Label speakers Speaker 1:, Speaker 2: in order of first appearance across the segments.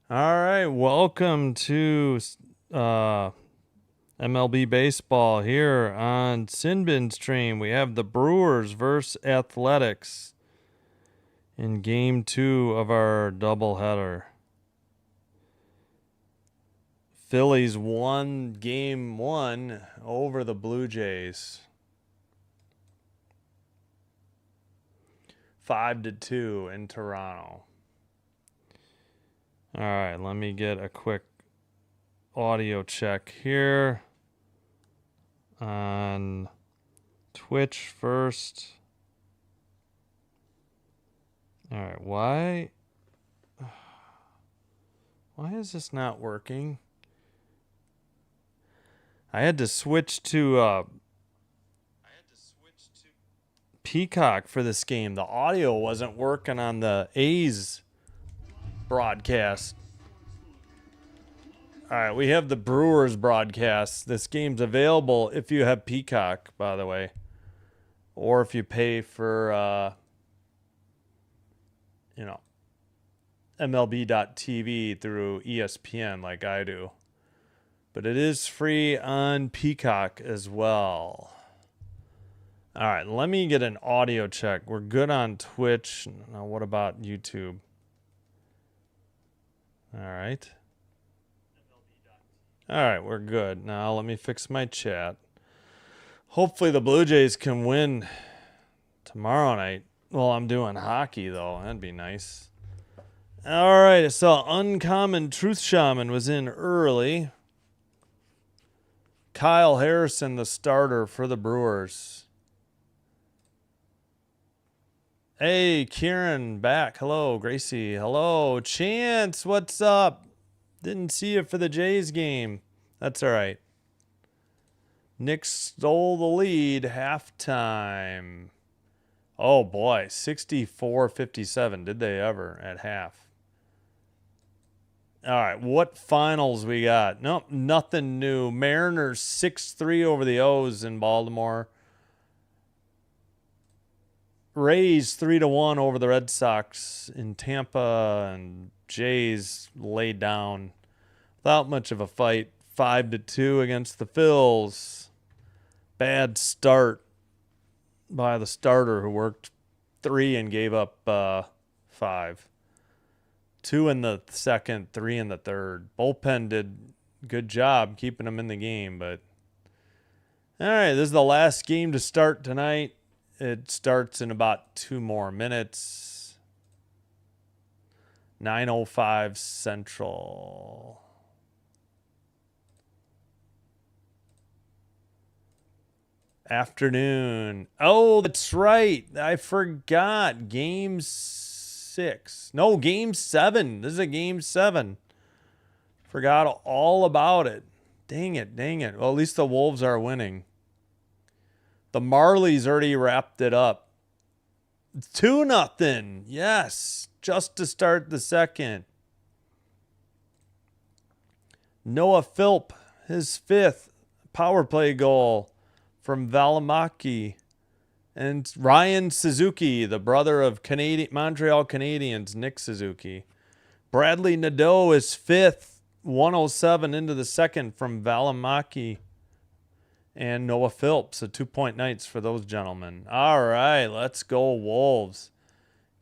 Speaker 1: All right, welcome to MLB baseball here on Sinbin Stream. We have the Brewers versus Athletics in Game 2 of our doubleheader. Phillies won Game 1 over the Blue Jays, 5-2 in Toronto. All right, let me get a quick audio check here on Twitch first. All right, why is this not working? I had to switch to Peacock for this game. The audio wasn't working on the A's broadcast. All right, we have the Brewers broadcast. This game's available if you have Peacock, by the way, or if you pay for MLB.TV through ESPN like I do. But it is free on Peacock as well. All right, let me get an audio check. We're good on Twitch. Now, what about YouTube? All right. All right, we're good. Now, let me fix my chat. Hopefully, the Blue Jays can win tomorrow night. Well, I'm doing hockey, though. That'd be nice. All right, so Uncommon Truth Shaman was in early. Kyle Harrison, the starter for the Brewers. Hey, Kieran, back. Hello, Gracie. Hello, Chance. What's up? Didn't see you for the Jays game. That's all right. Nick stole the lead halftime. Oh, boy. 64-57. Did they ever at half? All right, what finals we got? Nope, nothing new. Mariners 6-3 over the O's in Baltimore. Rays 3-1 over the Red Sox in Tampa, and Jays laid down without much of a fight. 5-2 against the Phils. Bad start by the starter who worked 3 and gave up 5. 2 in the second, 3 in the third. Bullpen did a good job keeping them in the game, but all right, this is the last game to start tonight. It starts in about 2 more minutes. 9:05 Central. Afternoon. Oh, that's right. I forgot. Game 6. No, Game 7. This is a Game 7. Forgot all about it. Dang it. Well, at least the Wolves are winning. The Marlies already wrapped it up. 2-0. Yes. Just to start the second. Noah Philp, his 5th power play goal from Valimaki. And Ryan Suzuki, the brother of Montreal Canadiens, Nick Suzuki. Bradley Nadeau is 5th, 107 into the second from Valimaki and Noah Philp. So 2-point nights for those gentlemen. All right, let's go Wolves.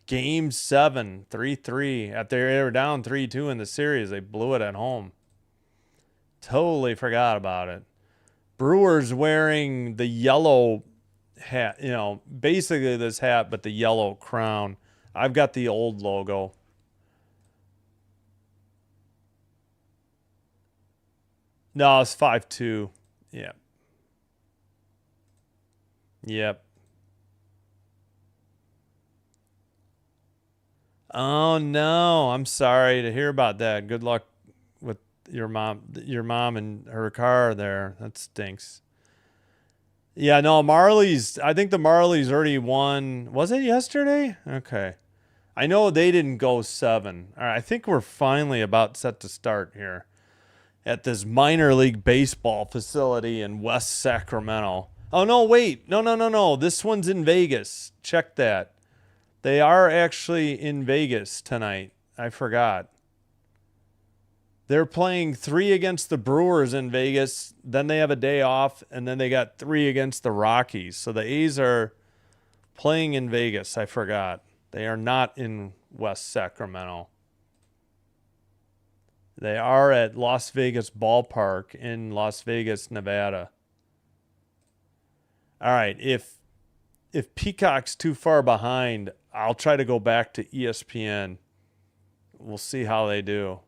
Speaker 1: Game 7, 3-3. They were down 3-2 in the series. They blew it at home. Totally forgot about it. Brewers wearing the yellow hat, basically this hat, but the yellow crown. I've got the old logo. No, it's 5-2. Yep. Oh no, I'm sorry to hear about that. Good luck with your mom and her car there. That stinks. Yeah, no, I think the Marlies already won. Was it yesterday? Okay. I know they didn't go 7. All right, I think we're finally about set to start here at this minor league baseball facility in West Sacramento. Oh, no, wait. No. This one's in Vegas. Check that. They are actually in Vegas tonight. I forgot. They're playing 3 against the Brewers in Vegas. Then they have a day off, and then they got 3 against the Rockies. So the A's are playing in Vegas. I forgot. They are not in West Sacramento. They are at Las Vegas Ballpark in Las Vegas, Nevada. All right, if Peacock's too far behind, I'll try to go back to ESPN. We'll see how they do.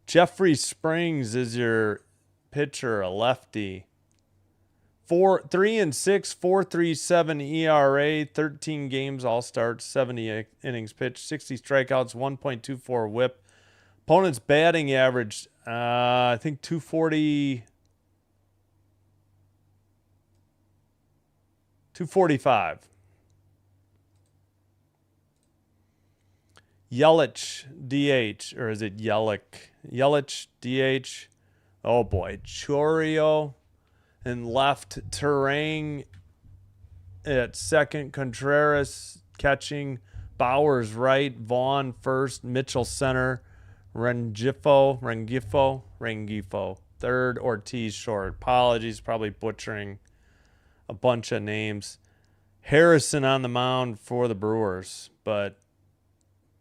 Speaker 1: Jeffrey Springs is your pitcher, a lefty. 3-6, 4.37 ERA, 13 games, all starts, 70 innings pitched, 60 strikeouts, 1.24 WHIP. Opponent's batting average, I think 240, 245. Yelich, DH, or is it Yelich? Yelich, DH. Oh boy, Chorio and left, Terang at second, Contreras catching, Bowers right, Vaughn first, Mitchell center, Rengifo third, Ortiz short. Apologies, probably butchering a bunch of names. Harrison on the mound for the Brewers, but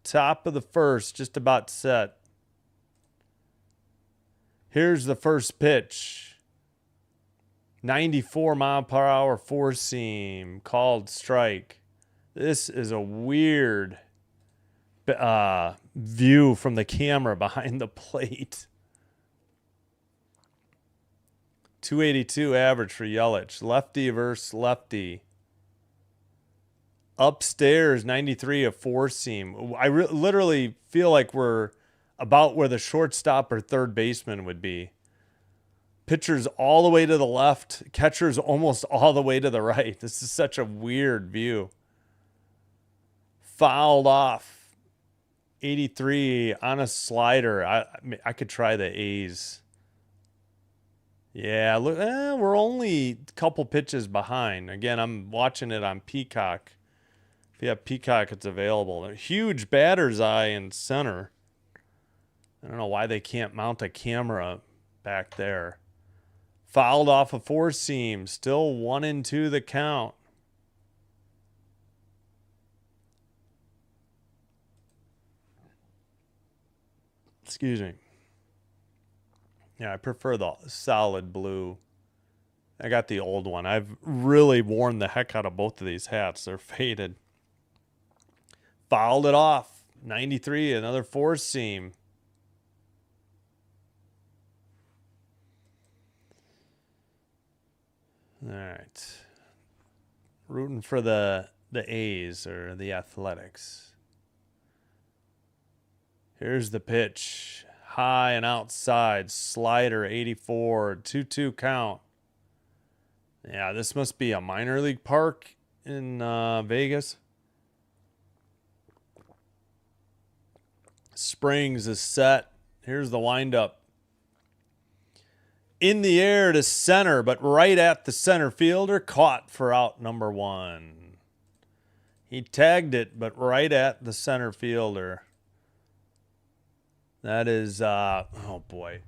Speaker 1: top of the first, just about set. Here's the first pitch. 94 mile per hour four seam, called strike. This is a weird view from the camera behind the plate. 282 average for Yelich. Lefty versus lefty. Upstairs, 93 a four seam. I literally feel like we're about where the shortstop or third baseman would be. Pitcher's all the way to the left. Catcher's almost all the way to the right. This is such a weird view. Fouled off. 83 on a slider. I could try the A's. Yeah, look, we're only a couple pitches behind. Again, I'm watching it on Peacock. If you have Peacock, it's available. A huge batter's eye in center. I don't know why they can't mount a camera back there. Fouled off a four seam. Still 1-2 the count. Excuse me. Yeah, I prefer the solid blue. I got the old one. I've really worn the heck out of both of these hats. They're faded. Fouled it off. 93, another four seam. All right. Rooting for the A's or the Athletics. Here's the pitch. High and outside. Slider, 84. 2-2 count. Yeah, this must be a minor league park in Vegas. Springs is set. Here's the windup. In the air to center, but right at the center fielder. Caught for out number one. He tagged it, but right at the center fielder. That is, oh boy.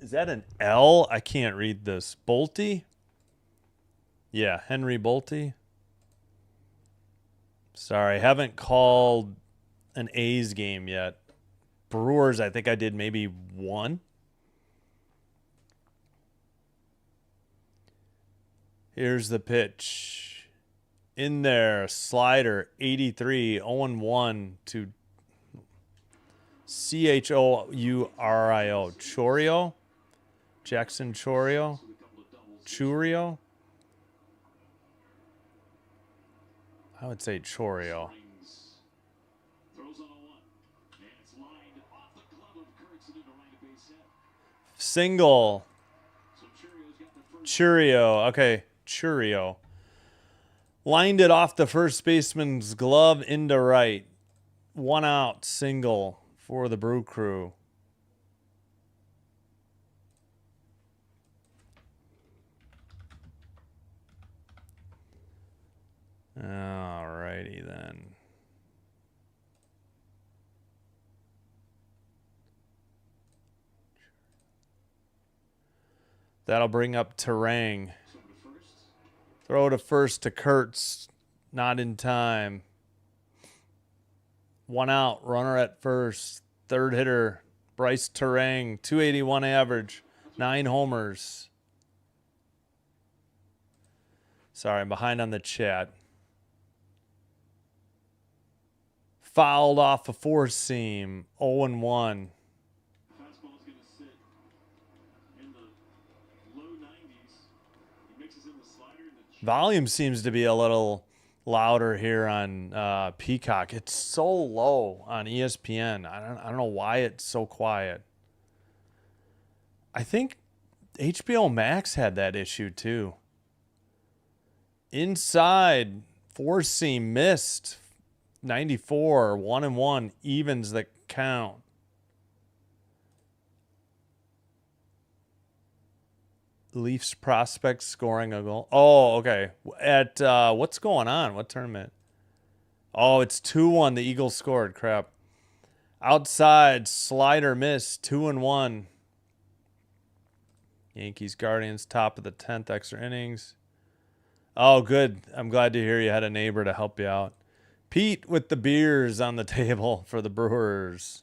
Speaker 1: Is that an L? I can't read this. Bolte? Yeah, Henry Bolte. Sorry, haven't called an A's game yet. Brewers, I think I did maybe one. Here's the pitch. In there, slider, 83, 0-1 to Chourio. Chorio? Jackson Chorio? Churio? I would say Chorio. Single. Churio. Okay, Churio. Lined it off the first baseman's glove into right. One out, single for the Brew Crew. All righty then. That'll bring up Terang. Throw to first to Kurtz. Not in time. 1 out. Runner at first. Third hitter. Bryce Terang. 281 average. 9 homers. Sorry, I'm behind on the chat. Fouled off a 4-seam. 0-1. Volume seems to be a little louder here on Peacock. It's so low on ESPN. I don't know why it's so quiet. I think HBO Max had that issue too. Inside, 4-seam missed. 94, 1-1, evens the count. Leafs prospect scoring a goal. Oh, okay. At what's going on? What tournament? Oh, it's 2-1. The Eagles scored. Crap. Outside, slider missed. 2-1. Yankees, Guardians, top of the 10th, extra innings. Oh, good. I'm glad to hear you had a neighbor to help you out. Pete with the beers on the table for the Brewers.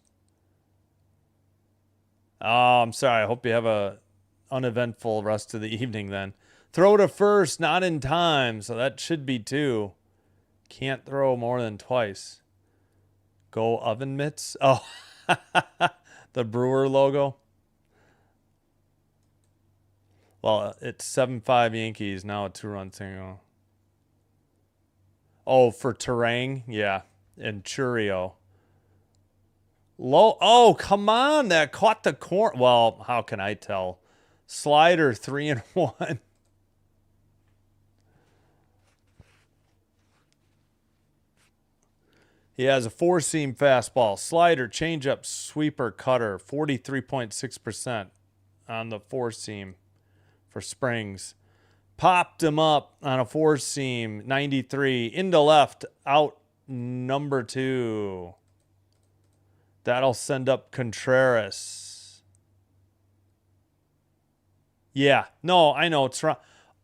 Speaker 1: Oh, I'm sorry. I hope you have a uneventful rest of the evening then. Throw to first, not in time, so that should be 2. Can't throw more than twice. Go oven mitts. Oh, the Brewer logo. Well, it's 7-5 Yankees, now a 2-run single. Oh, for Terang? Yeah, and Churio. Low. Oh, come on. That caught the corner. Well, how can I tell? Slider, 3-1. He has a 4-seam fastball. Slider, changeup, sweeper, cutter. 43.6% on the 4-seam for Springs. Popped him up on a 4-seam, 93. Into left, out number 2. That'll send up Contreras. Yeah. No, I know.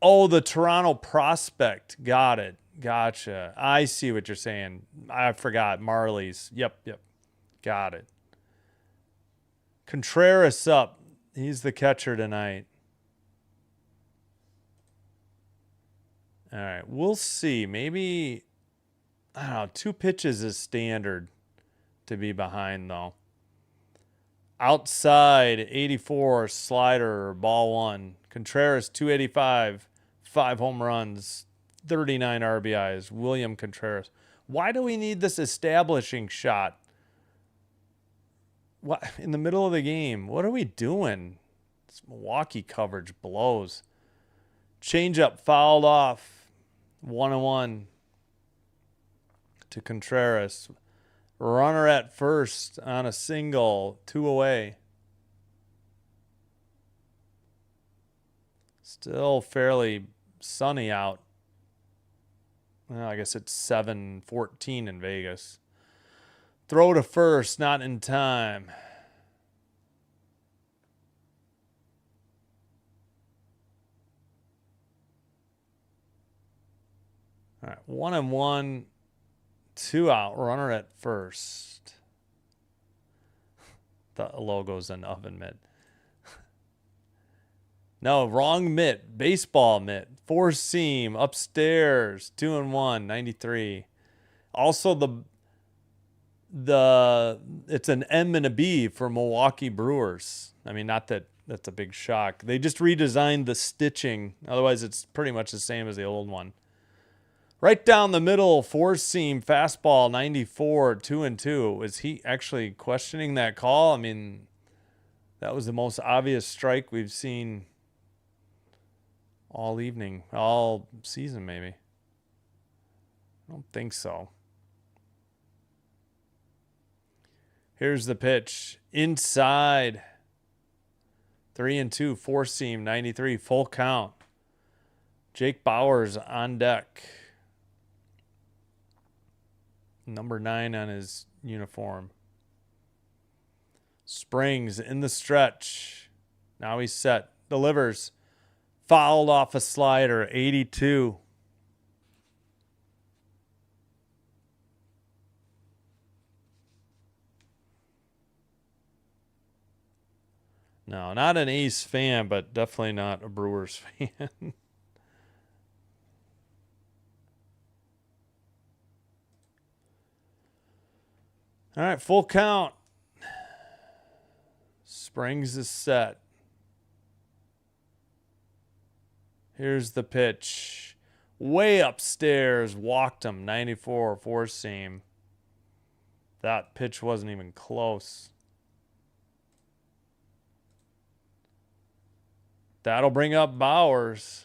Speaker 1: Oh, the Toronto prospect. Got it. Gotcha. I see what you're saying. I forgot. Marley's. Yep. Got it. Contreras up. He's the catcher tonight. All right. We'll see. Maybe, I don't know, 2 pitches is standard to be behind, though. Outside, 84, slider, ball 1. Contreras, 285, 5 home runs, 39 RBIs. William Contreras. Why do we need this establishing shot? What in the middle of the game? What are we doing? This Milwaukee coverage blows. Changeup fouled off. 1-1 to Contreras. Runner at first on a single. 2 away. Still fairly sunny out. Well, I guess it's 7:14 in Vegas. Throw to first, not in time. All right, 1-1, 2 out. Runner at first. The logo's an oven mitt. No, wrong mitt. Baseball mitt. 4-seam upstairs. 2-1, 93. Also it's an M and a B for Milwaukee Brewers. I mean, not that that's a big shock. They just redesigned the stitching. Otherwise, it's pretty much the same as the old one. Right down the middle, 4-seam fastball, 94, 2-2. Was he actually questioning that call? I mean, that was the most obvious strike we've seen all evening, all season maybe. I don't think so. Here's the pitch. Inside. 3-2, 4-seam, 93, full count. Jake Bauers on deck. Number 9 on his uniform. Springs in the stretch. Now he's set. Delivers. Fouled off a slider, 82. No, not an Ace fan, but definitely not a Brewers fan. All right, full count. Springs is set. Here's the pitch. Way upstairs, walked him, 94, four seam. That pitch wasn't even close. That'll bring up Bowers.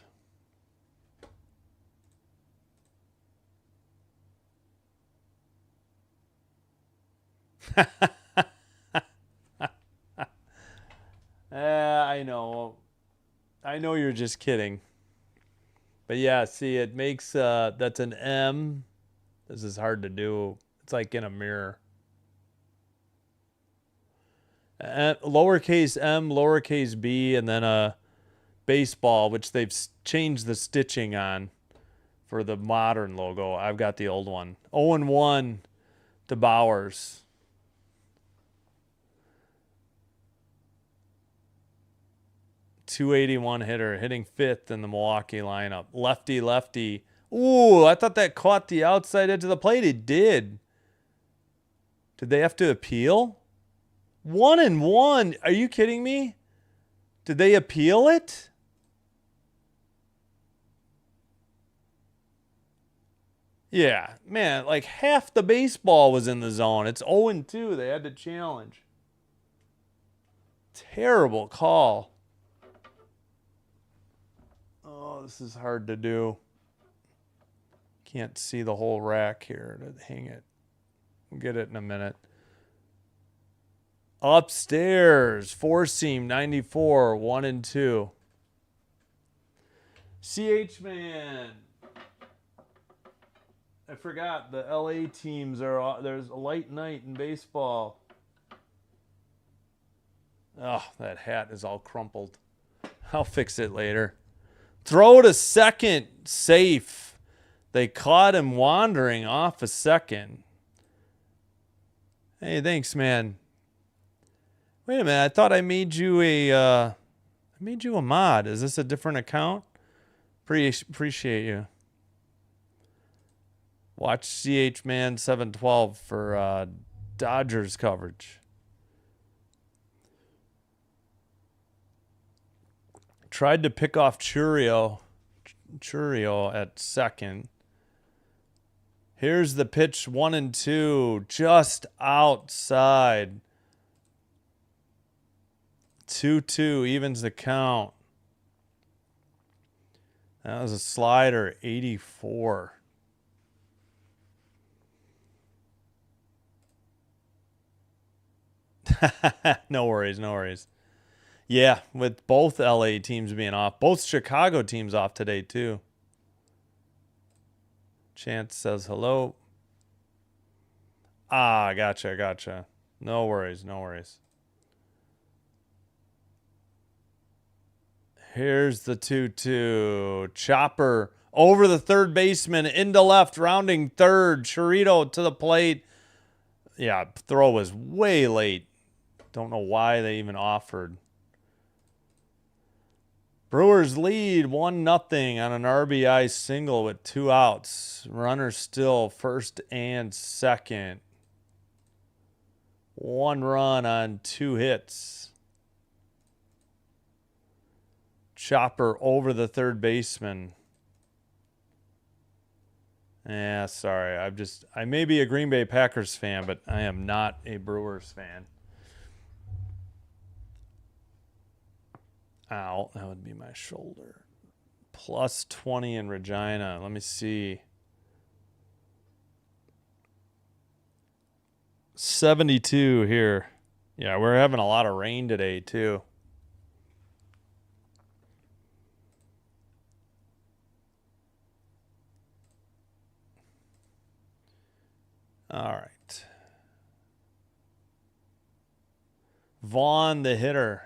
Speaker 1: I know. I know you're just kidding. But yeah, see, it makes, that's an M. This is hard to do. It's like in a mirror. Lowercase m, lowercase b, and then a baseball, which they've changed the stitching on for the modern logo. I've got the old one. 0-1 to Bowers. .281 hitter, hitting fifth in the Milwaukee lineup. Lefty, lefty. Ooh, I thought that caught the outside edge of the plate. It did. Did they have to appeal? 1-1. Are you kidding me? Did they appeal it? Yeah, man, like half the baseball was in the zone. It's 0-2. They had to challenge. Terrible call. Oh, this is hard to do. Can't see the whole rack here to hang it. We'll get it in a minute. Upstairs, four seam, 94, 1-2. CH Man. I forgot the LA teams are. There's a light night in baseball. Oh, that hat is all crumpled. I'll fix it later. Throw to second, safe. They caught him wandering off a second. Hey, thanks, man. Wait a minute. I thought I made you a mod. Is this a different account? Appreciate you. Watch CH Man 712 for Dodgers coverage. Tried to pick off Churio at second. Here's the pitch, 1-2, just outside. 2-2 evens the count. That was a slider, 84. No worries, no worries. Yeah, with both LA teams being off. Both Chicago teams off today, too. Chance says hello. Ah, gotcha. No worries, no worries. Here's the 2-2. Chopper over the third baseman, into left, rounding third. Chirito to the plate. Yeah, throw was way late. Don't know why they even offered. Brewers lead 1-0 on an RBI single with 2 outs. Runner still first and second. 1 run on 2 hits. Chopper over the third baseman. Yeah, sorry. I may be a Green Bay Packers fan, but I am not a Brewers fan. Ow, that would be my shoulder. Plus 20 in Regina. Let me see. 72 here. Yeah, we're having a lot of rain today, too. All right. Vaughn, the hitter.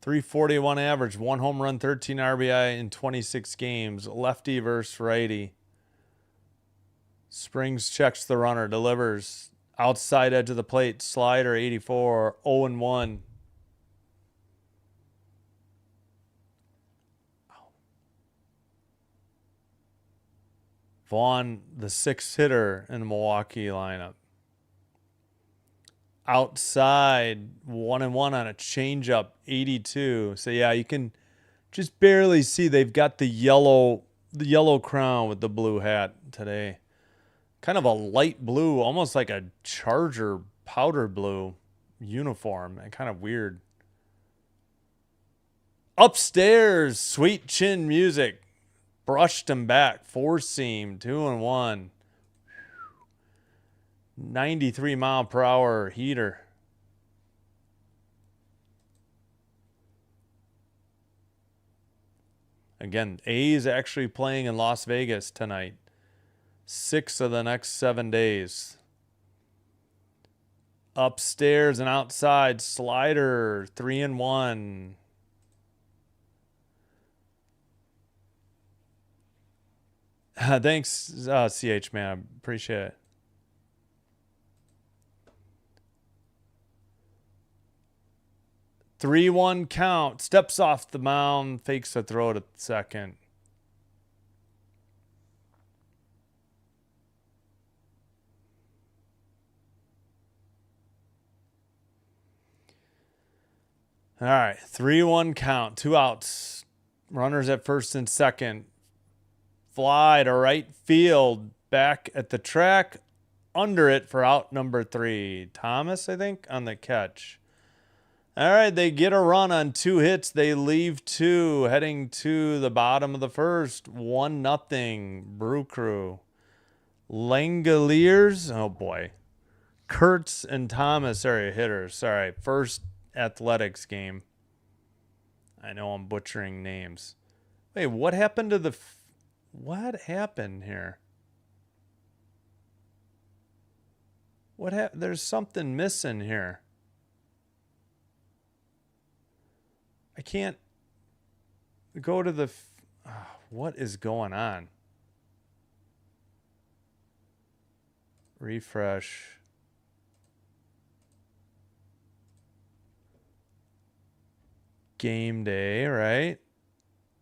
Speaker 1: .341 average, 1 home run, 13 RBI in 26 games. Lefty versus righty. Springs checks the runner, delivers. Outside edge of the plate, slider, 84, 0-1. Vaughn, the 6th hitter in the Milwaukee lineup. Outside, 1-1 on a changeup, 82. So yeah, you can just barely see they've got the yellow crown with the blue hat today. Kind of a light blue, almost like a Charger powder blue uniform, and kind of weird. Upstairs, sweet chin music. Brushed him back, 4-seam, 2-1. 93 mile per hour heater. Again, A's actually playing in Las Vegas tonight. 6 of the next 7 days. Upstairs and outside, slider, 3-1. Thanks, CH, man. I appreciate it. Three-one count. Steps off the mound. Fakes a throw to second. All right. 3-1 count. 2 outs. Runners at first and second. Fly to right field. Back at the track. Under it for out number 3. Thomas, I think, on the catch. All right, they get a run on 2 hits. They leave 2, heading to the bottom of the first. 1-0, Brew Crew. Langoliers, oh boy. Kurtz and Thomas are hitters. Sorry, first Athletics game. I know I'm butchering names. Wait, what happened to the... What happened here? What happened? There's something missing here. I can't go to the... what is going on? Refresh. Game day, right?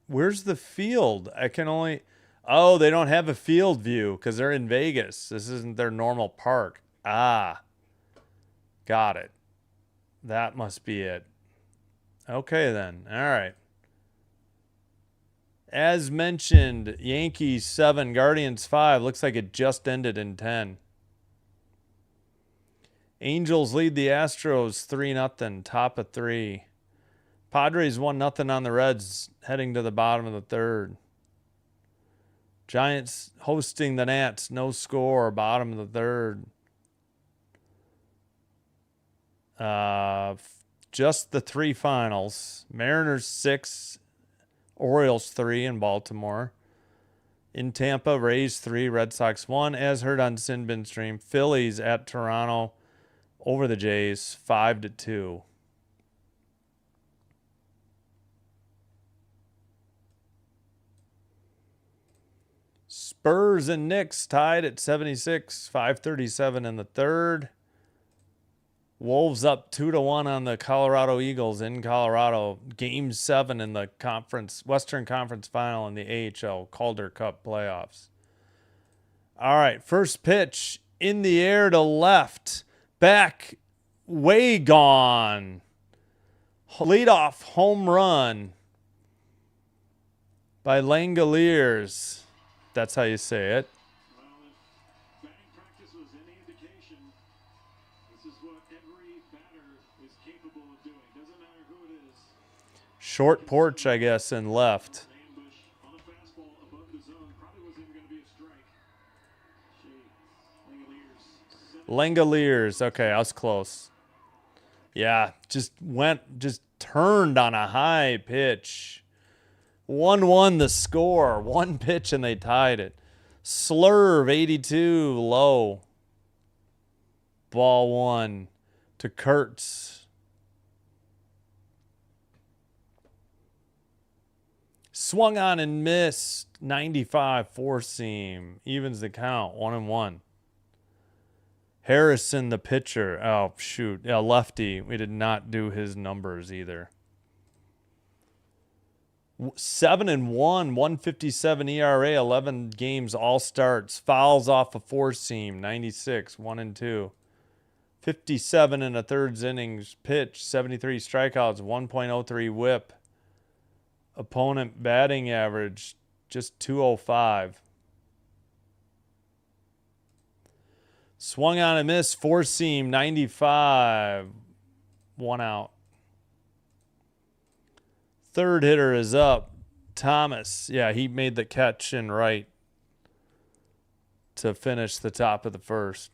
Speaker 1: Where's the field? I can only... Oh, they don't have a field view because they're in Vegas. This isn't their normal park. Ah. Got it. That must be it. Okay, then. All right. As mentioned, Yankees 7, Guardians 5. Looks like it just ended in 10. Angels lead the Astros 3-0, top of 3. Padres 1-0 on the Reds, heading to the bottom of the third. Giants hosting the Nats, no score, bottom of the third. Just the 3 finals. Mariners 6, Orioles 3 in Baltimore. In Tampa, Rays 3, Red Sox 1. As heard on Sinbin Stream, Phillies at Toronto over the Jays 5-2. Spurs and Knicks tied at 76, 5:37 in the third. Wolves up 2-1 on the Colorado Eagles in Colorado. Game 7 in the Western Conference Final in the AHL Calder Cup playoffs. All right, first pitch in the air to left. Back, way gone. Leadoff home run by Langoliers. That's how you say it. Short porch, I guess, and left. Langoliers. Okay, I was close. Yeah, just turned on a high pitch. 1-1 the score. 1 pitch and they tied it. Slurve, 82, low. Ball 1 to Kurtz. Swung on and missed. 95 four-seam. Evens the count. 1-1. Harrison, the pitcher. Oh, shoot. Yeah, lefty. We did not do his numbers either. 7-1, 157 ERA, 11 games, all starts. Fouls off a four-seam. 96, 1-2. 57 in a third innings pitch. 73 strikeouts, 1.03 whip. Opponent batting average, just 205. Swung on and missed. Four-seam, 95. 1 out. Third hitter is up. Thomas. Yeah, he made the catch in right to finish the top of the first.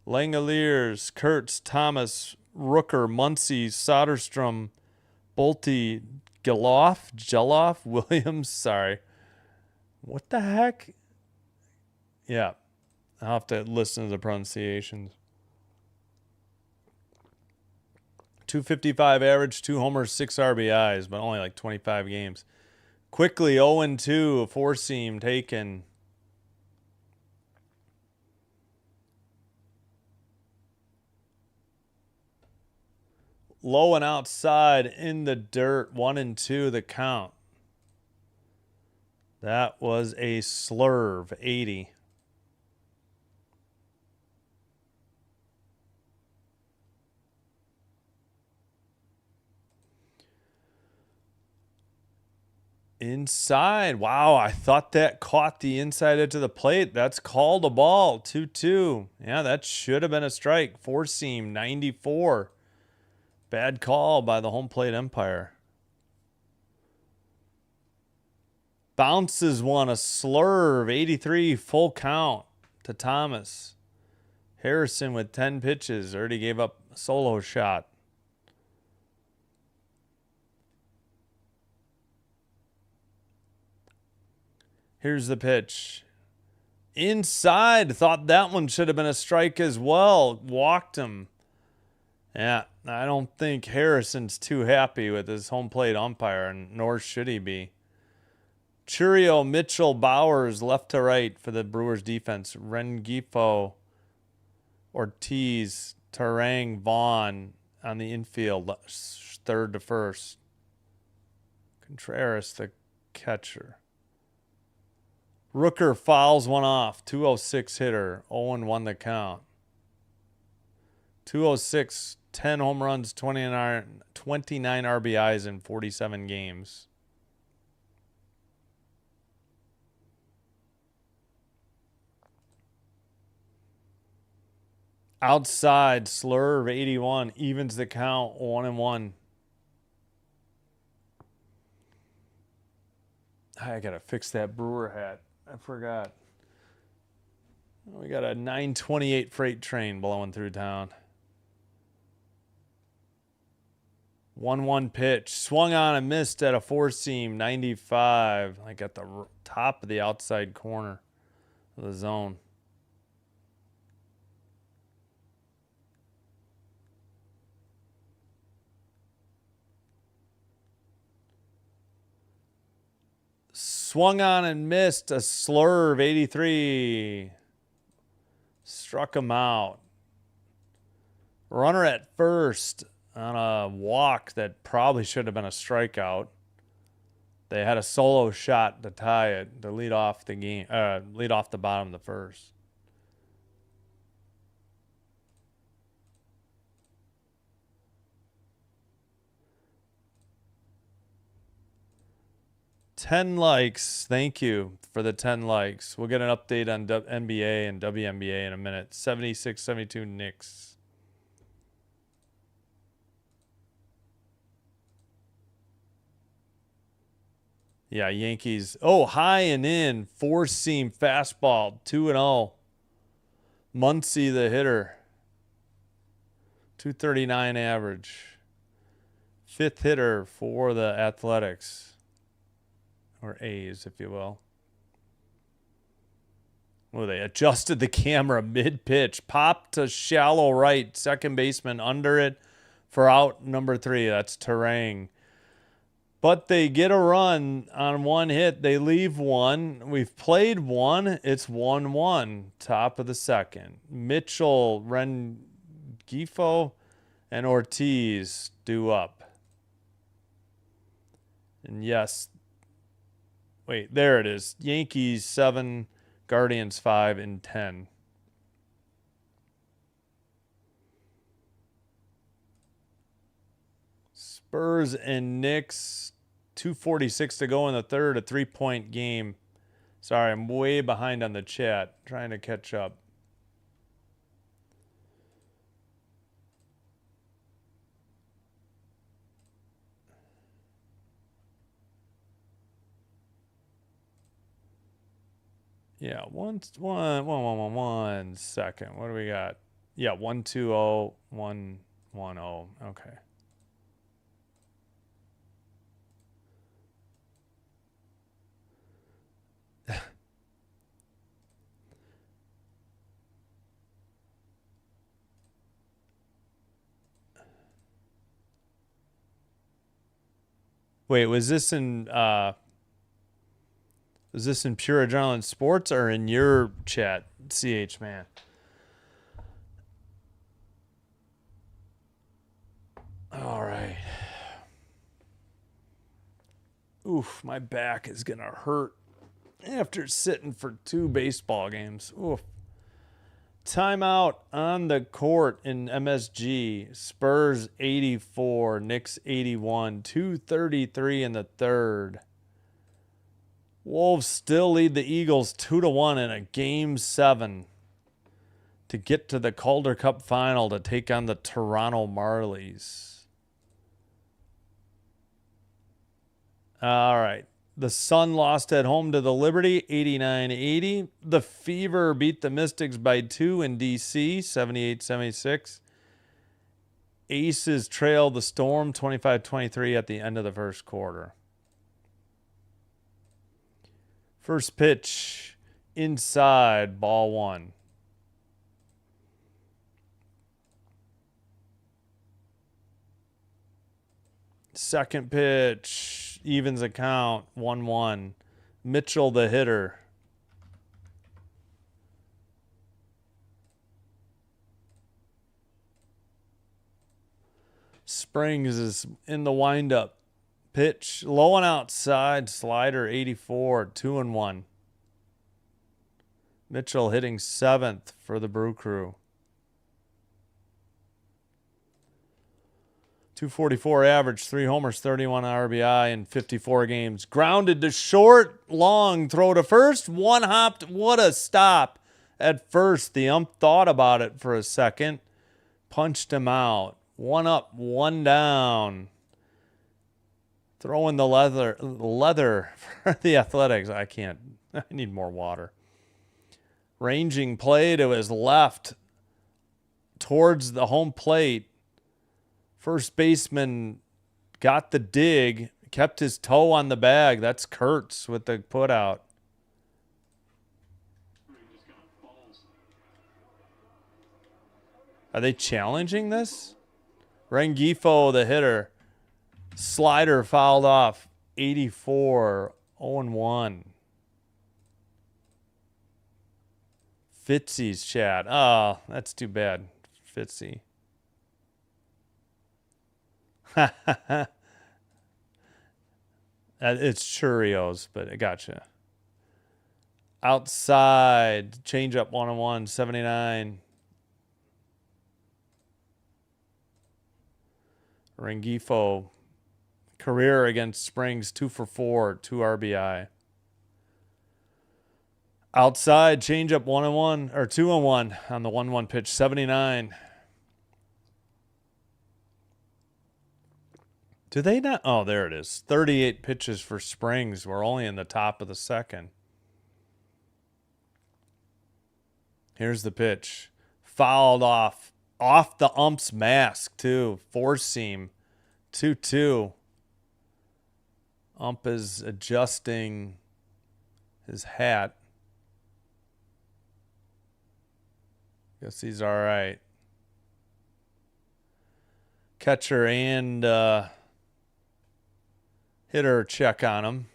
Speaker 1: Langoliers, Kurtz, Thomas, Rooker, Muncy, Soderstrom, Bolte, Geloff, Williams. Sorry. What the heck? Yeah. I'll have to listen to the pronunciations. 255 average, 2 homers, 6 RBIs, but only like 25 games. Quickly 0-2, a four-seam taken. Low and outside in the dirt, 1-2 the count. That was a slurve, 80. Inside. Wow, I thought that caught the inside edge of the plate. That's called a ball. 2-2. Yeah, that should have been a strike. Four-seam, 94. Bad call by the home plate umpire. Bounces one, a slurve, 83, full count to Thomas. Harrison with 10 pitches. Already gave up a solo shot. Here's the pitch. Inside. Thought that one should have been a strike as well. Walked him. Yeah, I don't think Harrison's too happy with his home plate umpire, and nor should he be. Churio, Mitchell, Bowers, left to right for the Brewers defense. Rengifo, Ortiz, Tarang, Vaughn on the infield, third to first. Contreras, the catcher. Rooker fouls one off. 206 hitter. 0-1 the count. 206, 10 home runs, 29 RBIs in 47 games. Outside, slurve, 81. Evens the count, 1-1. I got to fix that Brewer hat. I forgot. We got a 928 freight train blowing through town. 1-1 pitch. Swung on and missed at a four-seam, 95. Like at the top of the outside corner of the zone. Swung on and missed, a slurve, 83. Struck him out. Runner at first on a walk that probably should have been a strikeout. They had a solo shot to tie it, to lead off the game, lead off the bottom of the first. Ten likes. Thank you for the 10 likes. We'll get an update on NBA and WNBA in a minute. 76-72 Knicks. Yeah, Yankees. Oh, high and in. Four-seam fastball. 2-0. Muncy, the hitter. 239 average. Fifth hitter for the Athletics. Or A's, if you will. Oh, they adjusted the camera mid-pitch. Popped to shallow right. Second baseman under it for out number 3. That's Tarang. But they get a run on one hit. They leave one. We've played one. It's 1-1. Top of the second. Mitchell, Rengifo, and Ortiz due up. And yes. Wait, there it is. Yankees 7, Guardians 5 and 10. Spurs and Knicks, 2:46 to go in the third, a 3-point game. Sorry, I'm way behind on the chat, trying to catch up. Yeah, one second. What do we got? Yeah, 1-2-0, 1-1-0. Okay. Wait, was this in Pure Adrenaline Sports or in your chat, CH man? All right. Oof, my back is going to hurt after sitting for 2 baseball games. Oof. Timeout on the court in MSG. Spurs 84, Knicks 81, 2:33 in the third. Wolves still lead the Eagles 2-1 in a Game 7 to get to the Calder Cup final to take on the Toronto Marlies. All right. The Sun lost at home to the Liberty, 89-80. The Fever beat the Mystics by 2 in D.C., 78-76. Aces trailed the Storm, 25-23 at the end of the first quarter. First pitch, inside, ball 1. Second pitch, evens account, 1-1. Mitchell, the hitter. Springs is in the windup. Pitch, low and outside, slider, 84, 2-1. Mitchell hitting 7th for the Brew Crew. 244 average, 3 homers, 31 RBI in 54 games. Grounded to short, long throw to first, one hopped. What a stop at first. The ump thought about it for a second, punched him out. 1 up, 1 down. Throwing the leather for the Athletics. I need more water. Ranging play to his left towards the home plate. First baseman got the dig, kept his toe on the bag. That's Kurtz with the put out. Are they challenging this? Rengifo, the hitter. Slider fouled off. 84, 0-1. Fitzy's chat. Oh, that's too bad. Fitzy. It's Cheerios, but I gotcha. Outside, change up 1-1, 79. Rengifo, career against Springs, 2 for 4, 2 RBI. Outside, change up 1-1 or 2-1 on the 1-1 pitch, 79. Do they not? Oh, there it is. 38 pitches for Springs. We're only in the top of the second. Here's the pitch. Fouled off the ump's mask, too. Four seam. 2-2. Ump is adjusting his hat. Guess he's all right. Catcher and hitter check on him.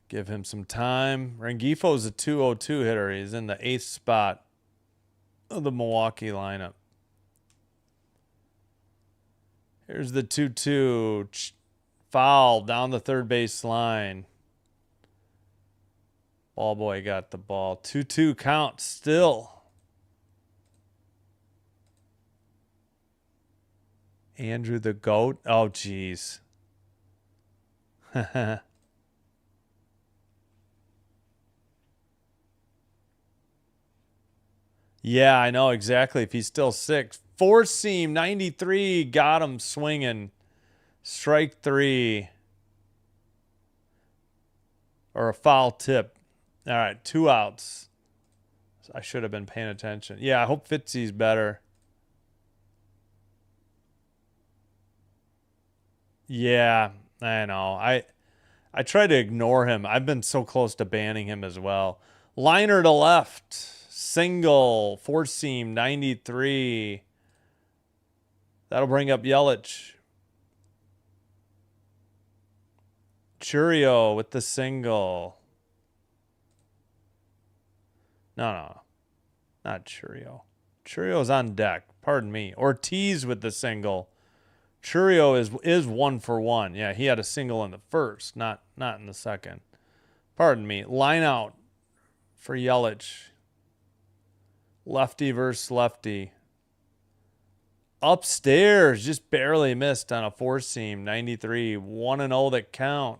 Speaker 1: Give him some time. Rengifo's a 202 hitter. He's in the 8th spot of the Milwaukee lineup. Here's the 2-2. Foul down the third base line. Ball boy got the ball. 2-2 count still. Andrew the GOAT. Oh, jeez. Yeah, I know exactly. If he's still sick. Four seam, 93. Got him swinging. Strike 3. Or a foul tip. All right, 2 outs. I should have been paying attention. Yeah, I hope Fitzy's better. Yeah, I know. I try to ignore him. I've been so close to banning him as well. Liner to left. Single. 4 seam. 93. That'll bring up Yelich. Churio with the single. No. Not Churio. Churio's on deck. Pardon me. Ortiz with the single. Churio is 1 for 1. Yeah, he had a single in the first, not in the second. Pardon me. Line out for Yelich. Lefty versus lefty. Upstairs, just barely missed on a 4 seam. 93. 1-0 that count.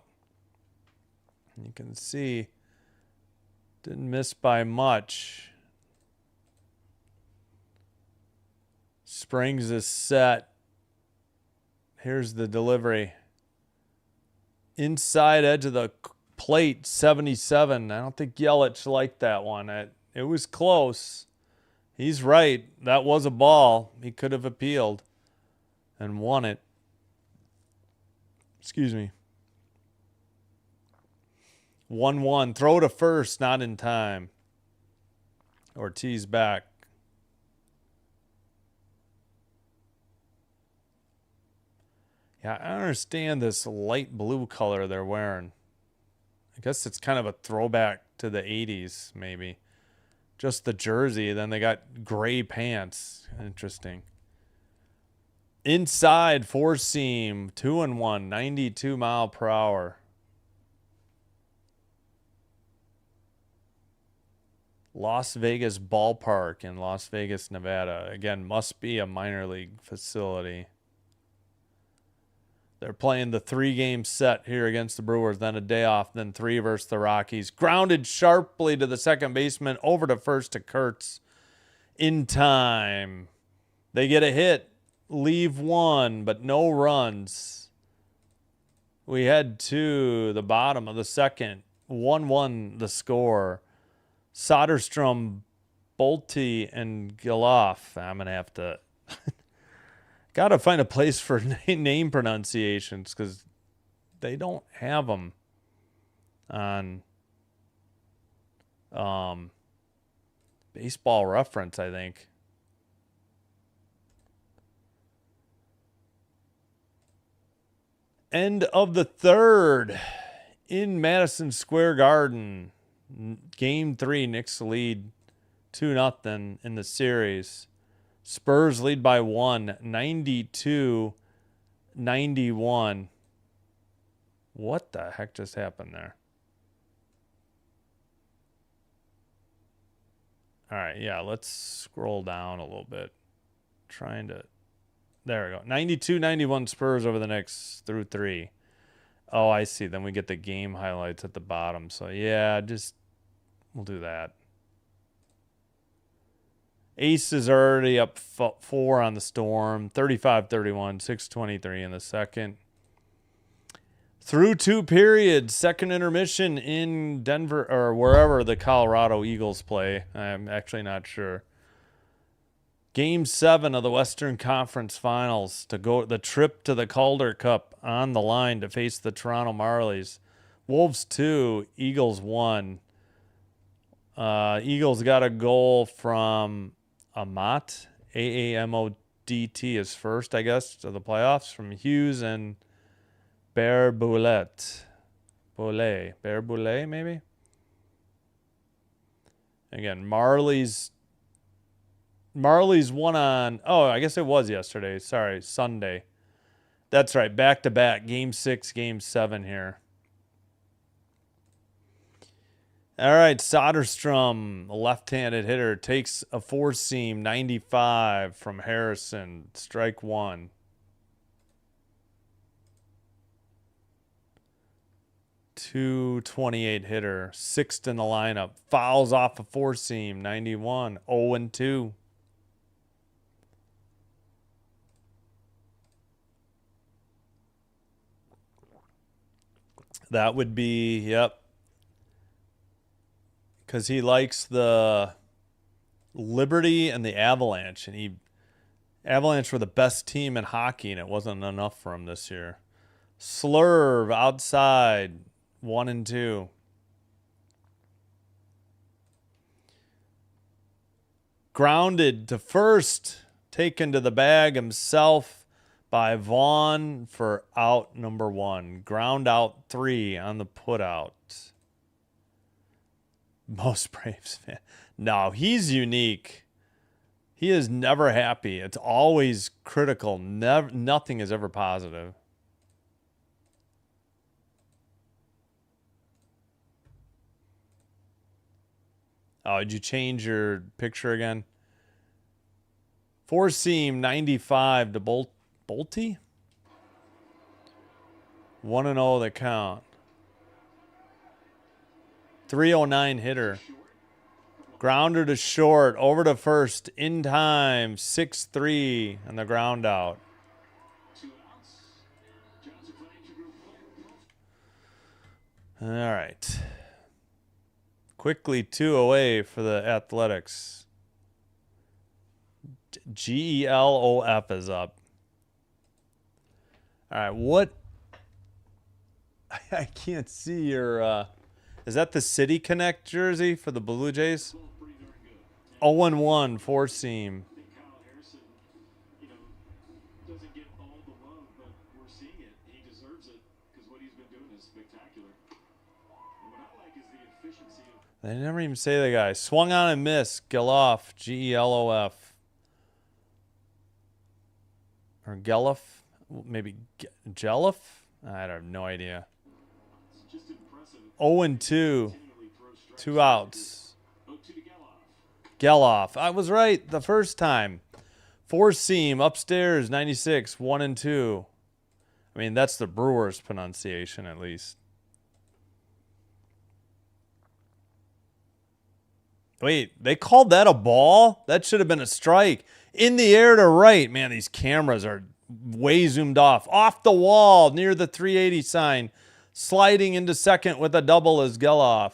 Speaker 1: You can see didn't miss by much. Springs is set. Here's the delivery. Inside edge of the plate, 77. I don't think Yelich liked that one. It was close. He's right. That was a ball. He could have appealed and won it. Excuse me. 1-1. Throw to first, not in time. Ortiz back. Yeah, I don't understand this light blue color they're wearing. I guess it's kind of a throwback to the 80s, maybe. Just the jersey, then they got gray pants. Interesting. Inside, 4 seam, 2-1, 92 mile per hour. Las Vegas Ballpark in Las Vegas, Nevada. Again, must be a minor league facility. They're playing the 3-game set here against the Brewers, then a day off, then 3 versus the Rockies. Grounded sharply to the second baseman, over to first to Kurtz. In time. They get a hit, leave 1, but no runs. We head to the bottom of the second. 1-1 the score. Soderstrom, Bolte, and Giloff. I'm going to have to... Got to find a place for name pronunciations because they don't have them on Baseball Reference, I think. End of the third in Madison Square Garden. Game 3, Knicks lead 2-0 in the series. Spurs lead by 1, 92-91. What the heck just happened there? All right, yeah, let's scroll down a little bit. There we go. 92-91 Spurs over the Knicks through 3. Oh, I see. Then we get the game highlights at the bottom. So, yeah, we'll do that. Ace is already up 4 on the Storm, 35-31, 6:23 in the second. Through 2 periods, second intermission in Denver or wherever the Colorado Eagles play. I'm actually not sure. Game 7 of the Western Conference Finals to go the trip to the Calder Cup on the line to face the Toronto Marlies. Wolves 2, Eagles 1. Eagles got a goal from Amat, Aamot, DT is first, I guess, to the playoffs from Hughes and Bear Boulet. Bear Boulet, maybe? Again, Marley's won on, I guess it was yesterday. Sorry, Sunday. That's right, back-to-back, Game 6, Game 7 here. All right, Soderstrom, a left-handed hitter, takes a four-seam, 95 from Harrison, strike one. .228 hitter, sixth in the lineup, fouls off a four-seam, 91, 0-2. That would be, yep. Because he likes the Liberty and the Avalanche. And Avalanche were the best team in hockey, and it wasn't enough for him this year. Slurve outside, 1-2. Grounded to first, taken to the bag himself by Vaughn for out number 1. Ground out 3 on the putout. Most Braves fan. No, he's unique. He is never happy. It's always critical. Nothing is ever positive. Oh, did you change your picture again? Four-seam, 95 to Bolte? 1-0 the count. 309 hitter. Grounder to short, over to first, in time, 6-3 on the ground out. All right. Quickly 2 away for the Athletics. GELOF is up. All right, what? I can't see your... Is that the City Connect jersey for the Blue Jays? 0-1, four-seam. They never even say the guy. Swung on and missed. Geloff, G-E-L-O-F. Or Geloff? Maybe Geloff? I have no idea. 0-2. 2 outs. Geloff. I was right the first time. Four-seam, upstairs, 96, 1-2. I mean, that's the Brewers' pronunciation, at least. Wait, they called that a ball? That should have been a strike. In the air to right. Man, these cameras are way zoomed off. Off the wall, near the 380 sign. Sliding into second with a double is Geloff.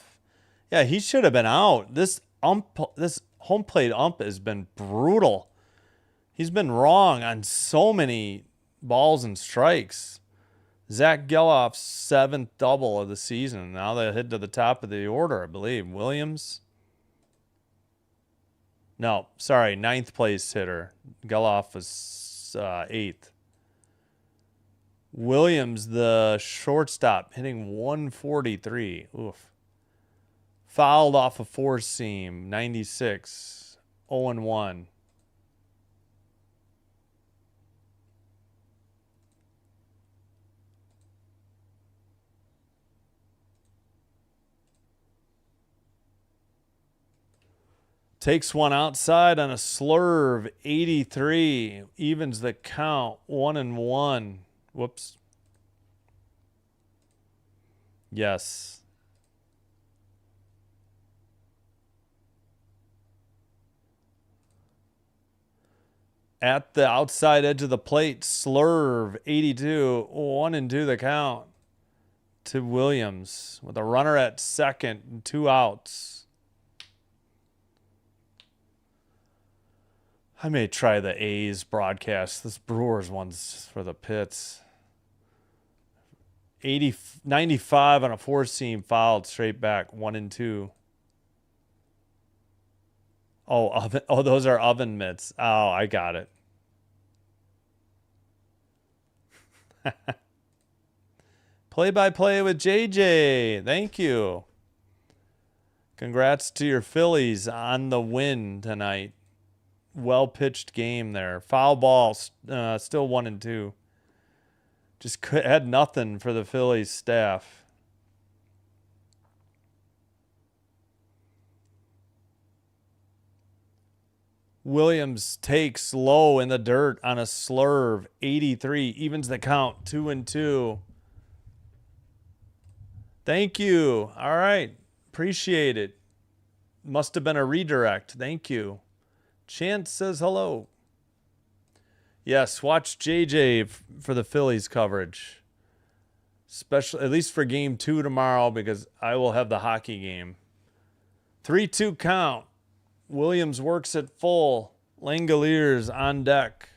Speaker 1: Yeah, he should have been out. This home plate ump has been brutal. He's been wrong on so many balls and strikes. Zach Geloff's 7th double of the season. Now they head to the top of the order, I believe. Williams. No, sorry, 9th place hitter. Geloff was 8th. Williams, the shortstop, hitting 143. Oof. Fouled off a four-seam, 96, 0-1. Takes one outside on a slurve, 83. Evens the count, 1-1. Whoops. Yes. At the outside edge of the plate, slurve, 82. 1-2 the count to Williams with a runner at second and 2 outs. I may try the A's broadcast. This Brewers one's for the pits. 95 on a four-seam, fouled straight back, 1-2. Oh, those are oven mitts. Oh, I got it. Play-by-play with JJ. Thank you. Congrats to your Phillies on the win tonight. Well-pitched game there. Foul ball, still 1-2. Just had nothing for the Phillies staff. Williams takes low in the dirt on a slurve. 83 evens the count. 2-2. Thank you. All right. Appreciate it. Must have been a redirect. Thank you. Chance says hello. Yes, watch JJ for the Phillies coverage. At least for game 2 tomorrow, because I will have the hockey game. 3-2 count. Williams works at full. Langoliers on deck.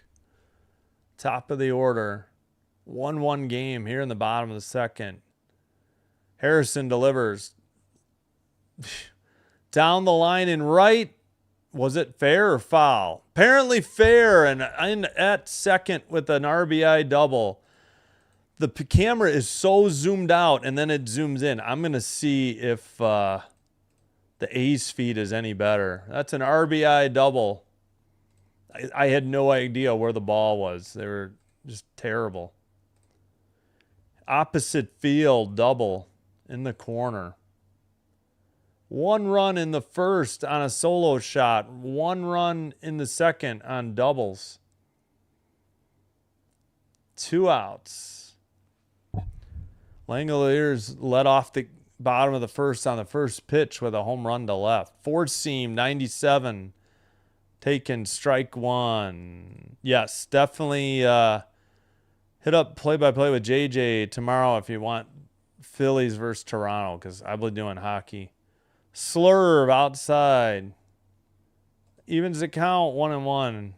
Speaker 1: Top of the order. 1-1 game here in the bottom of the second. Harrison delivers. Down the line and right. Was it fair or foul? Apparently fair, and at second with an RBI double. The camera is so zoomed out, and then it zooms in. I'm going to see if the A's feed is any better. That's an RBI double. I had no idea where the ball was. They were just terrible. Opposite field double in the corner. 1 run in the first on a solo shot. 1 run in the second on doubles. 2 outs. Langoliers led off the bottom of the first on the first pitch with a home run to left. Four seam, 97. Taken strike 1. Yes, definitely hit up play-by-play with JJ tomorrow if you want Phillies versus Toronto, because I'll be doing hockey. Slurve outside. Evens the count, 1-1.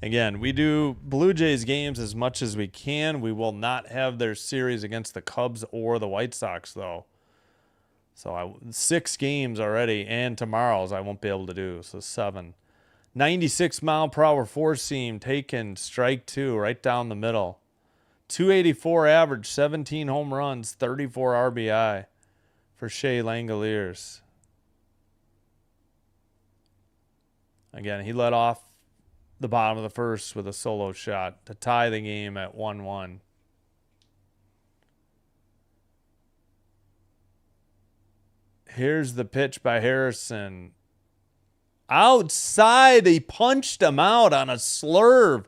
Speaker 1: Again, we do Blue Jays games as much as we can. We will not have their series against the Cubs or the White Sox, though. So 6 games already, and tomorrow's I won't be able to do, so 7. 96-mile-per-hour four-seam taken, strike 2, right down the middle. 284 average, 17 home runs, 34 RBI for Shea Langoliers. Again, he led off the bottom of the first with a solo shot to tie the game at 1-1. Here's the pitch by Harrison. Outside, he punched him out on a slurve.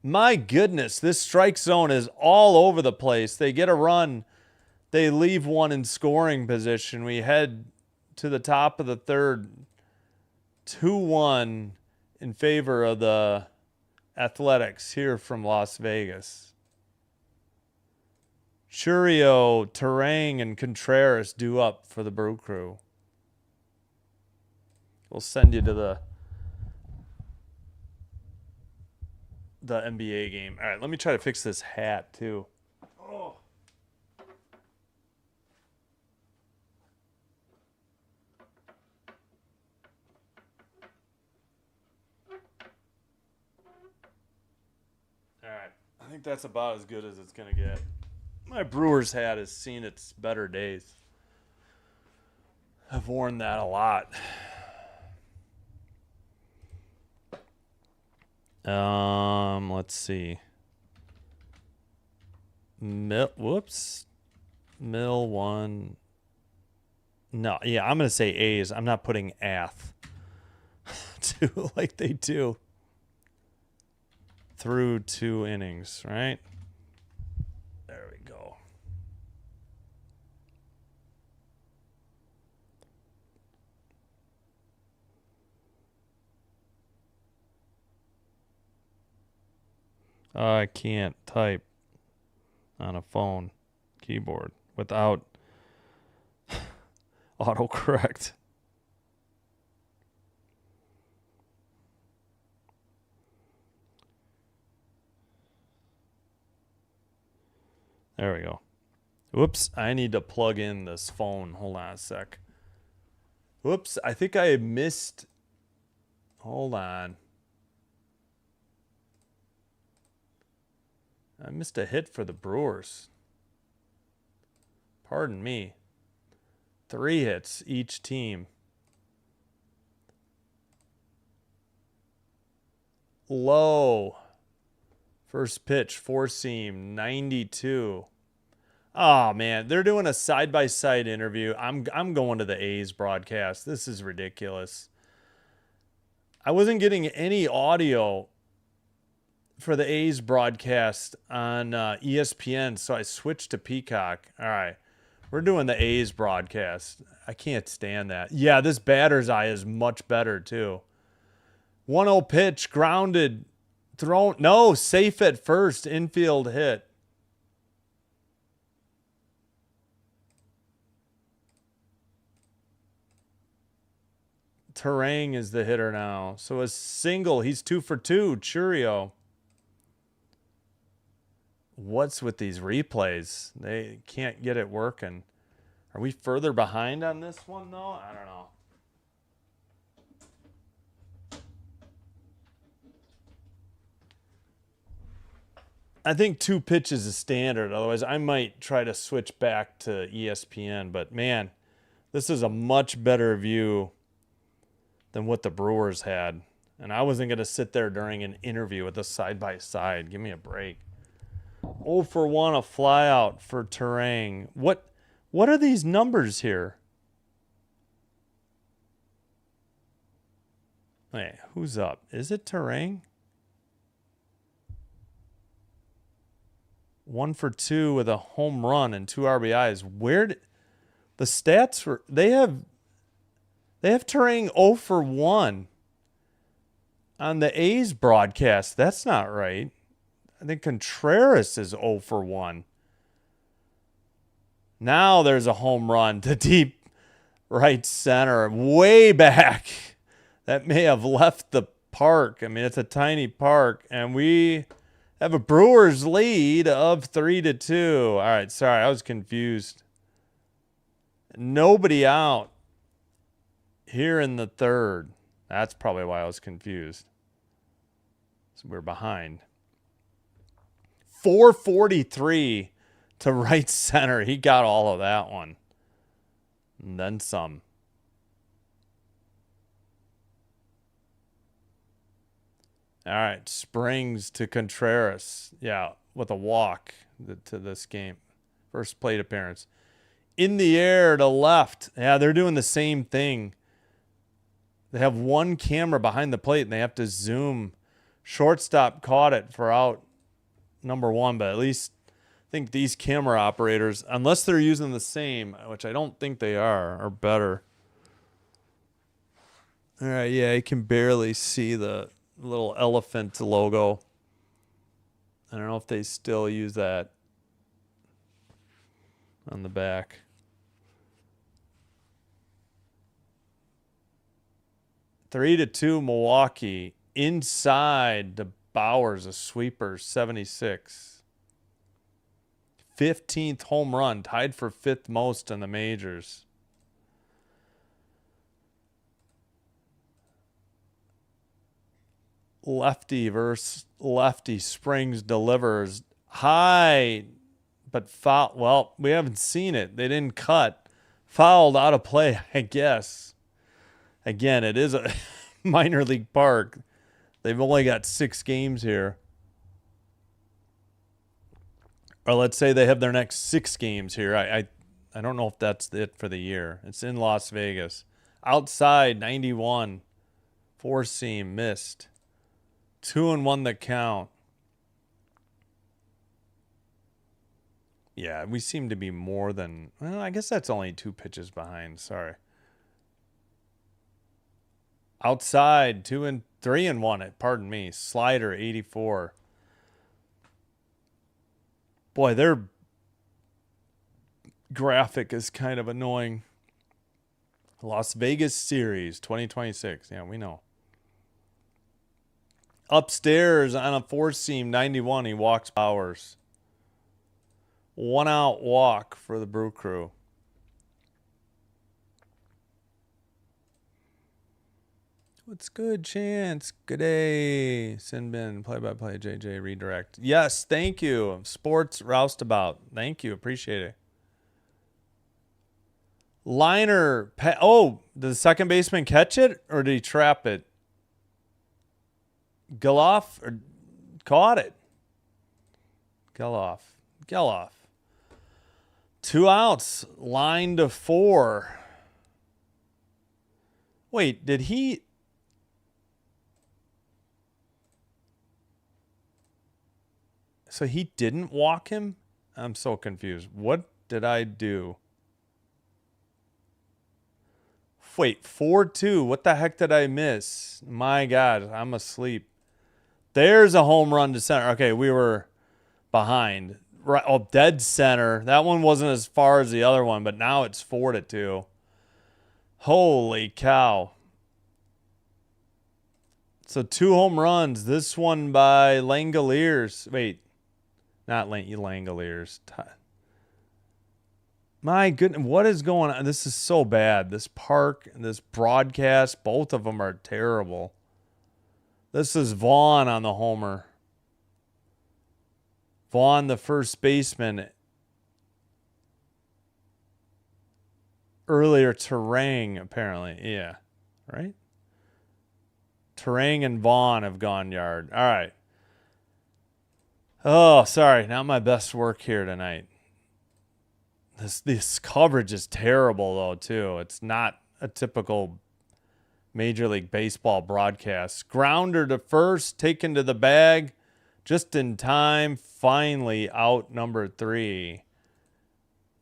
Speaker 1: My goodness, this strike zone is all over the place. They get a run. They leave one in scoring position. We head to the top of the third. 2-1 in favor of the Athletics here from Las Vegas. Churio, Terang, and Contreras due up for the Brew Crew. We'll send you to the NBA game. All right, let me try to fix this hat too. Oh. All right, I think that's about as good as it's gonna get. My Brewers hat has seen its better days. I've worn that a lot. Let's see. Mill 1. No, yeah, I'm going to say A's. I'm not putting Ath to like they do through 2 innings, right? There we go. I can't type on a phone keyboard without autocorrect. There we go. Whoops, I need to plug in this phone. Hold on a sec. Whoops, I think I missed. Hold on. I missed a hit for the Brewers. Pardon me. 3 hits each team. Low. First pitch, 4-seam, 92. Oh, man. They're doing a side-by-side interview. I'm going to the A's broadcast. This is ridiculous. I wasn't getting any audio for the A's broadcast on ESPN, so I switched to Peacock. All right. We're doing the A's broadcast. I can't stand that. Yeah, this batter's eye is much better, too. 1-0 pitch, grounded, thrown. No, safe at first, infield hit. Terang is the hitter now. So a single, he's 2 for 2. Churio. What's with these replays? They can't get it working. Are we further behind on this one, though? I don't know. I think 2 pitches is standard. Otherwise, I might try to switch back to ESPN. But, man, this is a much better view than what the Brewers had. And I wasn't going to sit there during an interview with a side-by-side. Give me a break. 0 for 1, a flyout for Terang. What are these numbers here? Hey, who's up? Is it Terang? 1 for 2 with a home run and 2 RBIs. Where did the stats were? They have Terang 0 for 1 on the A's broadcast. That's not right. I think Contreras is 0 for 1. Now there's a home run to deep right center, way back. That may have left the park. I mean, it's a tiny park, and we have a Brewers lead of 3-2. All right, sorry, I was confused. Nobody out here in the third. That's probably why I was confused. So we're behind. 443 to right center. He got all of that one. And then some. All right, Springs to Contreras. Yeah, with a walk to this game. First plate appearance. In the air to left. Yeah, they're doing the same thing. They have one camera behind the plate, and they have to zoom. Shortstop caught it for out number 1, but at least I think these camera operators, unless they're using the same, which I don't think they are better. All right, yeah, you can barely see the little elephant logo. I don't know if they still use that on the back. Three to 2 Milwaukee. Inside the Bowers, a sweeper, 76. 15th home run, tied for 5th most in the majors. Lefty versus lefty. Springs delivers high, but foul. Well, we haven't seen it. They didn't cut. Fouled out of play, I guess. Again, it is a minor league park. They've only got 6 games here. Or let's say they have their next 6 games here. I don't know if that's it for the year. It's in Las Vegas. Outside, 91. 4-seam, missed. 2-1 the count. Yeah, we seem to be more than... Well, I guess that's only 2 pitches behind. Sorry. Outside, 3-1. Pardon me. Slider, 84. Boy, their graphic is kind of annoying. Las Vegas Series 2026. Yeah, we know. Upstairs on a 4-seam, 91. He walks Bowers. 1 out walk for the Brew Crew. What's good, Chance? Good day. Sinbin, play-by-play, JJ, redirect. Yes, thank you. Sports roustabout. Thank you. Appreciate it. Liner. Oh, did the second baseman catch it or did he trap it? Geloff or caught it? Geloff. 2 outs. Line to 4. Wait, did he... So he didn't walk him? I'm so confused. What did I do? Wait, 4-2. What the heck did I miss? My God, I'm asleep. There's a home run to center. Okay, we were behind. Right, oh, dead center. That one wasn't as far as the other one, but now it's 4-2. Holy cow. So 2 home runs. This one by Langoliers. Wait, not Langoliers. My goodness, what is going on? This is so bad. This park, this broadcast, both of them are terrible. This is Vaughn on the homer. Vaughn, the first baseman. Earlier, Terang, apparently. Yeah, right? Terang and Vaughn have gone yard. All right. Oh, sorry. Not my best work here tonight. This coverage is terrible, though, too. It's not a typical Major League Baseball broadcast. Grounder to first, taken to the bag, just in time. Finally, out number 3.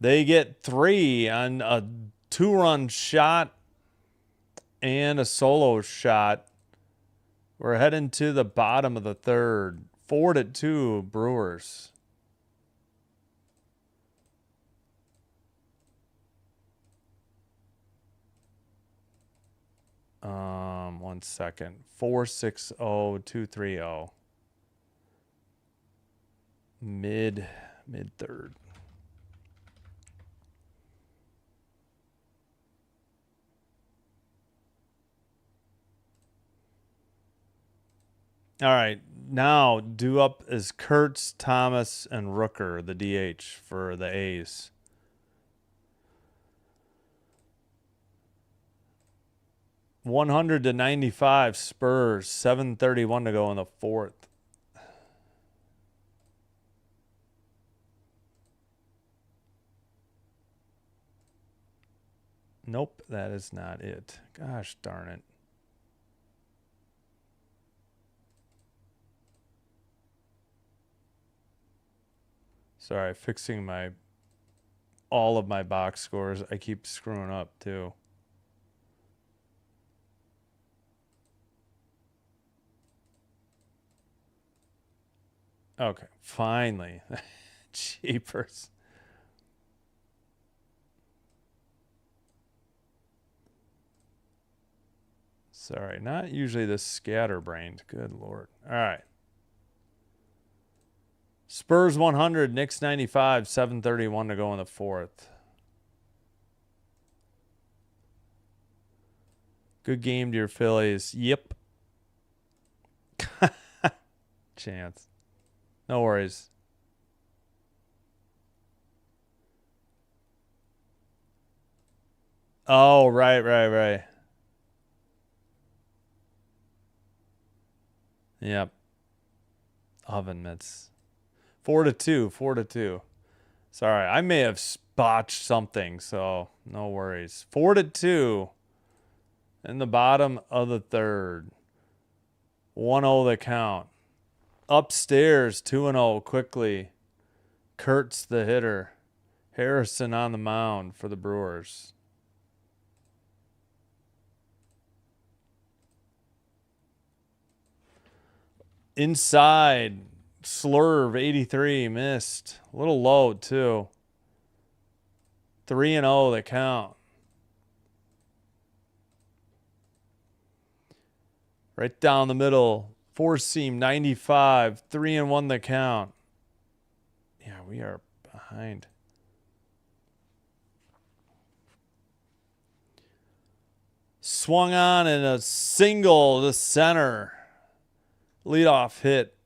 Speaker 1: They get 3 on a 2-run shot and a solo shot. We're heading to the bottom of the 3rd. 4-2 Brewers. One second. 4-6-0-2-3-0. Mid 3rd. All right. Now due up is Kurtz, Thomas, and Rooker, the DH for the A's. 100-95 Spurs. 7:31 to go in the 4th. Nope, that is not it. Gosh darn it. Sorry, fixing all of my box scores. I keep screwing up too. Okay, finally. Jeepers. Sorry, not usually this scatterbrained. Good Lord. All right. Spurs 100, Knicks 95, 7:31 to go in the 4th. Good game to your Phillies. Yep. Chance. No worries. Oh, right. Yep. Oven mitts. 4-2. Sorry, I may have botched something, so no worries. 4-2 in the bottom of the 3rd. 1-0 the count. Upstairs, 2-0 quickly. Kurtz the hitter. Harrison on the mound for the Brewers. Inside, Slurve 83 missed. A little low too. 3-0 the count. Right down the middle. 4-seam 95. 3-1 the count. Yeah, we are behind. Swung on and a single to center. Leadoff hit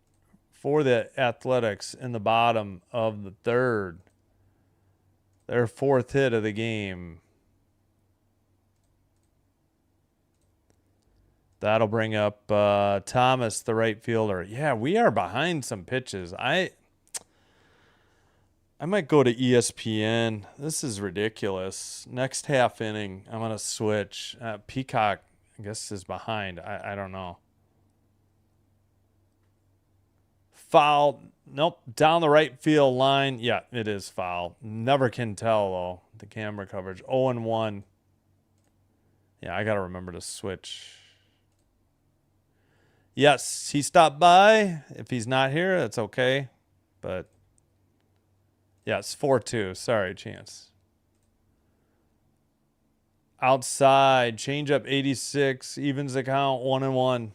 Speaker 1: for the Athletics in the bottom of the third. Their fourth hit of the game. That'll bring up Thomas, the right fielder. Yeah, we are behind some pitches. I might go to ESPN. This is ridiculous. Next half inning, I'm going to switch. Peacock, I guess, is behind. I don't know. Foul. Nope. Down the right field line. Yeah, it is foul. Never can tell, though. The camera coverage. 0-1. Yeah, I got to remember to switch. Yes, he stopped by. If he's not here, that's okay. But, yes, 4-2. Sorry, Chance. Outside. Changeup 86. Evens the count. 1-1.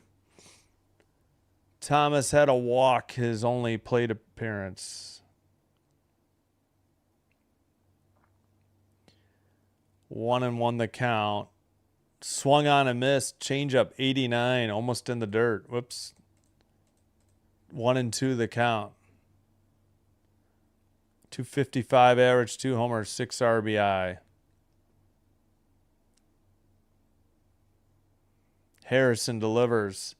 Speaker 1: Thomas had a walk, his only plate appearance. 1-1 the count. Swung on and missed. Changeup 89, almost in the dirt. Whoops. 1-2 the count. 255 average, 2 homers, 6 RBI. Harrison delivers.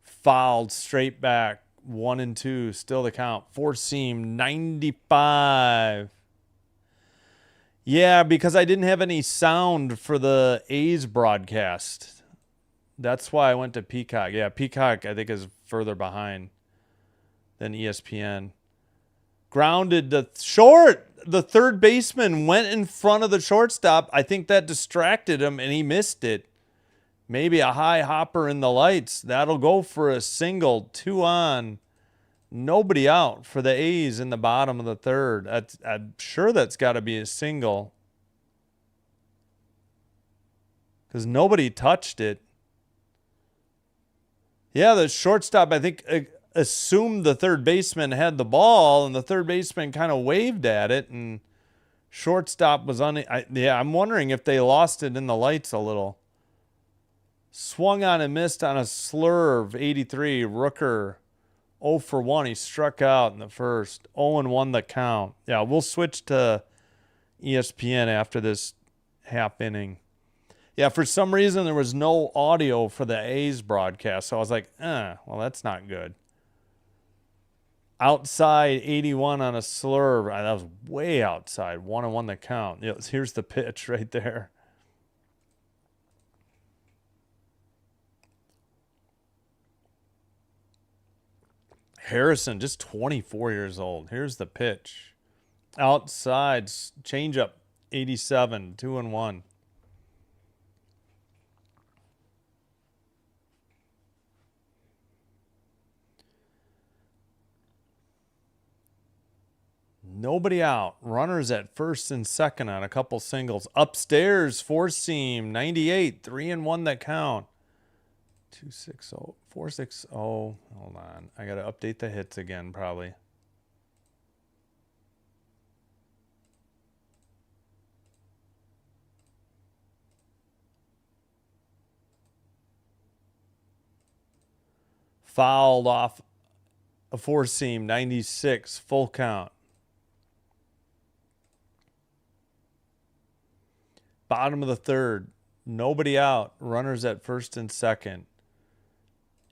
Speaker 1: Fouled straight back. 1-2. Still the count. Four seam 95. Yeah, because I didn't have any sound for the A's broadcast. That's why I went to Peacock. Yeah, Peacock I think is further behind than ESPN. Grounded to short. The third baseman went in front of the shortstop. I think that distracted him and he missed it. Maybe a high hopper in the lights. That'll go for a single. 2 on. Nobody out for the A's in the bottom of the third. I'm sure that's got to be a single. Because nobody touched it. Yeah, the shortstop, I think, assumed the third baseman had the ball, and the third baseman kind of waved at it, and shortstop was on it. Yeah, I'm wondering if they lost it in the lights a little. Swung on and missed on a slurve, 83. Rooker, 0-for-1. He struck out in the first. 0-1 the count. Yeah, we'll switch to ESPN after this half inning. Yeah, for some reason there was no audio for the A's broadcast, so I was like, well, that's not good. Outside, 81 on a slurve. That was way outside. 1-1 the count. Yeah, here's the pitch right there. Harrison, just 24 years old. Here's the pitch. Outside, changeup, 87, 2-1. Nobody out. Runners at first and second on a couple singles. Upstairs, four seam, 98, 3-1 that count. 260, 460. Hold on. I got to update the hits again, probably. Fouled off a four seam, 96, full count. Bottom of the third. Nobody out. Runners at first and second.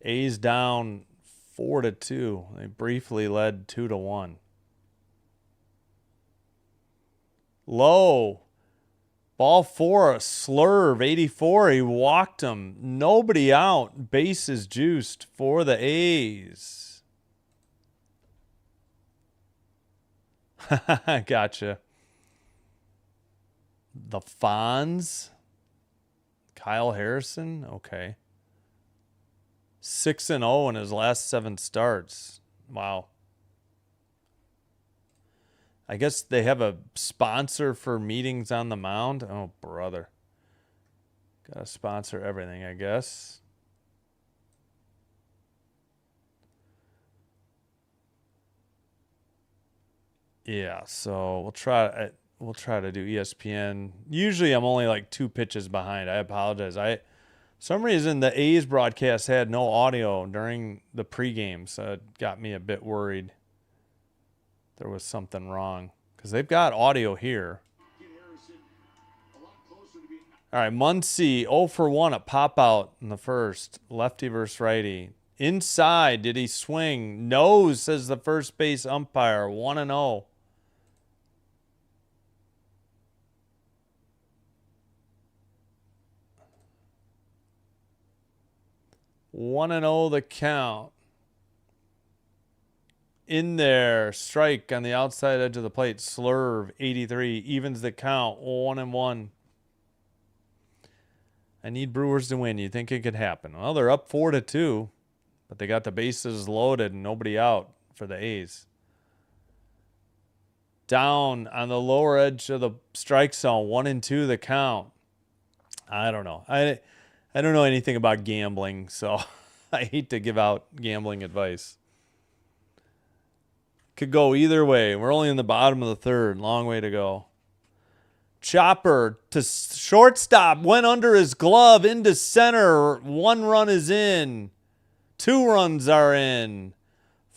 Speaker 1: A's down 4-2. They briefly led 2-1. Low. Ball four, a slurve, 84. He walked him. Nobody out. Bases juiced for the A's. Gotcha. The Fonz. Kyle Harrison. Okay. 6-0 in his last 7 starts. Wow. I guess they have a sponsor for meetings on the mound. Oh, brother. Got to sponsor everything, I guess. Yeah, so we'll try. we'll try to do ESPN. Usually I'm only like 2 pitches behind. I apologize. For some reason the A's broadcast had no audio during the pregame, so it got me a bit worried. There was something wrong because they've got audio here. All right, Muncy 0 for 1 at pop out in the first. Lefty versus righty. Inside, did he swing? No, says the first base umpire. 1-0. 1-0 the count. In there, strike on the outside edge of the plate. Slurve 83 evens the count. 1-1. I need Brewers to win. You think it could happen? Well, they're up 4-2, but they got the bases loaded and nobody out for the A's. Down on the lower edge of the strike zone. 1-2 the count. I don't know. I don't know anything about gambling, so I hate to give out gambling advice. Could go either way. We're only in the bottom of the third. Long way to go. Chopper to shortstop. Went under his glove into center. 1 run is in. 2 runs are in.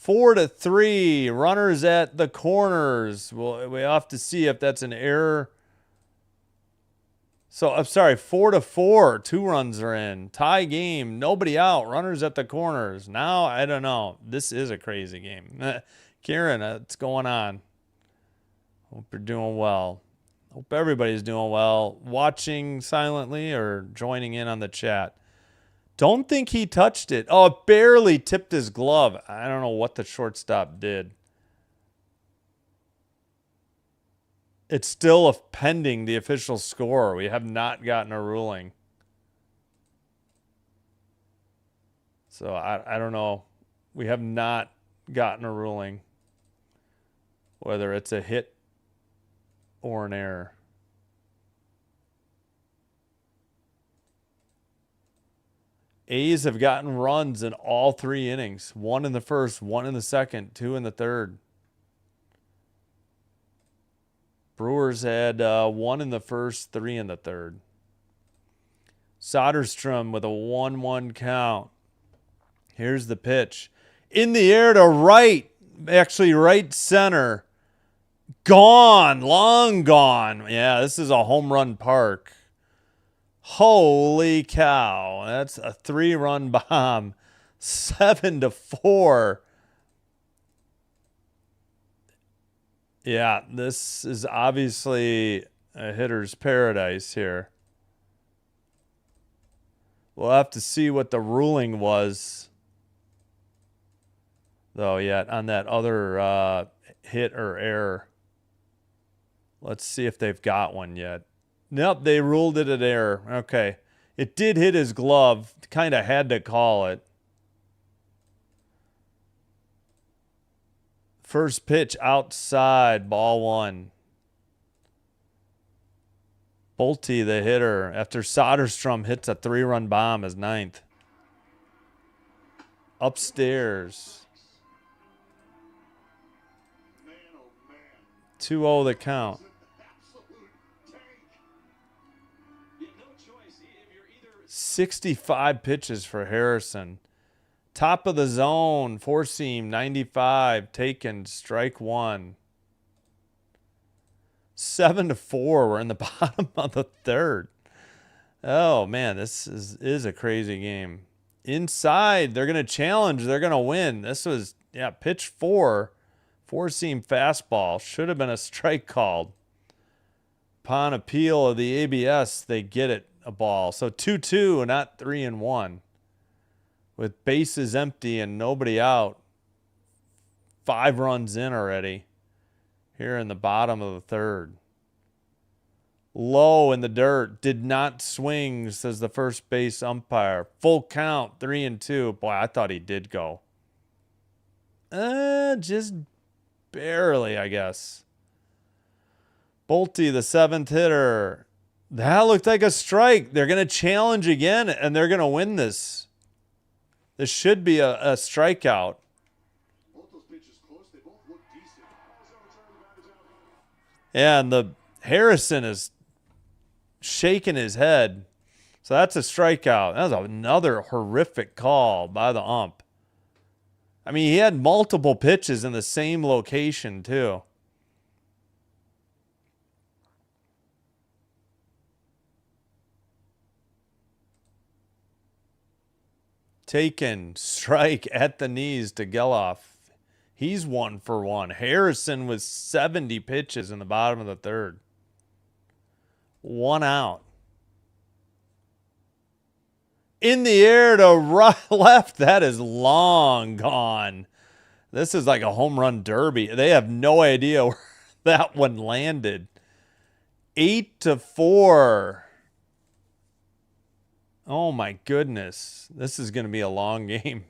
Speaker 1: 4-3. Runners at the corners. Well, we have to see if that's an error. So, I'm sorry, 4-4. 2 runs are in. Tie game. Nobody out. Runners at the corners. Now, I don't know. This is a crazy game. Kieran, what's going on? Hope you're doing well. Hope everybody's doing well. Watching silently or joining in on the chat. Don't think he touched it. Oh, it barely tipped his glove. I don't know what the shortstop did. It's still pending the official score. We have not gotten a ruling. So I don't know. We have not gotten a ruling. Whether it's a hit or an error. A's have gotten runs in all 3 innings. 1 in the first, 1 in the second, 2 in the third. Brewers had 1 in the first, 3 in the third. Soderstrom with a 1-1 count. Here's the pitch. In the air to right. Actually, right center. Gone. Long gone. Yeah, this is a home run park. Holy cow. That's a 3-run bomb. 7-4. Yeah, this is obviously a hitter's paradise here. We'll have to see what the ruling was, though, yet on that other hit or error. Let's see if they've got one yet. Nope, they ruled it an error. Okay. It did hit his glove. Kind of had to call it. First pitch outside, ball 1. Bolte, the hitter, after Soderstrom hits a 3-run bomb, is 9th. Upstairs. 2-0 the count. 65 pitches for Harrison. Top of the zone, 4-seam, 95, taken, strike 1. 7-4, we're in the bottom of the third. Oh, man, this is a crazy game. Inside, they're going to challenge, they're going to win. This was, pitch 4, 4-seam fastball. Should have been a strike called. Upon appeal of the ABS, they get it, a ball. So 2-2, not 3-1. With bases empty and nobody out. 5 runs in already. Here in the bottom of the third. Low in the dirt. Did not swing, says the first base umpire. Full count, 3-2. Boy, I thought he did go. Just barely, I guess. Bolte, the 7th hitter. That looked like a strike. They're going to challenge again, and they're going to win this. This should be a strikeout. Yeah, and Harrison is shaking his head. So that's a strikeout. That was another horrific call by the ump. I mean, he had multiple pitches in the same location, too. Taken, strike at the knees to Geloff. He's 1 for 1. Harrison with 70 pitches in the bottom of the third. 1 out. In the air to right, left. That is long gone. This is like a home run derby. They have no idea where that one landed. 8-4. Oh my goodness. This is going to be a long game.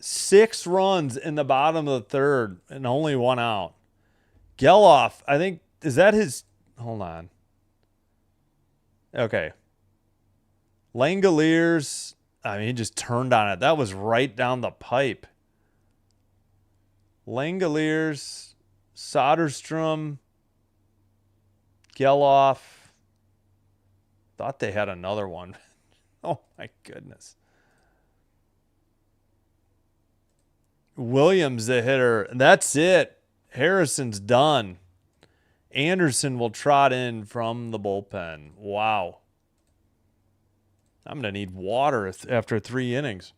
Speaker 1: 6 runs in the bottom of the third and only 1 out. Geloff, I think, is that his? Hold on. Okay. Langoliers, I mean, he just turned on it. That was right down the pipe. Langoliers, Soderstrom, Geloff. Thought they had another one. Oh, my goodness. Williams, the hitter. That's it. Harrison's done. Anderson will trot in from the bullpen. Wow. I'm going to need water after 3 innings.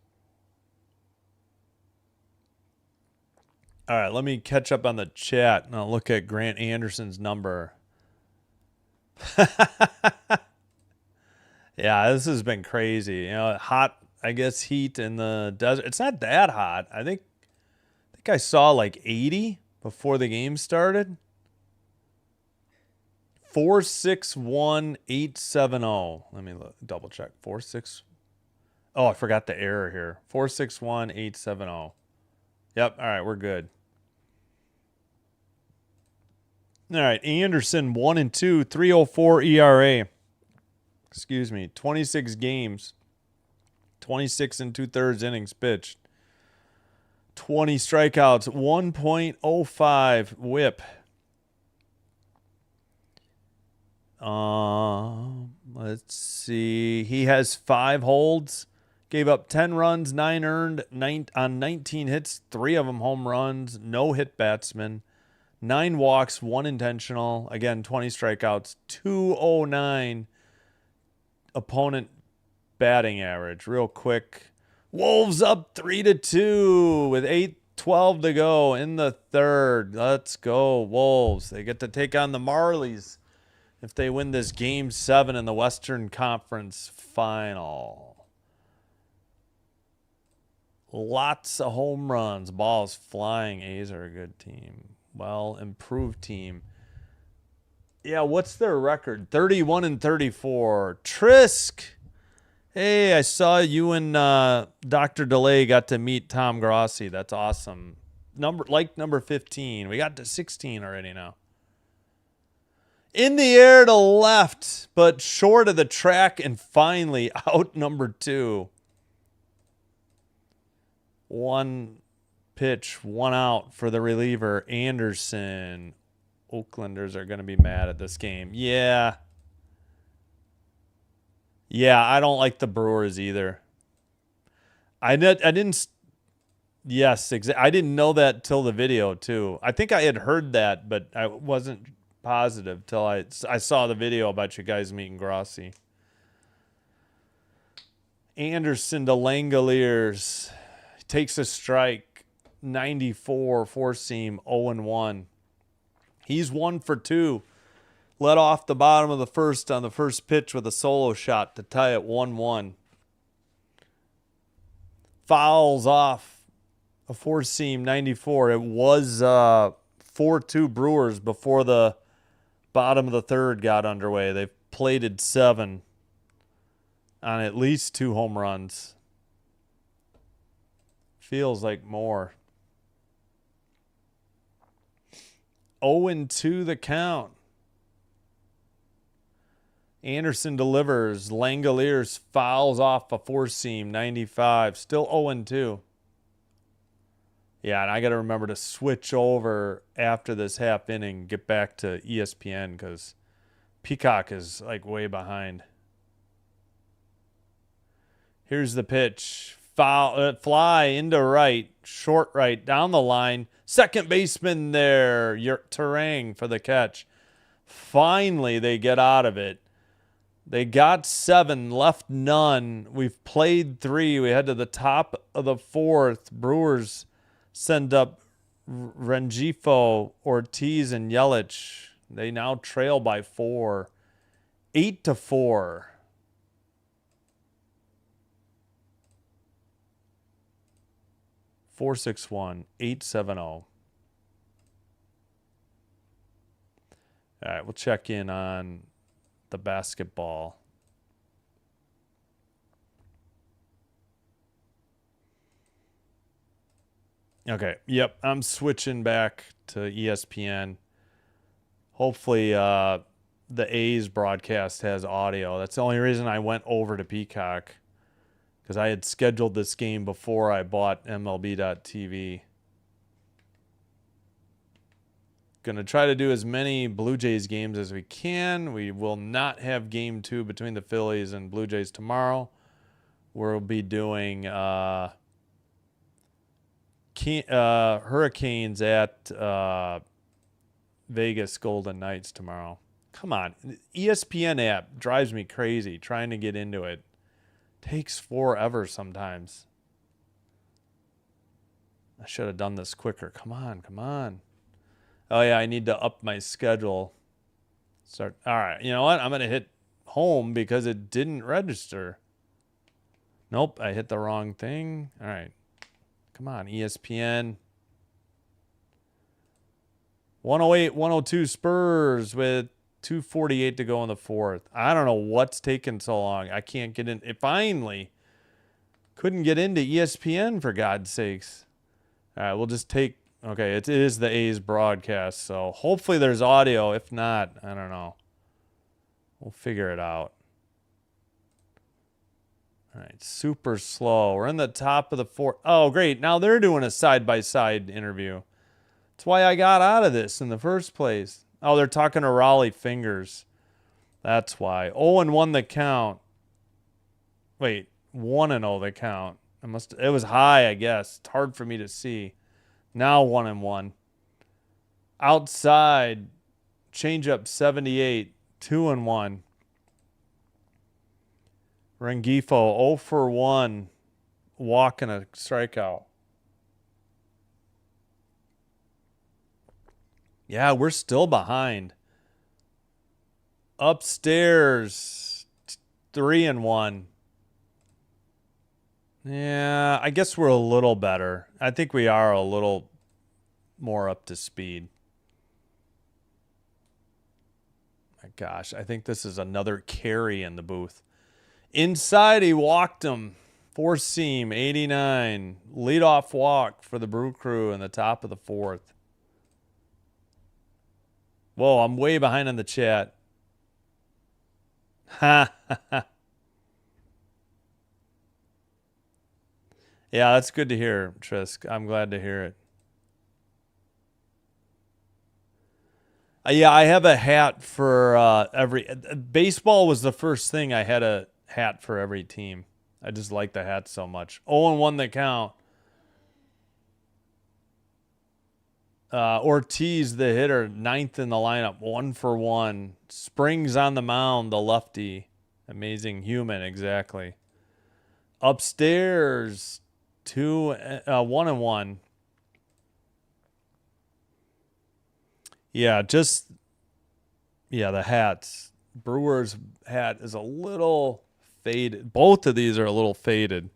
Speaker 1: All right, let me catch up on the chat and I'll look at Grant Anderson's number. Yeah, this has been crazy. You know, hot, I guess, heat in the desert. It's not that hot. I think I saw like 80 before the game started. 461-870. Let me double check. 46. Oh, I forgot the error here. 461-870. Yep. All right, we're good. All right, Anderson 1-2, 3.04 ERA. Excuse me, 26 games, 26 2/3 innings pitched, 20 strikeouts, 1.05 WHIP. Let's see. He has 5 holds. Gave up 10 runs, 9 earned, on 19 hits, 3 of them home runs, no hit batsman, 9 walks, 1 intentional. Again, 20 strikeouts, 209 opponent batting average. Real quick. Wolves up 3-2 with 8:12 to go in the third. Let's go, Wolves. They get to take on the Marlies if they win this Game 7 in the Western Conference Final. Lots of home runs. Balls flying. A's are a good team. Well, improved team. Yeah, what's their record? 31-34. Trisk. Hey, I saw you and Dr. DeLay got to meet Tom Grossi. That's awesome. Number 15. We got to 16 already now. In the air to left, but short of the track, and finally out number 2. 1 pitch, 1 out for the reliever, Anderson. Oaklanders are going to be mad at this game. Yeah. Yeah, I don't like the Brewers either. I didn't. Yes, exactly. I didn't know that till the video too. I think I had heard that, but I wasn't positive till I saw the video about you guys meeting Grossi. Anderson to Langoliers. Takes a strike. 94, 4-seam, 0-1. He's 1 for 2. Led off the bottom of the first on the first pitch with a solo shot to tie it 1-1. Fouls off a 4-seam 94. It was 4-2 Brewers before the bottom of the third got underway. They've plated 7 on at least 2 home runs. Feels like more. 0-2 the count. Anderson delivers. Langoliers fouls off a 4-seam 95. Still 0-2. Yeah, and I got to remember to switch over after this half inning, get back to ESPN because Peacock is like way behind. Here's the pitch. Foul, fly into right, short right, down the line. Second baseman there, Terang for the catch. Finally, they get out of it. They got 7, left none. We've played 3. We head to the top of the 4th. Brewers send up Rengifo, Ortiz, and Yelich. They now trail by 4. 8-4. 4-6-1, 8-7-0. All right, we'll check in on the basketball. Okay, yep, I'm switching back to ESPN. Hopefully the A's broadcast has audio. That's the only reason I went over to Peacock, because I had scheduled this game before I bought MLB.TV. Going to try to do as many Blue Jays games as we can. We will not have game 2 between the Phillies and Blue Jays tomorrow. We'll be doing Hurricanes at Vegas Golden Knights tomorrow. Come on. The ESPN app drives me crazy trying to get into it. Takes forever sometimes. I should have done this quicker. Come on, come on. Oh, yeah, I need to up my schedule. All right, you know what? I'm going to hit home because it didn't register. Nope, I hit the wrong thing. All right. Come on, ESPN. 108-102 Spurs with 2:48 to go in the 4th. I don't know what's taking so long. I can't get in. It finally couldn't get into ESPN, for God's sakes. All right, we'll just take... Okay, it is the A's broadcast, so hopefully there's audio. If not, I don't know. We'll figure it out. All right, super slow. We're in the top of the 4th. Oh, great. Now they're doing a side-by-side interview. That's why I got out of this in the first place. Oh, they're talking to Raleigh Fingers. That's why. 0-1 the count. Wait, 1-0 the count. It was high, I guess. It's hard for me to see. Now 1-1. Outside, changeup 78, 2-1. Rengifo 0 for 1, walk and a strikeout. Yeah, we're still behind. Upstairs 3-1. Yeah, I guess we're a little better. I think we are a little more up to speed. My gosh, I think this is another carry in the booth. Inside, he walked him. 4-seam, 89. Leadoff walk for the Brew Crew in the top of the 4th. Whoa, I'm way behind on the chat. Ha ha ha. Yeah, that's good to hear, Trisk. I'm glad to hear it. Yeah, I have a hat for every... Baseball was the first thing I had a hat for every team. I just like the hat so much. 0-1 the count. Ortiz, the hitter, 9th in the lineup, 1 for 1. Springs on the mound, the lefty. Amazing human, exactly. Upstairs, 1-1. Yeah, the hats. Brewers hat is a little faded. Both of these are a little faded.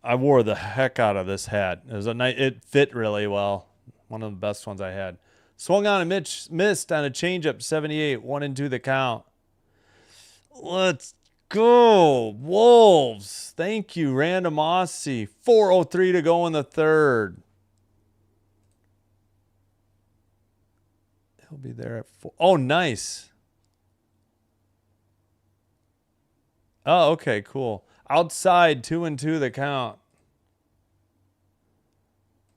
Speaker 1: I wore the heck out of this hat. It fit really well. One of the best ones I had. Swung on and missed on a changeup, 78, 1-2 the count. Let's go, Wolves. Thank you, Random Aussie. 4:03 to go in the 3rd. He'll be there at 4. Oh, nice. Oh, okay, cool. Outside, 2-2 the count.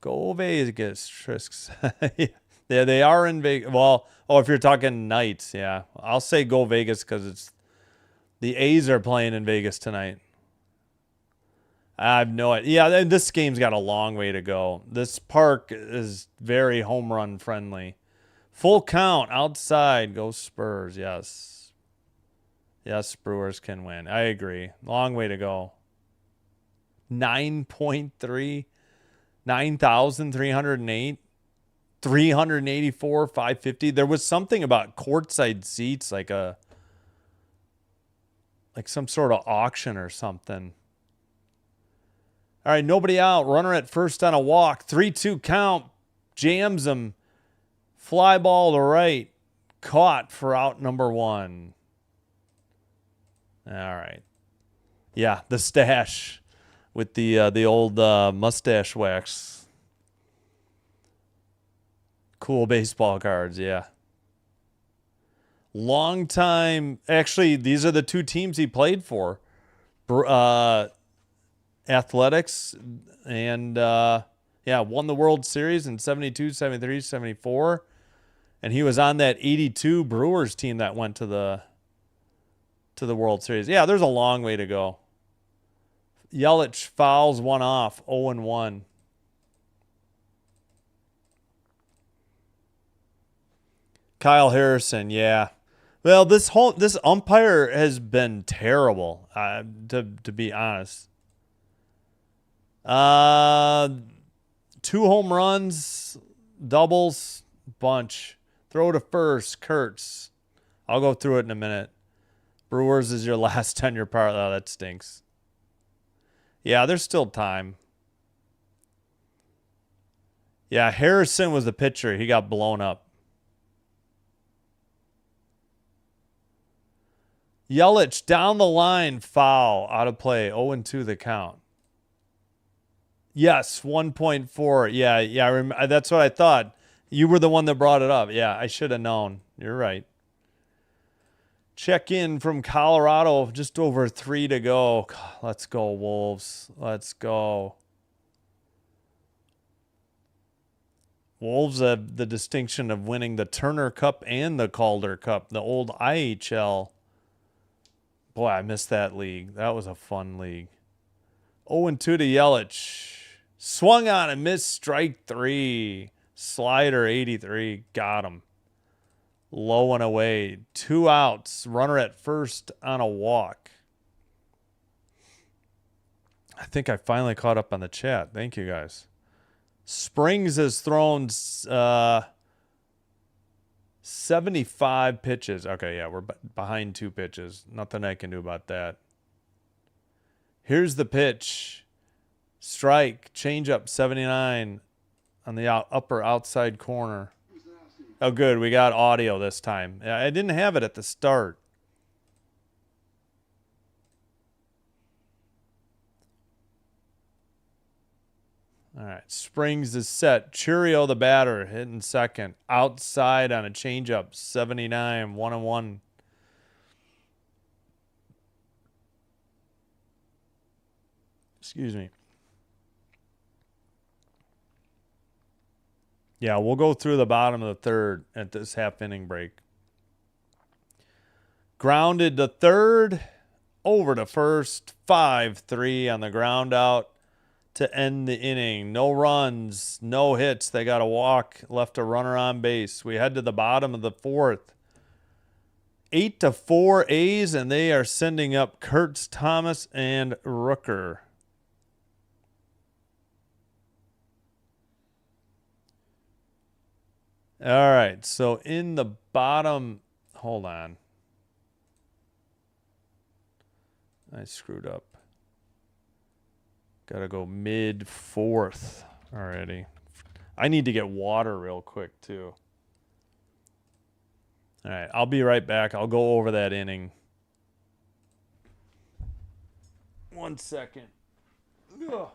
Speaker 1: Go Vegas, Trisks. Yeah, they are in Vegas. Well, if you're talking nights, yeah. I'll say go Vegas because it's the A's are playing in Vegas tonight. I have no idea. Yeah, this game's got a long way to go. This park is very home run friendly. Full count outside. Go Spurs. Yes. Yes, Brewers can win. I agree. Long way to go. 9.3. 9,308. 384, 550. There was something about courtside seats, like some sort of auction or something. All right, nobody out. Runner at first on a walk. 3-2 count. Jams him. Fly ball to right. Caught for out number 1. All right. Yeah, the stash with the old mustache wax. Cool baseball cards, yeah. Long time. Actually, these are the two teams he played for. Athletics and won the World Series in 72, 73, 74. And he was on that 82 Brewers team that went to the World Series. Yeah, there's a long way to go. Yelich fouls one off, 0-1. Kyle Harrison, yeah. Well, this umpire has been terrible, to be honest. 2 home runs, doubles, bunch. Throw to first, Kurtz. I'll go through it in a minute. Brewers is your last tenure part. Oh, that stinks. Yeah, there's still time. Yeah, Harrison was the pitcher. He got blown up. Yelich down the line, foul, out of play, 0-2 the count. Yes, 1.4. Yeah, that's what I thought. You were the one that brought it up. Yeah, I should have known. You're right. Check in from Colorado, just over 3 to go. Let's go, Wolves. Let's go. Wolves have the distinction of winning the Turner Cup and the Calder Cup, the old IHL. Boy, I missed that league. That was a fun league. 0-2 to Yelich. Swung on and missed strike 3. Slider 83. Got him. Low and away. 2 outs. Runner at first on a walk. I think I finally caught up on the chat. Thank you, guys. Springs has thrown 75 pitches. Okay, yeah, we're behind 2 pitches. Nothing I can do about that. Here's the pitch. Strike. Changeup 79 on the upper outside corner. Oh, good. We got audio this time. I didn't have it at the start. All right. Springs is set. Churio, the batter, hitting second. Outside on a changeup. 79. 1-1. Excuse me. Yeah, we'll go through the bottom of the third at this half-inning break. Grounded to third, over to first, 5-3 on the ground out to end the inning. No runs, no hits. They got a walk, left a runner on base. We head to the bottom of the fourth. 8-4 A's, and they are sending up Kurtz, Thomas, and Rooker. All right, so in the bottom, hold on. I screwed up. Got to go mid-fourth already. I need to get water real quick, too. All right, I'll be right back. I'll go over that inning. 1 second. Ugh.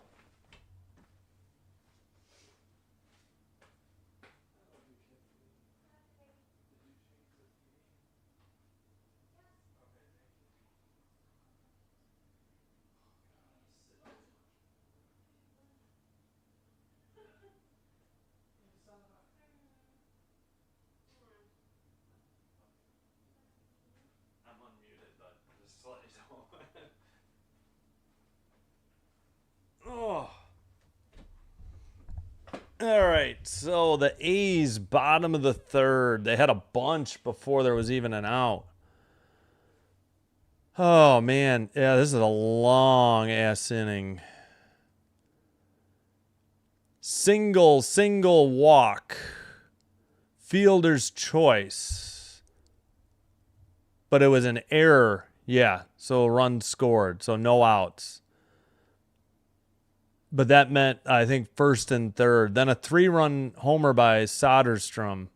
Speaker 1: All right, so the A's, bottom of the third. They had a bunch before there was even an out. Oh, man. Yeah, this is a long-ass inning. Single walk. Fielder's choice. But it was an error. Yeah, so a run scored, so no outs. But that meant, I think, first and third. Then a 3-run homer by Soderstrom.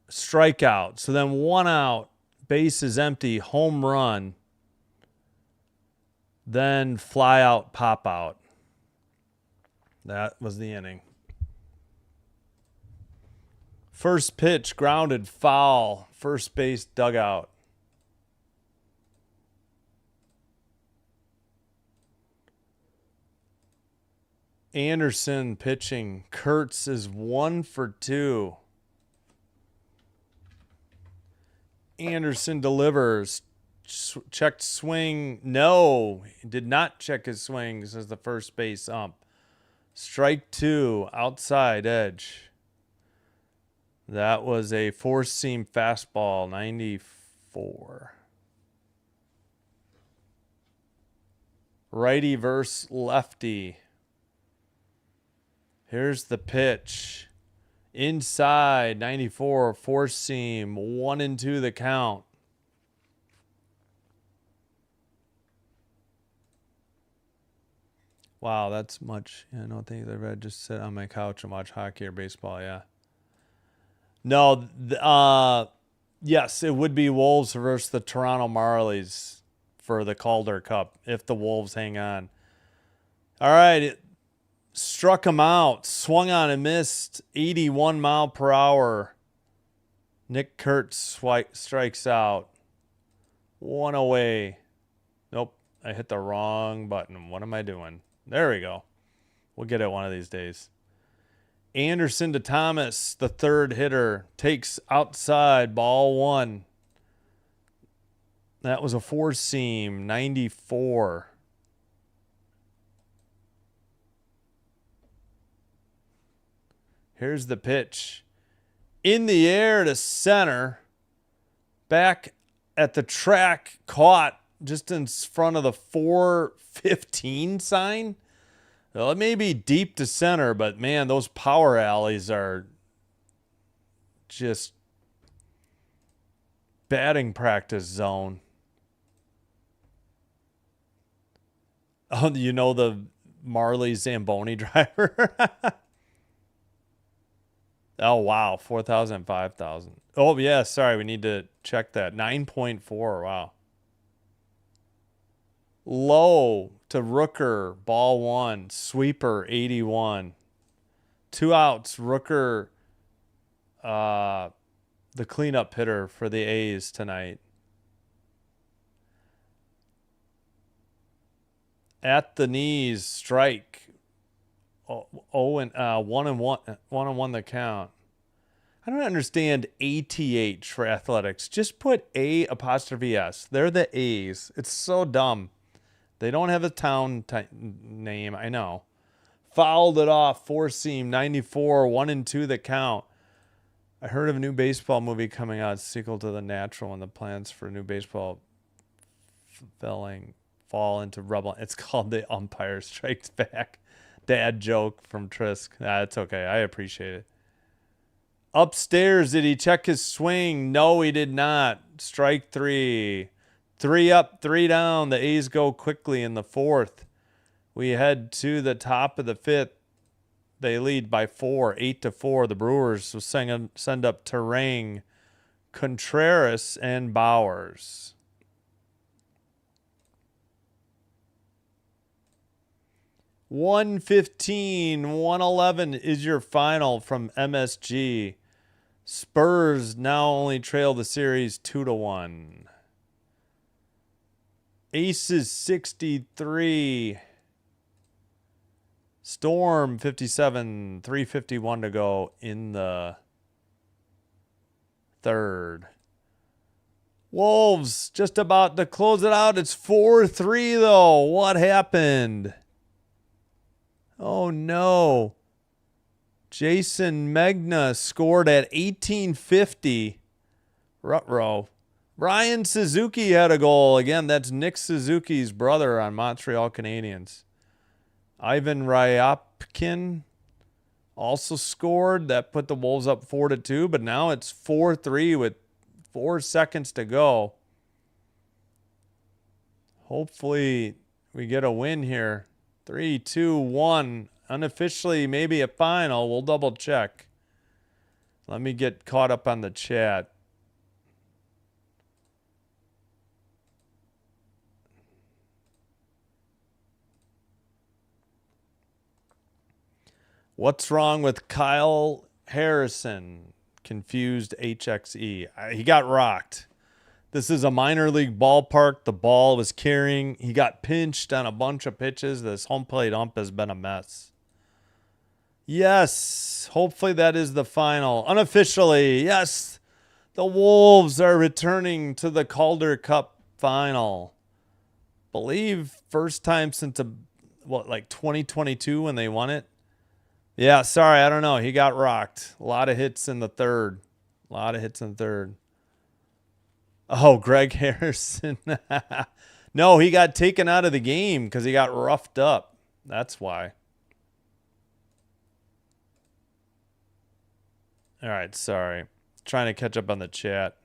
Speaker 1: Strikeout. So then 1 out, base is empty, home run. Then fly out, pop out. That was the inning. First pitch, grounded, foul. First base, dugout. Anderson pitching. Kurtz is 1 for 2. Anderson delivers. Checked swing. No, he did not check his swing, says the first base ump. Strike 2, outside edge. That was a four-seam fastball, 94. Righty versus lefty. Here's the pitch. Inside, 94, four-seam, 1-2 the count. Wow, that's much. Yeah, I don't think I'd just sit on my couch and watch hockey or baseball, yeah. No, yes, it would be Wolves versus the Toronto Marlies for the Calder Cup if the Wolves hang on. All right, it struck him out, swung on and missed, 81 mile per hour. Nick Kurtz strikes out. 1 away. Nope, I hit the wrong button. What am I doing? There we go. We'll get it one of these days. Anderson to Thomas, the third hitter, takes outside, ball 1. That was a four-seam, 94. Here's the pitch. In the air to center. Back at the track, caught just in front of the 415 sign. Well, it may be deep to center, but man, those power alleys are just batting practice zone. Oh, you know the Marley Zamboni driver? Oh, wow. 4,000, 5,000. Oh, yeah. Sorry. We need to check that. 9.4. Wow. Low to Rooker, ball 1. Sweeper, 81. 2 outs. Rooker, the cleanup hitter for the A's tonight. At the knees, strike. 1-1 the count. I don't understand ATH for athletics. Just put A''S. They're the A's. It's so dumb. They don't have a town name. I know. Fouled it off. Four-seam, 94, 1-2 the count. I heard of a new baseball movie coming out, sequel to The Natural, and the plans for a new baseball fall into rubble. It's called The Umpire Strikes Back. Dad joke from Trisk. It's okay. I appreciate it. Upstairs, did he check his swing? No, he did not. Strike 3. 3 up, 3 down. The A's go quickly in the 4th. We head to the top of the 5th. They lead by 4, 8-4. The Brewers will send up Terang, Contreras, and Bowers. 115, 111 is your final from MSG. Spurs now only trail the series 2-1. Aces 63. Storm 57, 3:51 to go in the 3rd. Wolves just about to close it out. It's 4-3 though. What happened? Oh, no. Jason Megna scored at 1850. Ruh-roh. Ryan Suzuki had a goal. Again, that's Nick Suzuki's brother on Montreal Canadiens. Ivan Ryopkin also scored. That put the Wolves up 4-2, but now it's 4-3 with 4 seconds to go. Hopefully we get a win here. 3, 2, 1. Unofficially, maybe a final. We'll double check. Let me get caught up on the chat. What's wrong with Kyle Harrison? Confused HXE. He got rocked. This is a minor league ballpark. The ball was carrying. He got pinched on a bunch of pitches. This home plate ump has been a mess. Yes, hopefully that is the final. Unofficially, yes, the Wolves are returning to the Calder Cup final. Believe first time since like 2022 when they won it. Yeah, sorry, I don't know. He got rocked. A lot of hits in the third. Oh, Greg Harrison. No, he got taken out of the game because he got roughed up. That's why. All right, sorry. Trying to catch up on the chat.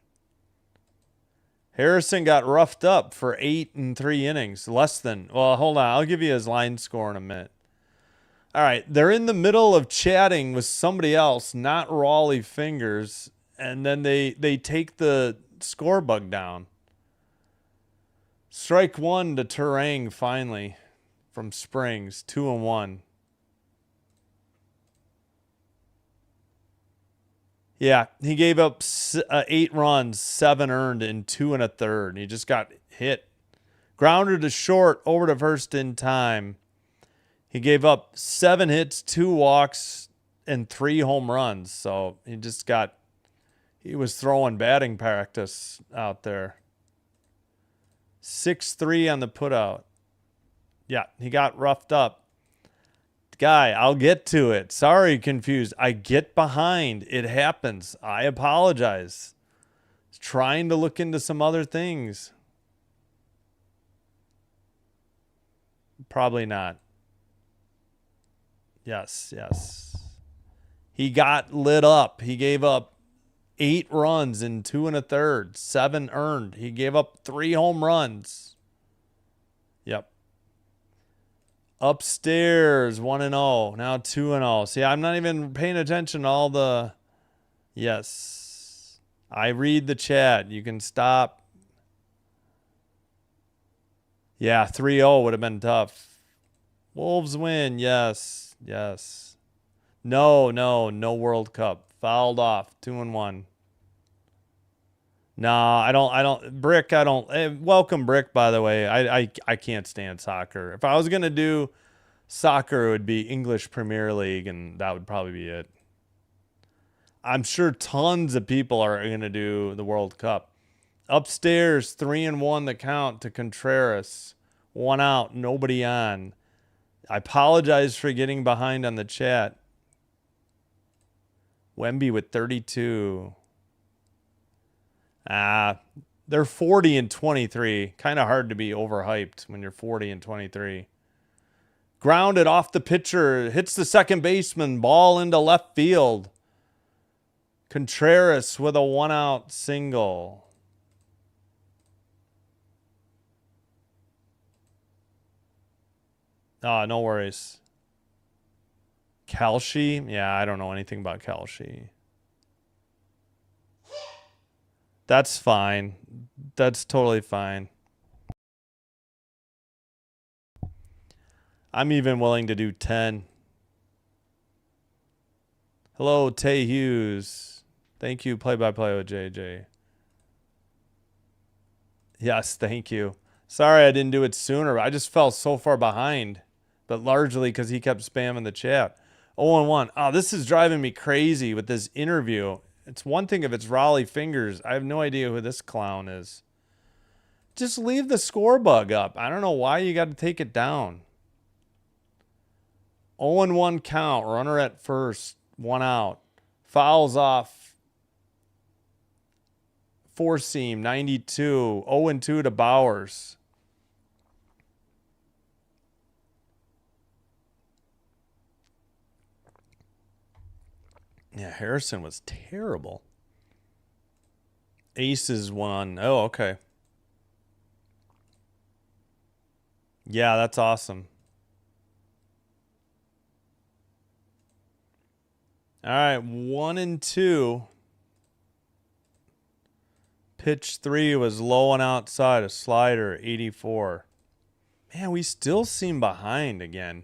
Speaker 1: Harrison got roughed up for 8 and 3 innings. Less than. Well, hold on. I'll give you his line score in a minute. All right, they're in the middle of chatting with somebody else, not Raleigh Fingers, and then they take the score bug down. Strike 1 to Terang finally from Springs, 2-1. Yeah, he gave up 8 runs, 7 earned in 2 1/3. He just got hit. Grounder to short, over to first in time. He gave up 7 hits, 2 walks, and 3 home runs. So he was throwing batting practice out there. 6-3 on the putout. Yeah, he got roughed up. Guy, I'll get to it. Sorry, confused. I get behind. It happens. I apologize. Trying to look into some other things. Probably not. Yes. He got lit up. He gave up 8 runs in 2 1/3, 7 earned. He gave up 3 home runs. Yep. Upstairs, 1-0. Now 2-0. See, I'm not even paying attention to all the... Yes. I read the chat. You can stop. Yeah, 3-0 would have been tough. Wolves win. Yes. No World Cup. Fouled off. 2-1. No, I don't. Brick, I don't. Welcome, Brick, by the way. I can't stand soccer. If I was going to do soccer, it would be English Premier League, and that would probably be it. I'm sure tons of people are going to do the World Cup. Upstairs, 3-1 the count to Contreras. 1 out, nobody on. I apologize for getting behind on the chat. Wemby with 32. They're 40 and 23. Kind of hard to be overhyped when you're 40 and 23. Grounded off the pitcher. Hits the second baseman. Ball into left field. Contreras with a 1-out single. No worries. Kalshi? Yeah, I don't know anything about Kalshi. That's fine. That's totally fine. I'm even willing to do 10. Hello, Tay Hughes. Thank you, play-by-play with JJ. Yes, thank you. Sorry I didn't do it sooner. I just fell so far behind, but largely because he kept spamming the chat. 0-1. Oh, this is driving me crazy with this interview. It's one thing if it's Raleigh Fingers. I have no idea who this clown is. Just leave the score bug up. I don't know why you got to take it down. 0-1 count. Runner at first. 1 out. Fouls off. Four seam. 92. 0-2 to Bowers. Yeah, Harrison was terrible. Aces won. Oh, okay. Yeah, that's awesome. All right, 1-2. Pitch 3 was low and outside, a slider, 84. Man, we still seem behind again.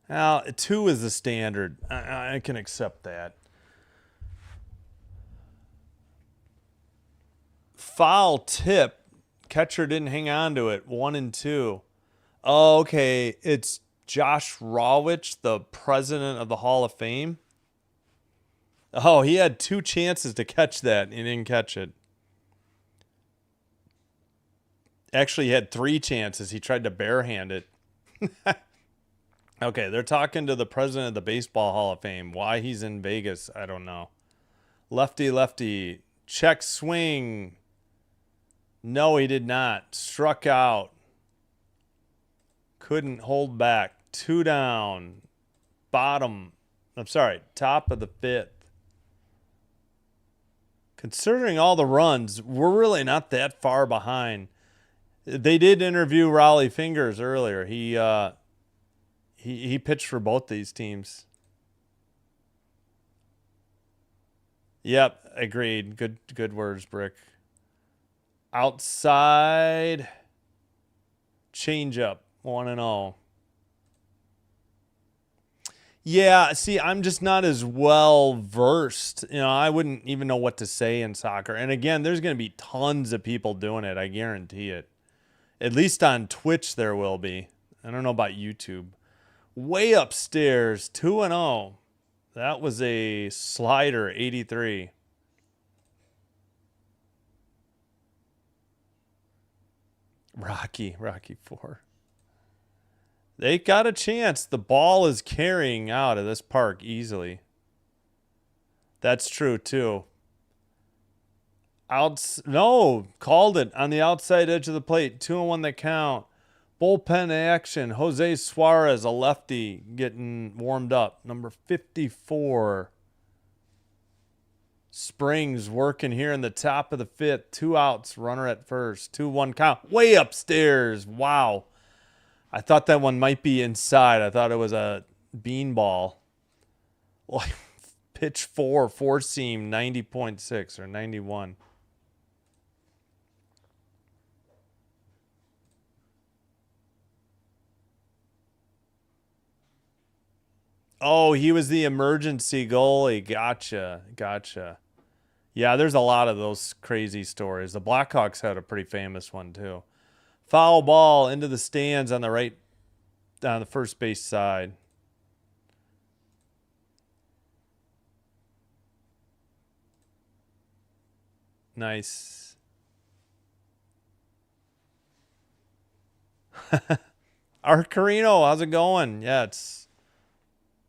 Speaker 1: Now, 2 is the standard. I can accept that. Foul tip. Catcher didn't hang on to it. 1-2. Oh, okay. It's Josh Rawitch, the president of the Hall of Fame. Oh, he had 2 chances to catch that and he didn't catch it. Actually, he had 3 chances. He tried to barehand it. Okay, they're talking to the president of the Baseball Hall of Fame. Why he's in Vegas, I don't know. Lefty, lefty. Check swing. No, he did not. Struck out. Couldn't hold back. 2 down. Top of the 5th. Considering all the runs, we're really not that far behind. They did interview Raleigh Fingers earlier. He pitched for both these teams. Yep, agreed. Good words, Brick. Outside changeup, 1-0. Yeah, see, I'm just not as well versed. I wouldn't even know what to say in soccer. And again, there's going to be tons of people doing it. I guarantee it. At least on Twitch there will be. I don't know about YouTube. Way upstairs, 2-0. That was a slider, 83. Rocky 4. They got a chance. The ball is carrying out of this park easily. That's true, too. Called it on the outside edge of the plate. 2-1 the count. Bullpen action. Jose Suarez, a lefty, getting warmed up. Number 54. Springs working here in the top of the 5th. 2 outs. Runner at first. 2-1 count. Way upstairs. Wow. I thought that one might be inside. I thought it was a beanball. Pitch 4 seam, 90.6 or 91. Oh, he was the emergency goalie. Gotcha. Yeah, there's a lot of those crazy stories. The Blackhawks had a pretty famous one, too. Foul ball into the stands on the first base side. Nice. Arcarino, how's it going? Yeah, I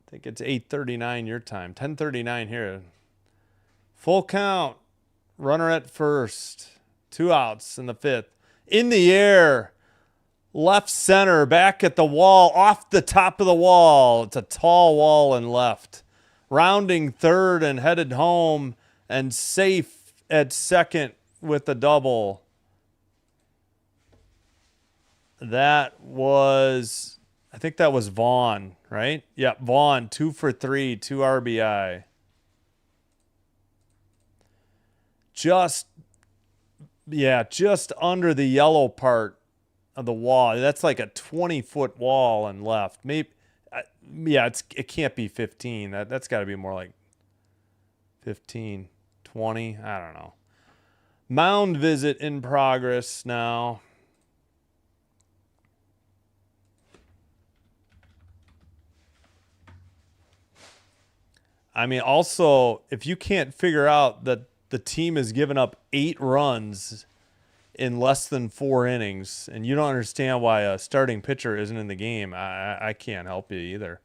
Speaker 1: think it's 8:39 your time. 10:39 here. Full count. Runner at first. 2 outs in the 5th. In the air. Left center. Back at the wall. Off the top of the wall. It's a tall wall and left. Rounding third and headed home. And safe at second with the double. I think that was Vaughn, right? Yep, Vaughn, 2 for 3, 2 RBI. Just under the yellow part of the wall. That's like a 20-foot wall and left. Maybe, it can't be 15. That's got to be more like 15, 20. I don't know. Mound visit in progress now. I mean, also, if you can't figure out that the team has given up 8 runs in less than 4 innings, and you don't understand why a starting pitcher isn't in the game, I can't help you either.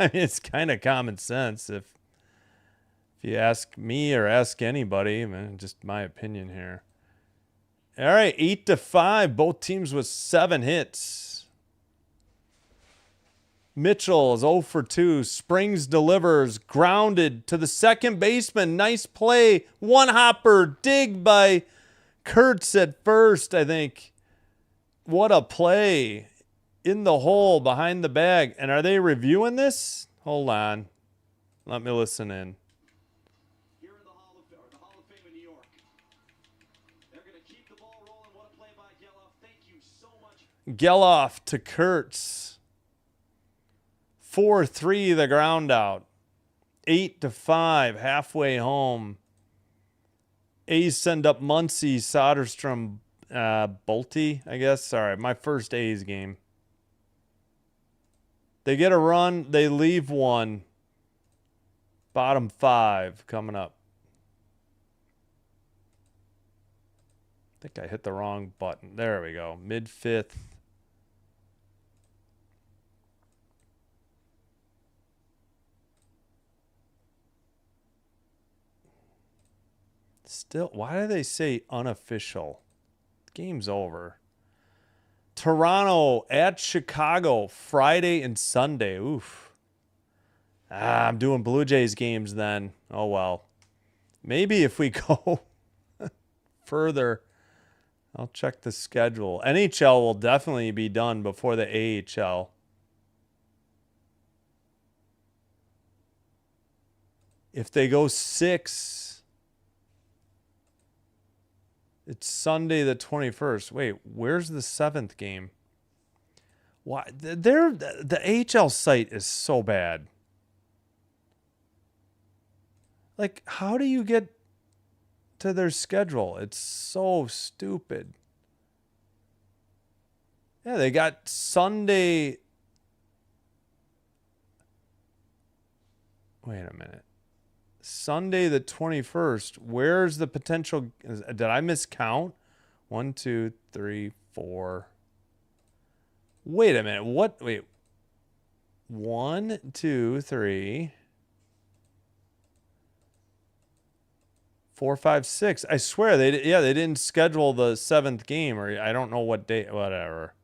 Speaker 1: I mean, it's kind of common sense if you ask me or ask anybody. I mean, just my opinion here. All right, 8-5. Both teams with 7 hits. Mitchell is 0 for 2. Springs delivers. Grounded to the second baseman. Nice play. One hopper. Dig by Kurtz at first, I think. What a play. In the hole behind the bag. And are they reviewing this? Hold on. Let me listen in.
Speaker 2: Here in the Hall of Fame in New York. They're going to keep the ball rolling. What a play by Geloff. Thank you so much.
Speaker 1: Geloff to Kurtz. 4-3 the ground out. 8-5 halfway home. A's send up Muncy, Soderstrom, Bolte, I guess. Sorry, my first A's game. They get a run. They leave one. Bottom 5 coming up. I think I hit the wrong button. There we go. Mid-5th. Still, why do they say unofficial? Game's over. Toronto at Chicago, Friday and Sunday. Oof. I'm doing Blue Jays games then. Oh, well. Maybe if we go further, I'll check the schedule. NHL will definitely be done before the AHL. If they go 6... It's Sunday the 21st. Wait, where's the 7th game? Why? The AHL site is so bad. Like, how do you get to their schedule? It's so stupid. Yeah, they got Sunday. Wait a minute. Sunday the 21st. Where's the potential? Did I miscount? 1, 2, 3, 4. Wait a minute. What? Wait. 1, 2, 3, 4, 5, 6. I swear they didn't schedule the 7th game, or I don't know what day. Whatever.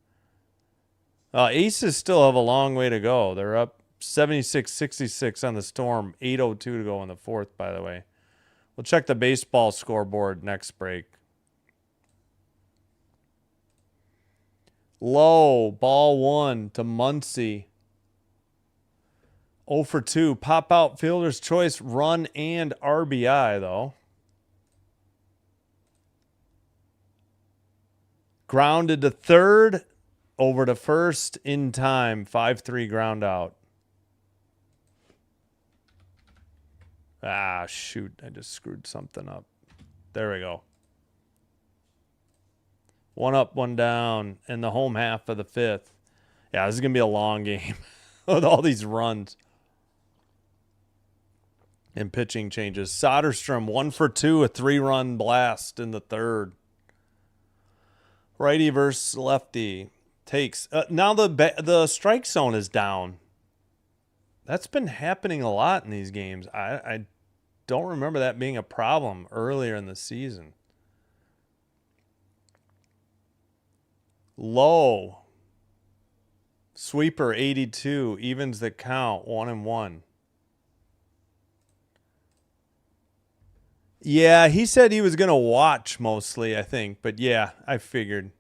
Speaker 1: Aces still have a long way to go. They're up 76-66 on the Storm. 8:02 to go in the 4th, by the way. We'll check the baseball scoreboard next break. Low, ball 1 to Muncy. 0 for 2. Pop out, fielder's choice, run and RBI, though. Grounded to third, over to first in time. 5-3 ground out. Ah, shoot. I just screwed something up. There we go. 1 up, 1 down in the home half of the 5th. Yeah, this is going to be a long game with all these runs and pitching changes. Soderstrom, 1 for 2, a 3-run blast in the 3rd. Righty versus lefty. Takes. Now the strike zone is down. That's been happening a lot in these games. I don't remember that being a problem earlier in the season. Low. Sweeper 82 evens the count 1-1. Yeah, he said he was going to watch mostly, I think. But yeah, I figured.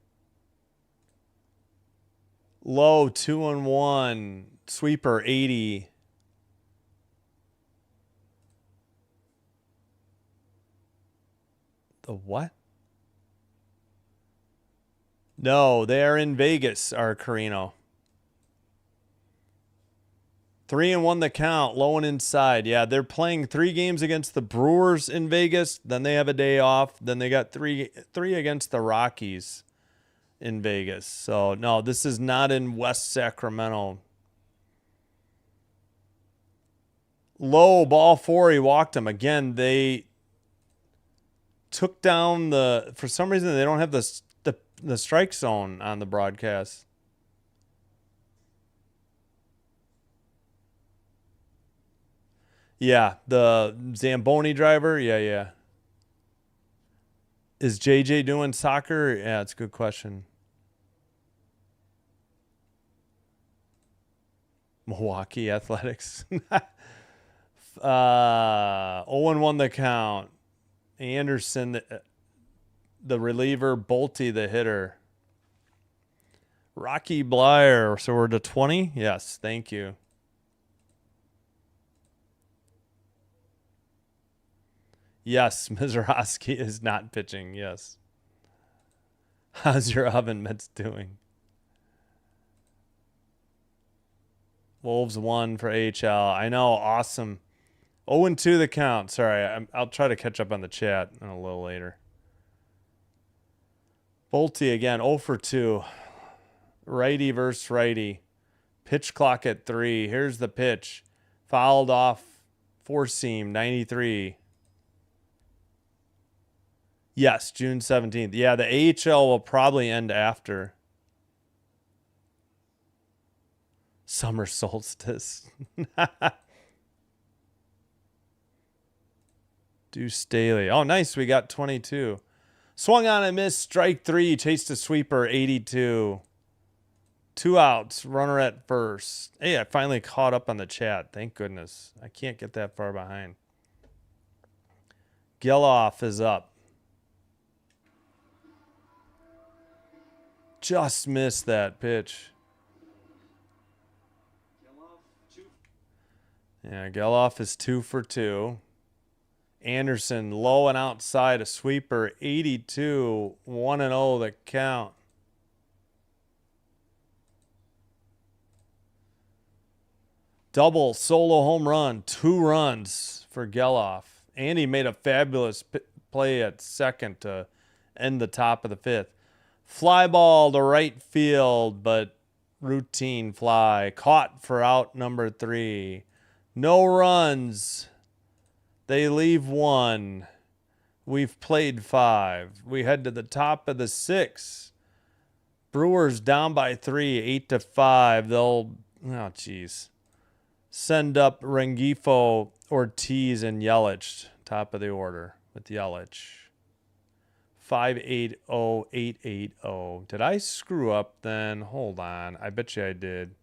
Speaker 1: Low 2-1. Sweeper 80. The what? No, they are in Vegas, our Carino. 3-1 the count, low and inside. Yeah, they're playing 3 games against the Brewers in Vegas. Then they have a day off. Then they got three against the Rockies in Vegas. So, no, this is not in West Sacramento. Low, ball 4, he walked him. Again, they took down for some reason, they don't have the strike zone on the broadcast. Yeah, the Zamboni driver. Yeah, yeah. Is JJ doing soccer? Yeah, it's a good question. Milwaukee Athletics. 0-1 the count. Anderson, the reliever. Bolte, the hitter. Rocky Blyer. So we're to 20? Yes, thank you. Yes, Mizorowski is not pitching. Yes. How's your oven mitts doing? Wolves 1 for AHL. I know, awesome. 0-2 the count. Sorry, I'll try to catch up on the chat a little later. Bolte again, 0 for 2. Righty versus righty. Pitch clock at 3. Here's the pitch. Fouled off. Four seam, 93. Yes, June 17th. Yeah, the AHL will probably end after summer solstice. Deuce Staley. Oh, nice. We got 22. Swung on and missed. Strike 3. Chased a sweeper. 82. 2 outs. Runner at first. Hey, I finally caught up on the chat. Thank goodness. I can't get that far behind. Geloff is up. Just missed that pitch. Yeah, Geloff is 2 for 2. Anderson low and outside, a sweeper, 82, 1-0 the count. Double solo home run, 2 runs for Geloff. And he made a fabulous play at second to end the top of the 5th. Fly ball to right field, but routine fly. Caught for out number 3. No runs. They leave 1. We've played 5. We head to the top of the 6th. Brewers down by 3, 8-5. They'll, oh geez, send up Rengifo, Ortiz, and Yelich. Top of the order with Yelich. 5-8-0, 8-8-0. Did I screw up then? Hold on. I bet you I did.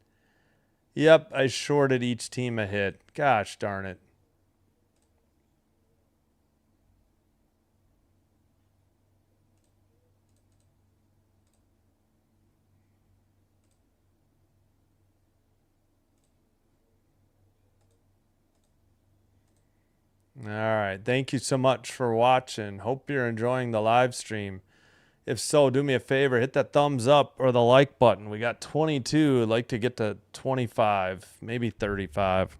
Speaker 1: Yep, I shorted each team a hit. Gosh darn it. All right. Thank you so much for watching. Hope you're enjoying the live stream. If so, do me a favor, hit that thumbs up or the like button. We got 22. I'd like to get to 25, maybe 35.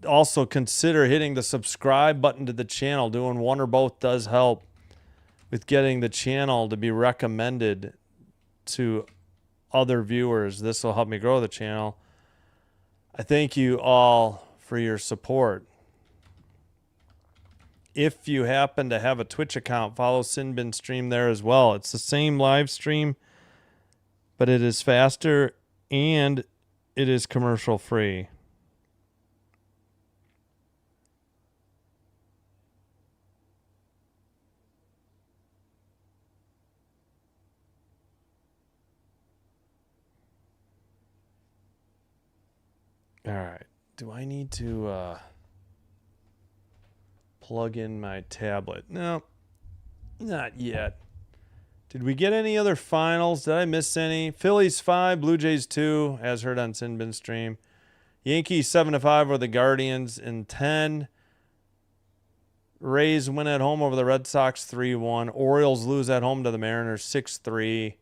Speaker 1: Also consider hitting the subscribe button to the channel. Doing one or both does help with getting the channel to be recommended to other viewers. This will help me grow the channel. I thank you all for your support. If you happen to have a Twitch account, follow Sinbin Stream there as well. It's the same live stream, but it is faster and it is commercial free. All right. Do I need to plug in my tablet? No, not yet. Did we get any other finals? Did I miss any? Phillies 5, Blue Jays 2, as heard on Sinbin Stream. Yankees 7-5 over the Guardians in 10. Rays win at home over the Red Sox 3-1. Orioles lose at home to the Mariners 6-3.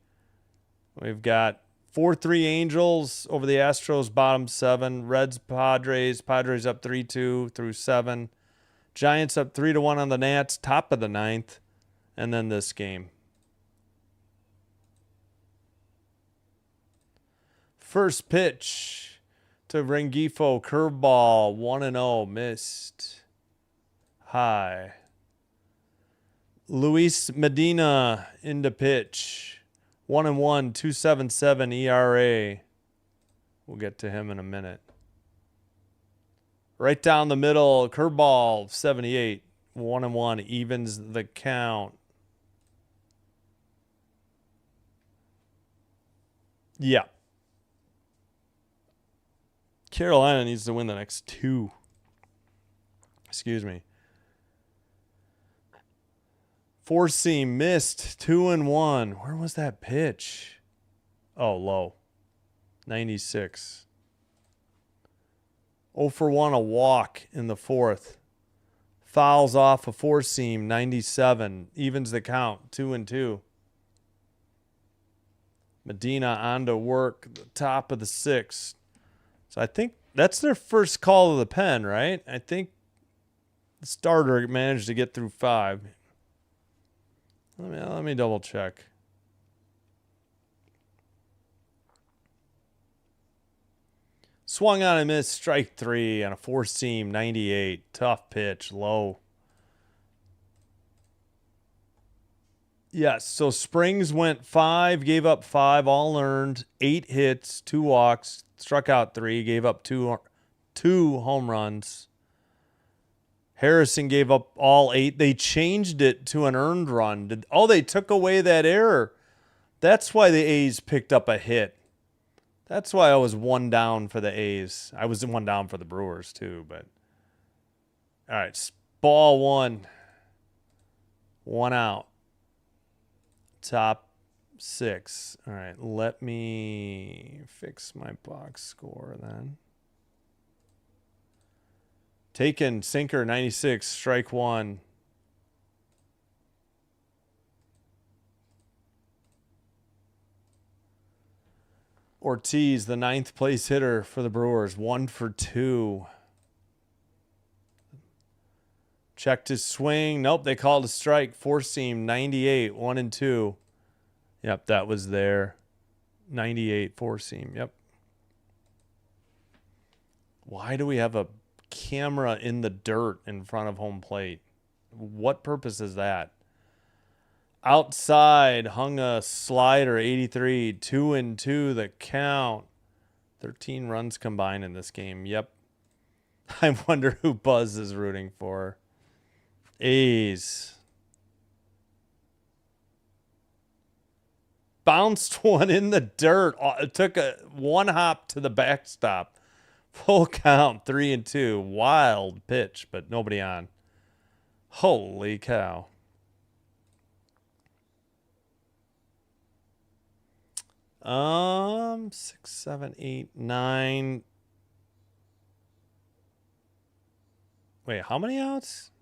Speaker 1: We've got 4-3 Angels over the Astros, bottom 7. Reds, Padres. Padres up 3-2 through 7. Giants up 3-1 on the Nats, top of the 9th. And then this game. First pitch to Rengifo, curveball, 1-0, missed. High. Luis Medina into pitch. 1-1, 2.77 ERA. We'll get to him in a minute. Right down the middle, curveball, 78. 1-1, evens the count. Yeah. Carolina needs to win the next 2. Excuse me. 4-seam missed, 2-1. Where was that pitch? Oh, low. 96. 0 for 1, a walk in the 4th. Fouls off a 4-seam, 97. Evens the count, 2-2. Medina on to work, the top of the 6th. So I think that's their first call of the pen, right? I think the starter managed to get through 5. Let me double check. Swung on and missed, strike 3 on a 4-seam, 98. Tough pitch, low. Yes, so Springs went 5, gave up 5, all earned, 8 hits, 2 walks, struck out 3, gave up 2 home runs. Harrison gave up all 8. They changed it to an earned run. They took away that error. That's why the A's picked up a hit. That's why I was 1 down for the A's. I was 1 down for the Brewers too, but all right, ball 1. 1 out. Top 6. All right, let me fix my box score then. Taken, sinker, 96, strike 1. Ortiz, the 9th place hitter for the Brewers, 1 for 2. Checked his swing. Nope, they called a strike. 4-seam, 98, 1-2. Yep, that was there. 98, 4-seam. Yep. Why do we have a camera in the dirt in front of home plate? What purpose is that? Outside, hung a slider, 83, 2-2 the count. 13 runs combined in this game. Yep. I wonder who Buzz is rooting for. A's. Bounced one in the dirt. It took one hop to the backstop. Full count, 3-2. Wild pitch, but nobody on. Holy cow. Six, 7, 8, 9. Wait, how many outs?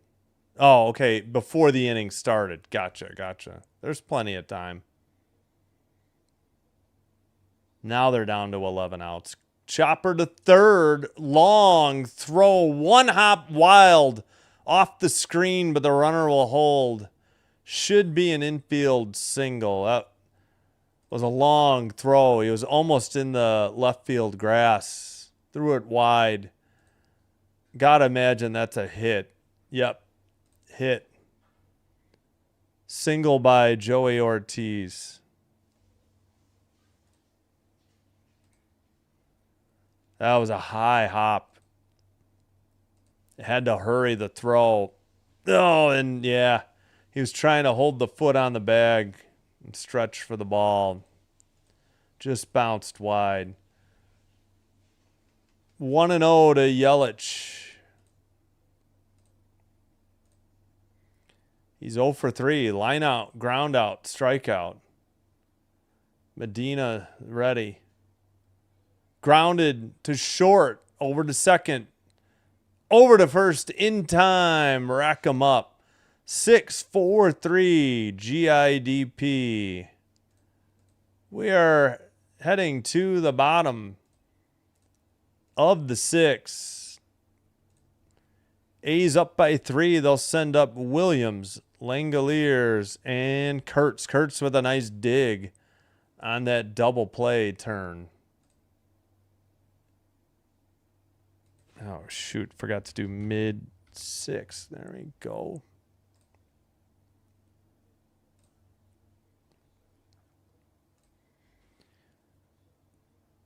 Speaker 1: Oh, okay. Before the inning started. Gotcha. There's plenty of time. Now they're down to 11 outs. Chopper to third. Long throw. 1 hop wild off the screen, but the runner will hold. Should be an infield single. That was a long throw. He was almost in the left field grass. Threw it wide. Gotta imagine that's a hit. Yep. Hit. Single by Joey Ortiz. That was a high hop. Had to hurry the throw. Oh, and yeah, he was trying to hold the foot on the bag and stretch for the ball. Just bounced wide. 1-0 to Yelich. He's 0 for 3. Line out, ground out, strikeout. Medina ready. Grounded to short, over to second, over to first in time. Rack 'em up. 6-4-3 GIDP. We are heading to the bottom of the 6. A's up by 3. They'll send up Williams, Langoliers, and Kurtz. Kurtz with a nice dig on that double play turn. Oh, shoot. Forgot to do mid-6. There we go.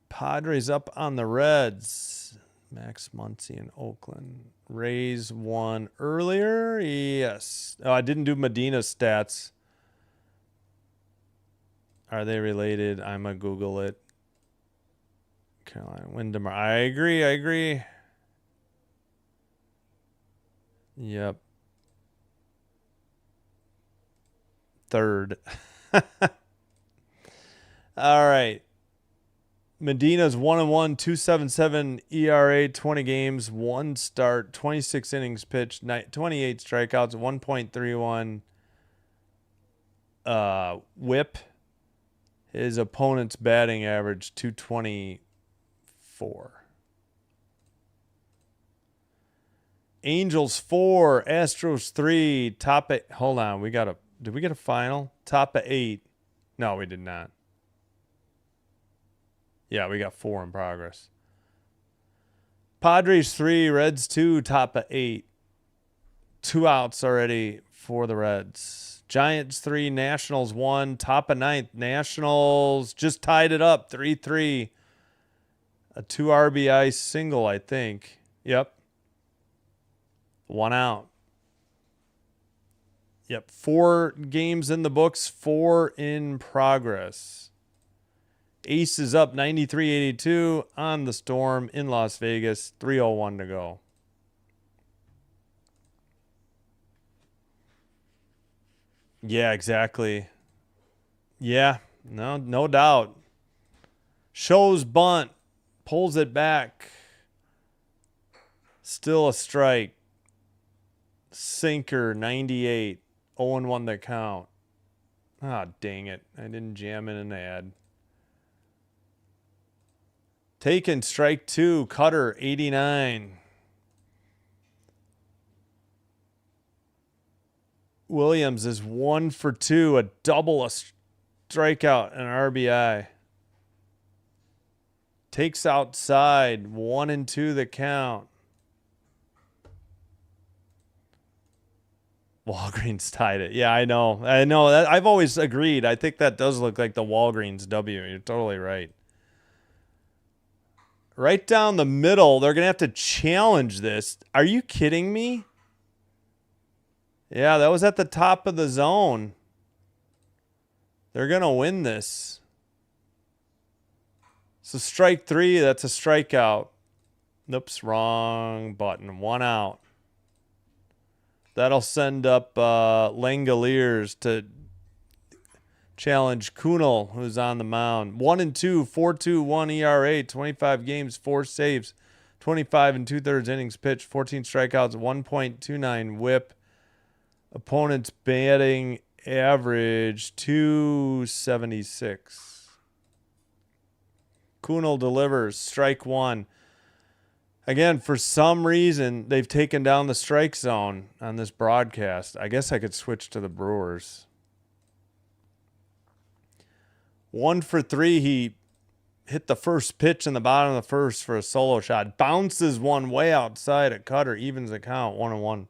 Speaker 1: Padres up on the Reds. Max Muncy in Oakland. Rays won earlier. Yes. Oh, I didn't do Medina's stats. Are they related? I'm going to Google it. Carolina Windham. I agree. Yep. Third. All right. Medina's 1-1, 2.77 ERA, 20 games, 1 start, 26 innings pitched, 28 strikeouts, 1.31 whip. His opponent's batting average 224. Angels 4, Astros 3, top 8. Hold on, did we get a final? Top of 8. No, we did not. Yeah, we got 4 in progress. Padres 3, Reds 2, top of 8. 2 outs already for the Reds. Giants 3, Nationals 1, top of 9th. Nationals just tied it up, 3-3. A 2 RBI single, I think. Yep. 1 out. Yep, 4 games in the books, 4 in progress. Ace is up 93-82 on the Storm in Las Vegas. 3:01 to go. Yeah, exactly. Yeah, no doubt. Shows bunt. Pulls it back. Still a strike. Sinker, 98. 0-1 the count. Ah, dang it. I didn't jam in an ad. Taken, strike 2. Cutter, 89. Williams is 1 for 2. A double, a strikeout, and an RBI. Takes outside. 1-2 the count. Walgreens tied it. Yeah, I know. I've always agreed. I think that does look like the Walgreens W. You're totally right. Right down the middle. They're going to have to challenge this. Are you kidding me? Yeah, that was at the top of the zone. They're going to win this. So strike 3. That's a strikeout. Oops, wrong button. 1 out. That'll send up Langoliers to challenge Kunal, who's on the mound. 1-2, 4.21 ERA, 25 games, 4 saves, 25 2/3 innings pitched, 14 strikeouts, 1.29 whip. Opponent's batting average 276. Kunal delivers, strike 1. Again, for some reason, they've taken down the strike zone on this broadcast. I guess I could switch to the Brewers. 1 for 3. He hit the first pitch in the bottom of the first for a solo shot. Bounces one way outside at Cutter. Evens the count. 1-1.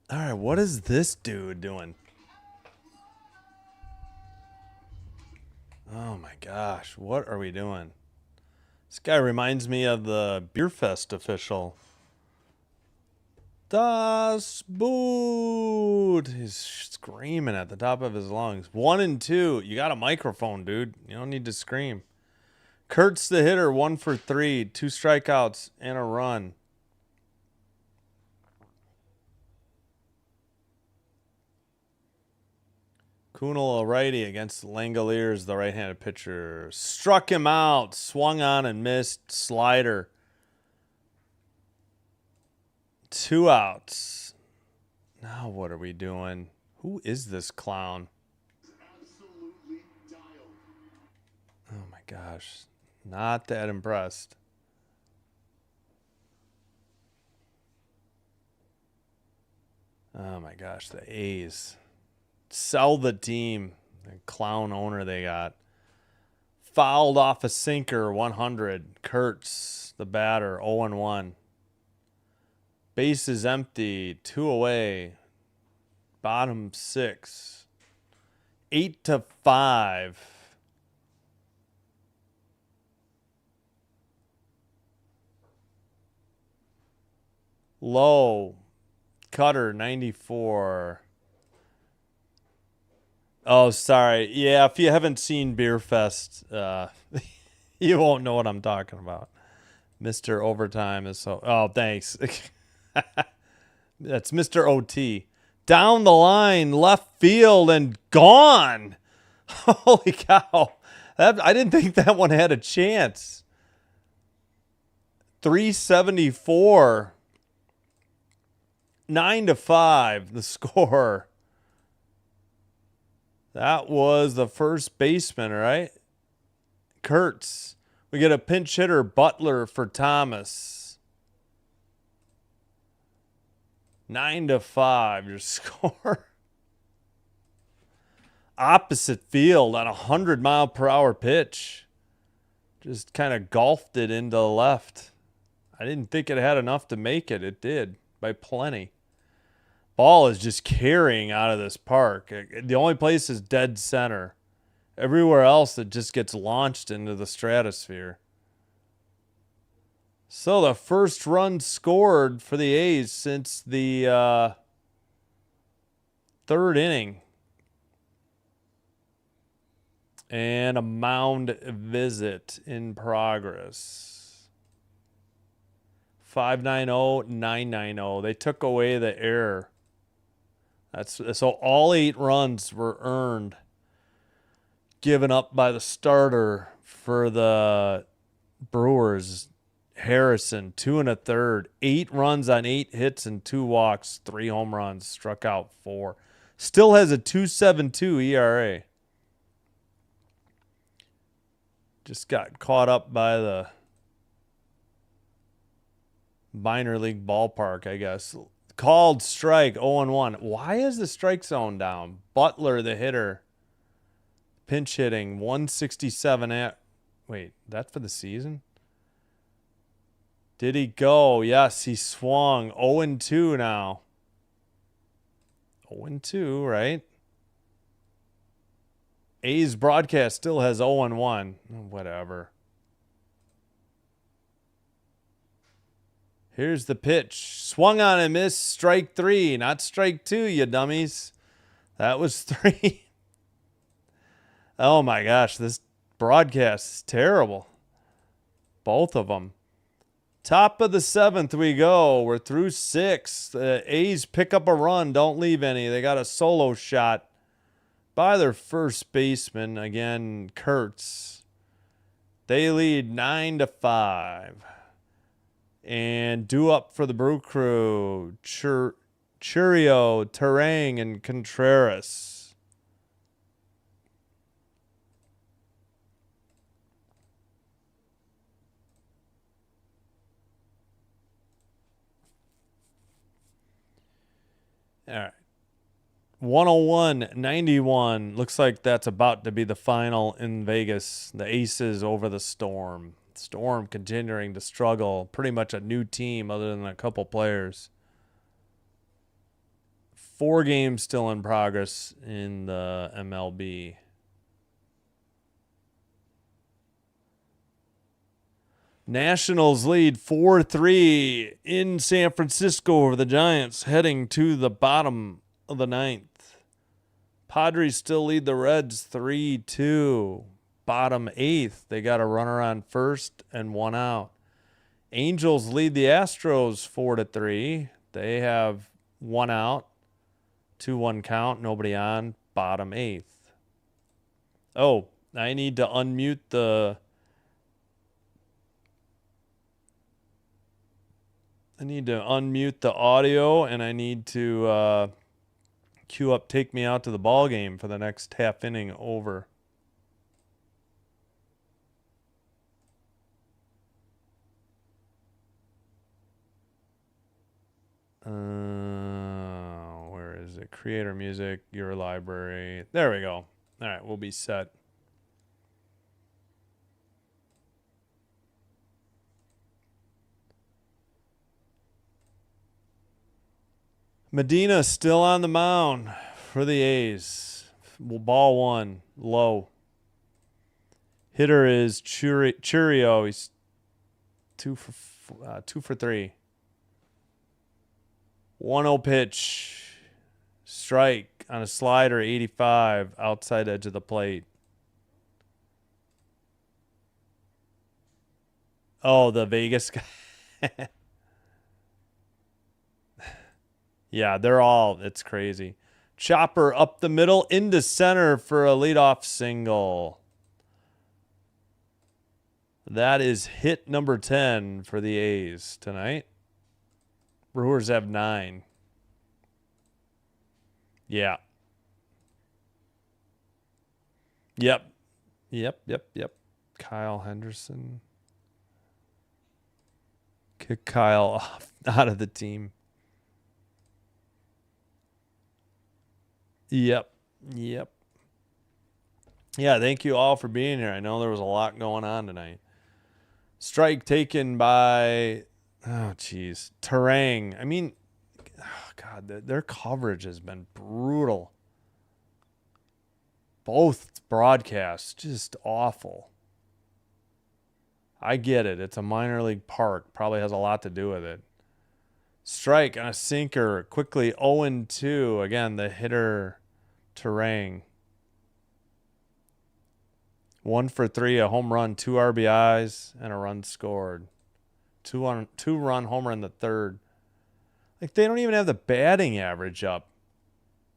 Speaker 1: All right, what is this dude doing? Oh my gosh, what are we doing? This guy reminds me of the Beer Fest official. Das Boot. He's screaming at the top of his lungs. 1-2. You got a microphone, dude. You don't need to scream. Kurt's the hitter, 1 for 3, 2 strikeouts and a run. Kunal, a righty, against Langoliers, the right-handed pitcher. Struck him out, swung on and missed. Slider. 2 outs. Now what are we doing? Who is this clown? Oh my gosh. Not that impressed. Oh my gosh, the A's. Sell the team. The clown owner they got. Fouled off a sinker, 100. Kurtz, the batter, 0-1. Bases empty, 2 away. Bottom 6. 8-5. Low. Cutter, 94. Oh, sorry. Yeah, if you haven't seen Beer Fest, you won't know what I'm talking about. Mr. Overtime is so... Oh, thanks. That's Mr. OT. Down the line, left field, and gone. Holy cow. I didn't think that one had a chance. 374. 9-5, the score. That was the first baseman, right? Kurtz. We get a pinch hitter, Butler, for Thomas. 9-5, your score. Opposite field on a 100-mile-per-hour pitch. Just kind of golfed it into the left. I didn't think it had enough to make it. It did, by plenty. Ball is just carrying out of this park. The only place is dead center. Everywhere else, it just gets launched into the stratosphere. So the first run scored for the A's since the third inning. And a mound visit in progress. 590, 990. They took away the error. So all 8 runs were earned, given up by the starter for the Brewers. Harrison, 2 1/3, 8 runs on 8 hits and 2 walks, 3 home runs, struck out 4. Still has a 2.72 ERA. Just got caught up by the minor league ballpark, I guess. Called strike, 0-1. Why is the strike zone down? Butler, the hitter, pinch hitting, 167 at... Wait, that for the season? Did he go? Yes, he swung. 0-2 now. 0-2, right? A's broadcast still has 0-1. Whatever. Here's the pitch. Swung on and missed. Strike 3, not strike 2, you dummies. That was 3. Oh my gosh, this broadcast is terrible. Both of them. Top of the 7th we go. We're through 6. The A's pick up a run. Don't leave any. They got a solo shot by their first baseman. Again, Kurtz. They lead 9-5. And due up for the Brew Crew, Churio, Terang, and Contreras. All right. 101-91. Looks like that's about to be the final in Vegas. The Aces over the Storm. Storm continuing to struggle. Pretty much a new team other than a couple players. 4 games still in progress in the MLB. Nationals lead 4-3 in San Francisco over the Giants, heading to the bottom of the 9th. Padres still lead the Reds 3-2. Bottom 8th, they got a runner on first and 1 out. Angels lead the Astros 4-3. They have 1 out, 2-1 count, nobody on. Bottom 8th. Oh, I need to unmute the... audio, and I need to cue up Take Me Out to the Ball Game for the next half inning over. Where is it? Creator music, your library. There we go. All right, we'll be set. Medina still on the mound for the A's. Ball one, low. Hitter is Churio. He's 2 for 3. 1-0 pitch. Strike on a slider, 85, outside edge of the plate. Oh, the Vegas guy. Yeah, it's crazy. Chopper up the middle into center for a leadoff single. That is hit number 10 for the A's tonight. Brewers have 9. Yeah. Yep. Kyle Henderson. Kick Kyle out of the team. Yep. Yeah, thank you all for being here. I know there was a lot going on tonight. Strike taken by, Terang. I mean, God, their coverage has been brutal. Both broadcasts, just awful. I get it. It's a minor league park. Probably has a lot to do with it. Strike on a sinker. Quickly 0-2. Again, the hitter, Terang. 1 for 3, a home run, 2 RBIs, and a run scored. 2-run homer in the third. Like, they don't even have the batting average up.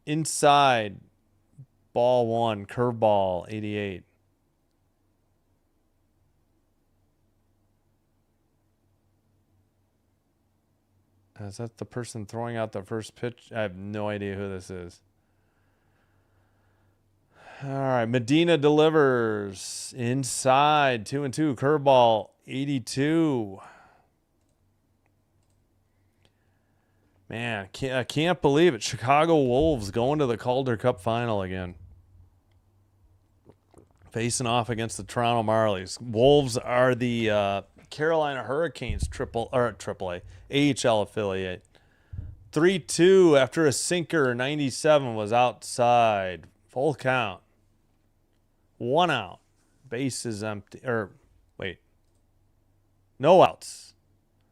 Speaker 1: Inside, ball 1, curveball, 88. Is that the person throwing out the first pitch? I have no idea who this is. All right, Medina delivers inside, 2-2, curveball, 82. Man, I can't believe it. Chicago Wolves going to the Calder Cup final again. Facing off against the Toronto Marlies. Wolves are the Carolina Hurricanes AAA, AHL affiliate. 3-2 after a sinker, 97 was outside. Full count. 1 out. Base is empty. No outs.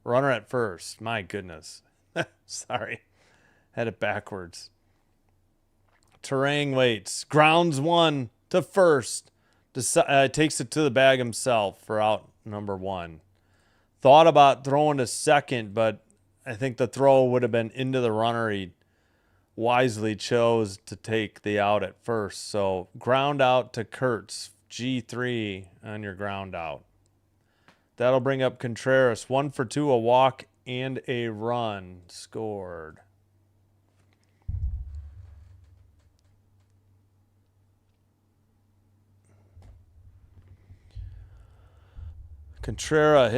Speaker 1: Runner at first. My goodness. Sorry. Had it backwards. Terang waits. Grounds 1 to first. Takes it to the bag himself for out number 1. Thought about throwing to second, but I think the throw would have been into the runner. He wisely chose to take the out at first. So ground out to Kurtz. G3 on your ground out. That'll bring up Contreras. 1 for 2, a walk and a run scored. Contreras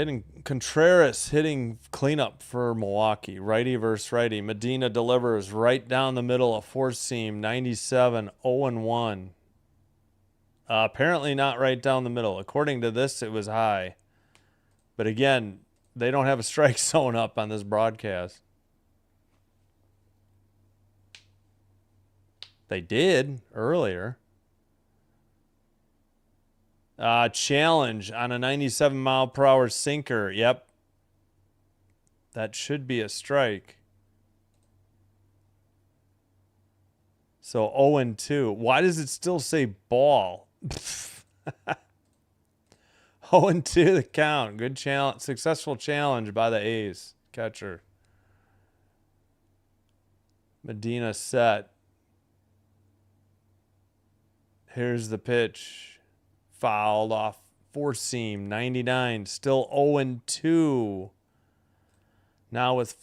Speaker 1: hitting cleanup for Milwaukee. Righty versus righty. Medina delivers right down the middle, a four-seam, 97, 0-1. Apparently not right down the middle. According to this, it was high. But again, they don't have a strike zone up on this broadcast. They did earlier. Challenge on a 97-mile-per-hour sinker. Yep. That should be a strike. So 0-2. Why does it still say ball? 0-2 the count. Good challenge. Successful challenge by the A's catcher. Medina set. Here's the pitch. Fouled off four-seam, 99. Still 0-2. Now with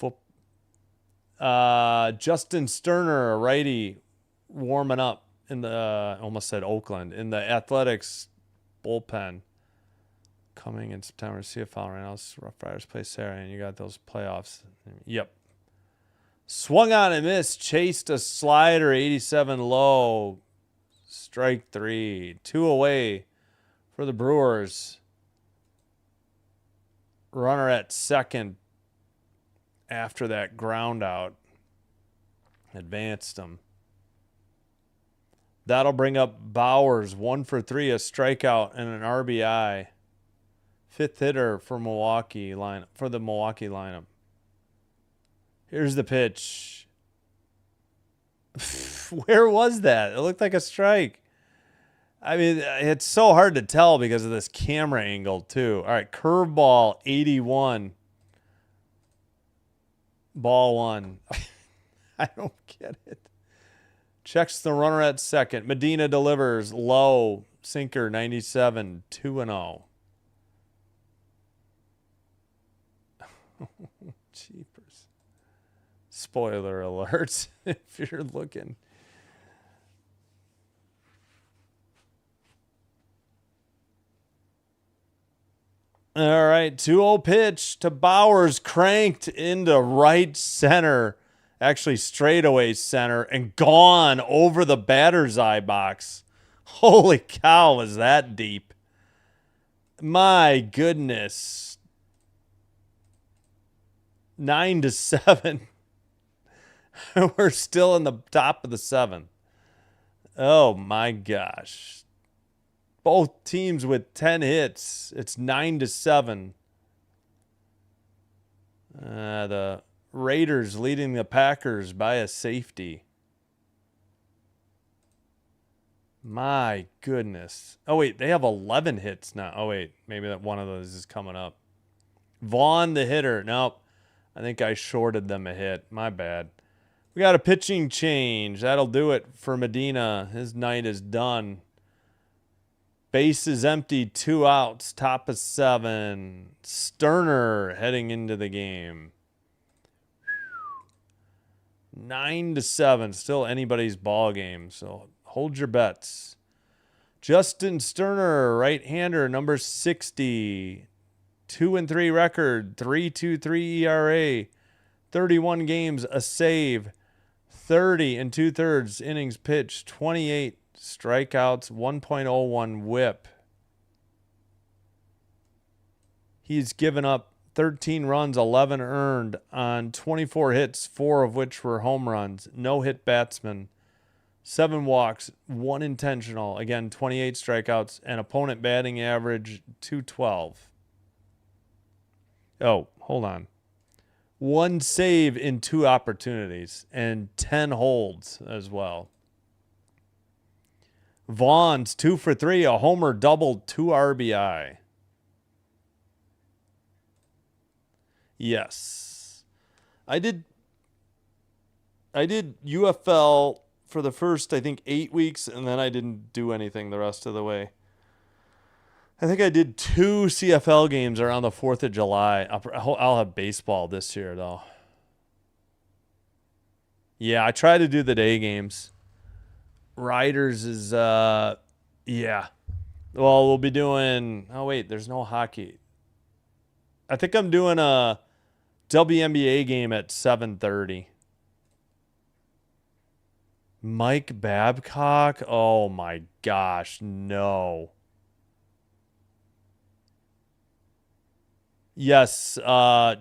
Speaker 1: Justin Sterner, a righty, warming up in the, almost said Oakland, in the Athletics bullpen. Coming in September, CFL right now. Rough Riders play Saturday, and you got those playoffs. Yep. Swung on and missed. Chased a slider, 87 low. Strike 3. 2 away for the Brewers. Runner at second after that ground out. Advanced him. That'll bring up Bowers. 1 for 3, a strikeout and an RBI. Fifth hitter for Milwaukee for the Milwaukee lineup. Here's the pitch. Where was that? It looked like a strike. I mean, it's so hard to tell because of this camera angle, too. All right, curveball, 81. Ball 1. I don't get it. Checks the runner at second. Medina delivers. Low. Sinker, 97. 2-0. Jeepers. Spoiler alert if you're looking. All right, 2-0 pitch to Bowers, cranked into right center, actually straightaway center, and gone over the batter's eye box. Holy cow, was that deep? My goodness. 9-7. We're still in the top of the 7th. Oh my gosh. Both teams with 10 hits. It's 9-7. The Raiders leading the Packers by a safety. My goodness. Oh, wait. They have 11 hits now. Oh, wait. Maybe that one of those is coming up. Vaughn, the hitter. Nope. I think I shorted them a hit. My bad. We got a pitching change. That'll do it for Medina. His night is done. Base is empty, 2 outs, top of 7. Sterner heading into the game. 9-7, still anybody's ball game, so hold your bets. Justin Sterner, right-hander, number 60. 2-3 record, 3.23 ERA, 31 games, a save, 30 2/3 innings pitched, 28 strikeouts, 1.01 whip. He's given up 13 runs, 11 earned on 24 hits, 4 of which were home runs. No hit batsman, 7 walks, 1 intentional. Again, 28 strikeouts, and opponent batting average 212. Oh, hold on. 1 save in 2 opportunities and 10 holds as well. Vaughn's 2 for 3, a homer, double, 2 RBI. Yes. I did UFL for the first, I think, 8 weeks, and then I didn't do anything the rest of the way. I think I did 2 CFL games around the 4th of July. I'll have baseball this year, though. Yeah, I try to do the day games. Riders is, yeah. Well, we'll be doing, oh, wait, there's no hockey. I think I'm doing a WNBA game at 7:30. Mike Babcock? Oh, my gosh, no. Yes,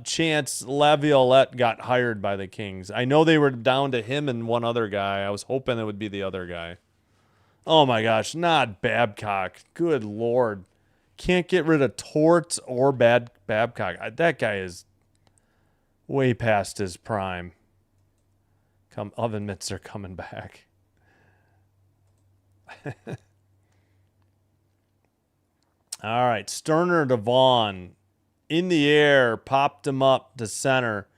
Speaker 1: Chance Laviolette got hired by the Kings. I know they were down to him and one other guy. I was hoping it would be the other guy. Oh my gosh, not Babcock. Good Lord. Can't get rid of Torts or Babcock. That guy is way past his prime. Oven mitts are coming back. All right, Sterner to Vaughn. In the air, popped him up to center.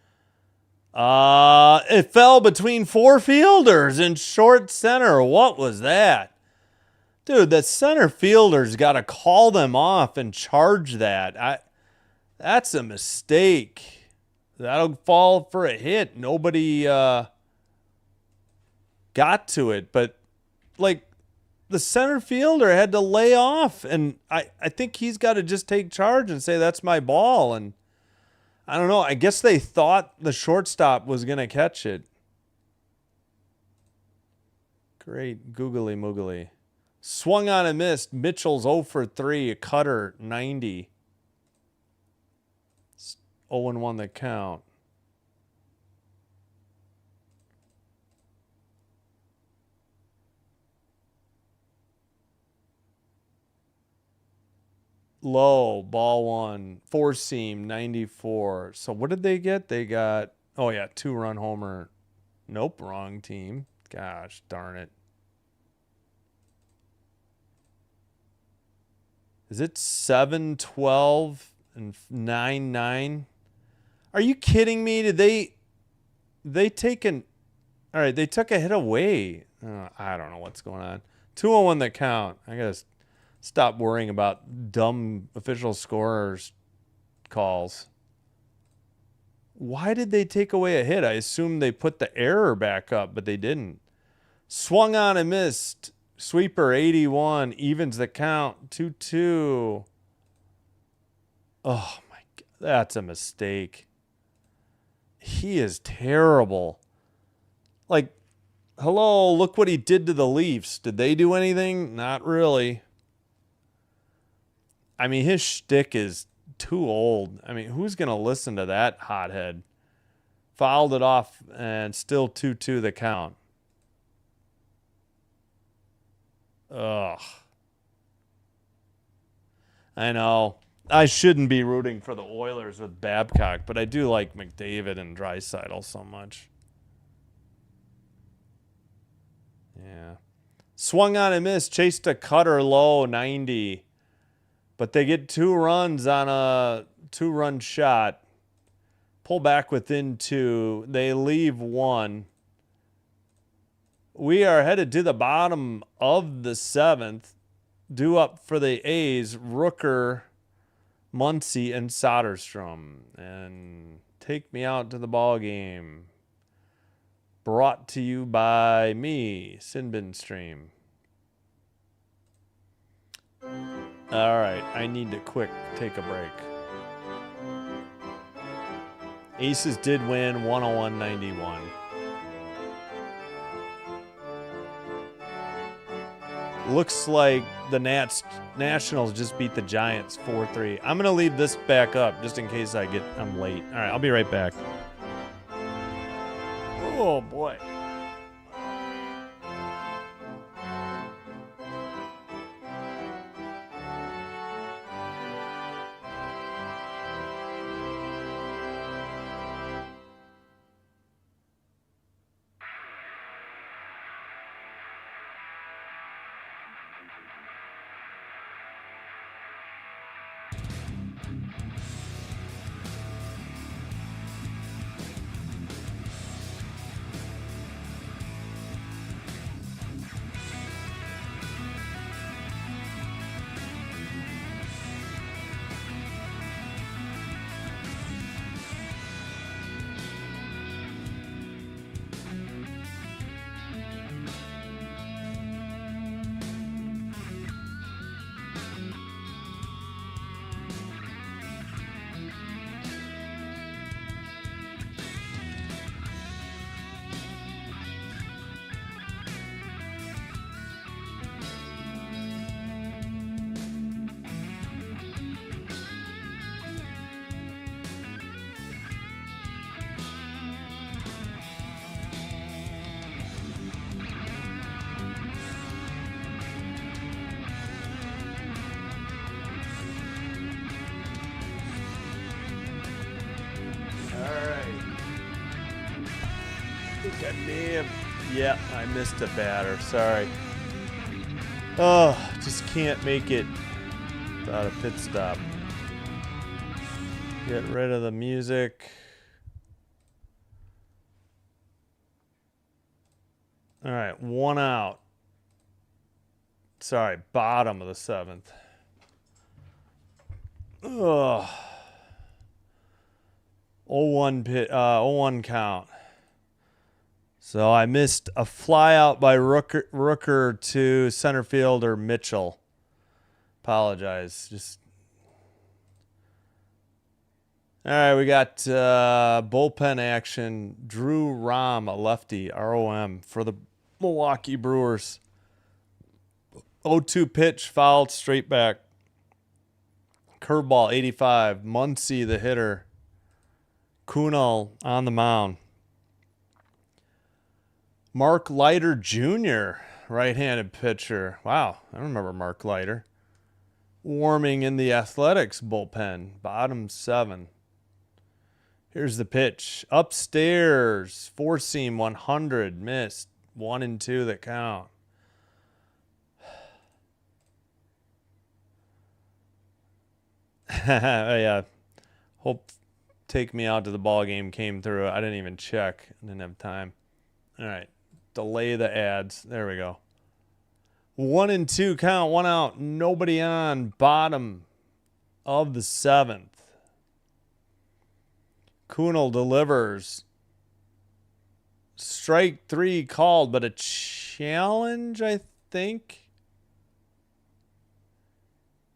Speaker 1: It fell between 4 fielders in short center. What was that? Dude, the center fielder's got to call them off and charge that. That's a mistake. That'll fall for a hit. Nobody got to it, but like the center fielder had to lay off, and I think he's got to just take charge and say, that's my ball. And I don't know. I guess they thought the shortstop was going to catch it. Great googly moogly. Swung on and missed. Mitchell's 0 for 3. A cutter, 90. 0-1 the count. Low, ball one. Four seam, 94. So what did they get? They got, oh yeah, 2-run homer. Nope, wrong team. Gosh, darn it. Is it 7-12 and 9-9? Are you kidding me? Did they take an, all right, they took a hit away. I don't know what's going on. 2-0 the count. I gotta stop worrying about dumb official scorers calls. Why did they take away a hit? I assumed they put the error back up, but they didn't. Swung on and missed. Sweeper, 81. Evens the count. 2-2. Oh, my God. That's a mistake. He is terrible. Like, hello, look what he did to the Leafs. Did they do anything? Not really. I mean, his shtick is too old. I mean, who's going to listen to that hothead? Fouled it off and still 2-2 the count. Ugh. I know. I shouldn't be rooting for the Oilers with Babcock, but I do like McDavid and Draisaitl so much. Yeah. Swung on and missed. Chased a cutter low, 90. But they get 2 runs on a 2-run shot. Pull back within 2. They leave 1. We are headed to the bottom of the 7th. Due up for the A's, Rooker, Muncy, and Soderstrom. And take me out to the ball game. Brought to you by me, Sinbin Stream. All right, I need to take a break. Aces did win 101-91. Looks like the Nationals just beat the Giants 4-3. I'm going to leave this back up just in case I'm late. All right, I'll be right back. Oh, boy. Yeah, I missed a batter. Sorry. Oh, just can't make it without a pit stop. Get rid of the music. All right, 1 out. Sorry, bottom of the 7th. Ugh. 0-1 count. So I missed a fly out by Rooker to center fielder Mitchell. Apologize. All right, we got bullpen action. Drew Rom, a lefty, ROM for the Milwaukee Brewers. 0-2 pitch, fouled straight back. Curveball, 85. Muncy, the hitter. Kunal on the mound. Mark Leiter Jr., right-handed pitcher. Wow, I remember Mark Leiter. Warming in the Athletics bullpen, bottom 7. Here's the pitch. Upstairs, 4-seam, 100, missed. 1 and 2 that count. Yeah. Hope Take Me Out to the Ball Game came through. I didn't even check. I didn't have time. All right. Delay the ads. There we go. 1 and 2 count. 1 out. Nobody on. Bottom of the 7th. Kunal delivers. Strike 3 called, but a challenge, I think.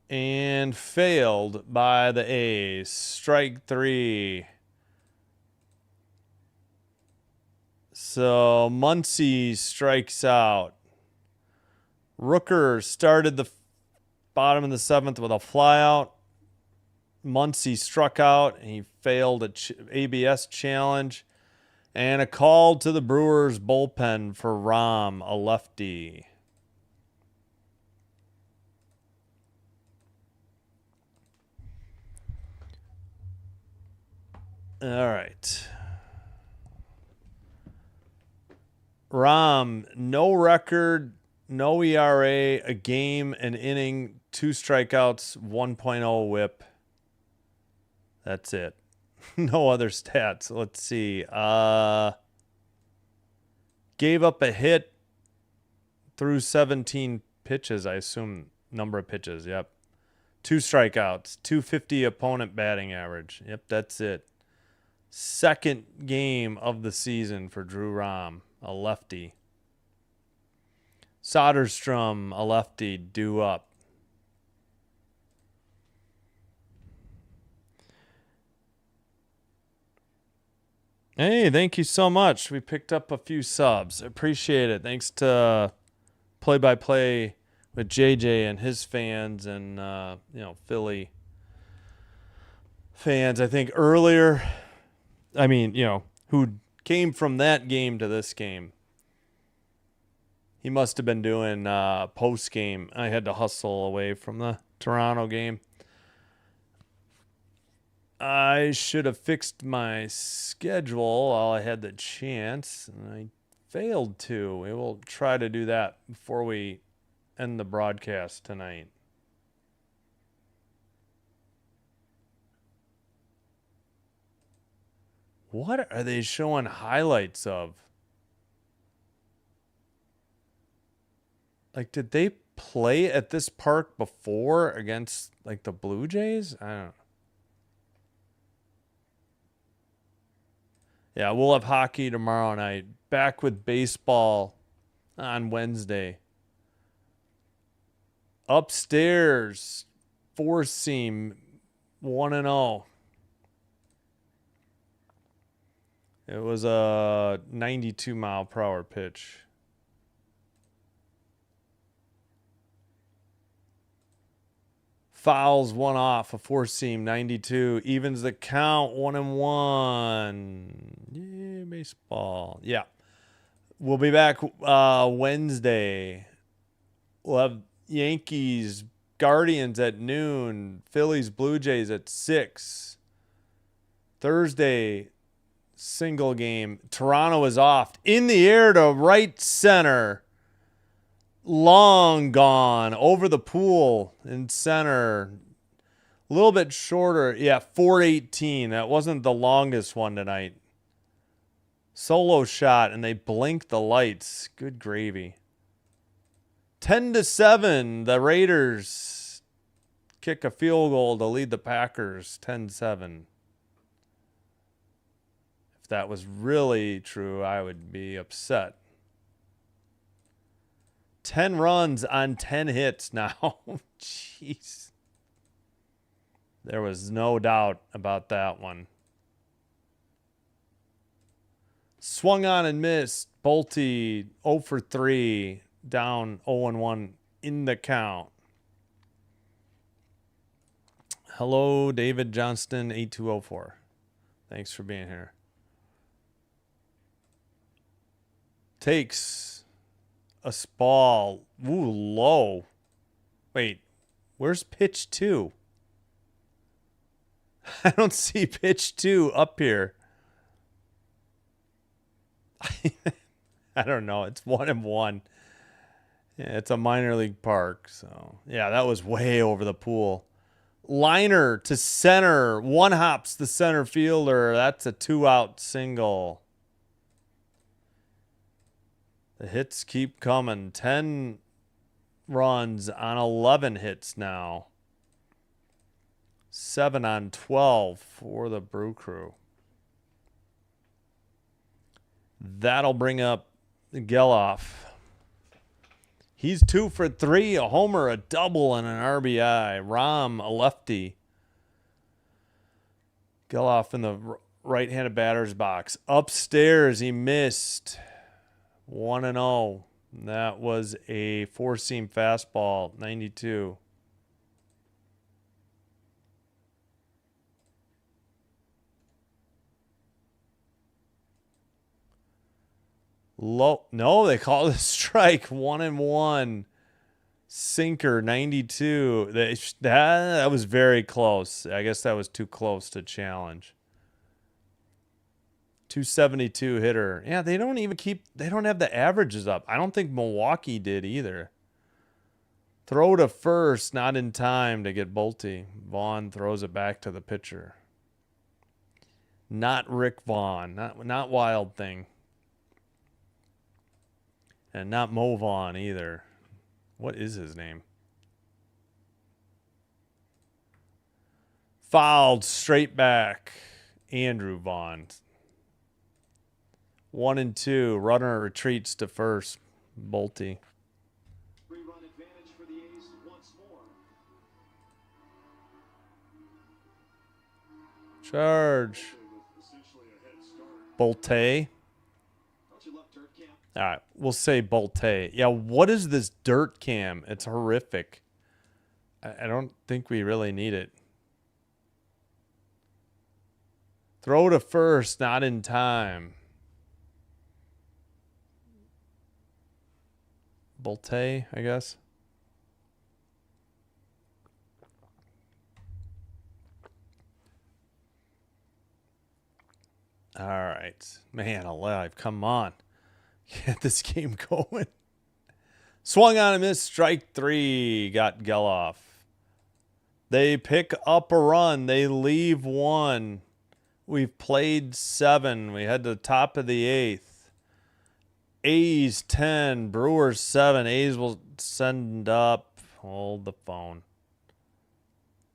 Speaker 1: And failed by the A's. Strike 3. So Muncy strikes out. Rooker started the bottom of the 7th with a flyout. Muncy struck out, and he failed a ABS challenge. And a call to the Brewers bullpen for Rom, a lefty. All right. Rom, no record, no ERA, a game, an inning, 2 strikeouts, 1.0 whip. That's it. No other stats. Let's see. Gave up a hit through 17 pitches, I assume number of pitches. Yep. 2 strikeouts, 250 opponent batting average. Yep, that's it. Second game of the season for Drew Rom, a lefty. Soderstrom, a lefty, due up. Hey, thank you so much. We picked up a few subs. Appreciate it. Thanks to Play-by-Play with JJ and his fans and, Philly fans. I think earlier, who came from that game to this game. He must have been doing post-game. I had to hustle away from the Toronto game. I should have fixed my schedule while I had the chance, and I failed to. We will try to do that before we end the broadcast tonight. What are they showing highlights of? Like, did they play at this park before against, like, the Blue Jays? I don't know. Yeah, we'll have hockey tomorrow night. Back with baseball on Wednesday. Upstairs, 4-seam, 1-0. It was a 92-mile-per-hour pitch. Fouls 1 off, a 4-seam, 92. Evens the count, 1-1. Yeah, baseball. Yeah. We'll be back Wednesday. We'll have Yankees, Guardians at noon. Phillies, Blue Jays at 6. Thursday, single game. Toronto is off. In the air to right center. Long gone. Over the pool in center. A little bit shorter. Yeah, 418. That wasn't the longest one tonight. Solo shot, and they blinked the lights. Good gravy. 10-7. The Raiders kick a field goal to lead the Packers 10-7. If that was really true, I would be upset. 10 runs on 10 hits now. Jeez. There was no doubt about that one. Swung on and missed. Bolte 0 for 3. Down 0-1 in the count. Hello, David Johnston, 8204. Thanks for being here. Takes a ball. Ooh, low. Wait, where's pitch 2? I don't see pitch 2 up here. I don't know. It's 1-1. Yeah, it's a minor league park. So, yeah, that was way over the pool. Liner to center. One hops the center fielder. That's a 2-out single. The hits keep coming. 10 runs on 11 hits now. 7 on 12 for the Brew Crew. That'll bring up Geloff. He's 2 for 3, a homer, a double, and an RBI. Rom, a lefty. Geloff in the right-handed batter's box. Upstairs, he missed. 1-0. That was a four-seam fastball, 92. Low. No, they call it a strike. 1-1. Sinker, 92. That was very close. I guess that was too close to challenge. 272 hitter. Yeah, they don't have the averages up. I don't think Milwaukee did either. Throw to first, not in time to get Bolte. Vaughn throws it back to the pitcher. Not Rick Vaughn. Not Wild Thing. And not Mo Vaughn either. What is his name? Fouled straight back. Andrew Vaughn. 1-2. Runner retreats to first. Bolte.
Speaker 2: 3-run advantage for the A's once more.
Speaker 1: Charge. Bolte. All right, we'll say Bolte. Yeah, what is this dirt cam? It's horrific. I don't think we really need it. Throw to first, not in time. Bolte, I guess. All right. Man alive, come on. Get this game going. Swung on a miss, strike 3. Got Geloff. They pick up a run. They leave 1. We've played 7. We head to the top of the 8th. A's 10, Brewers 7. A's will send up. Hold the phone.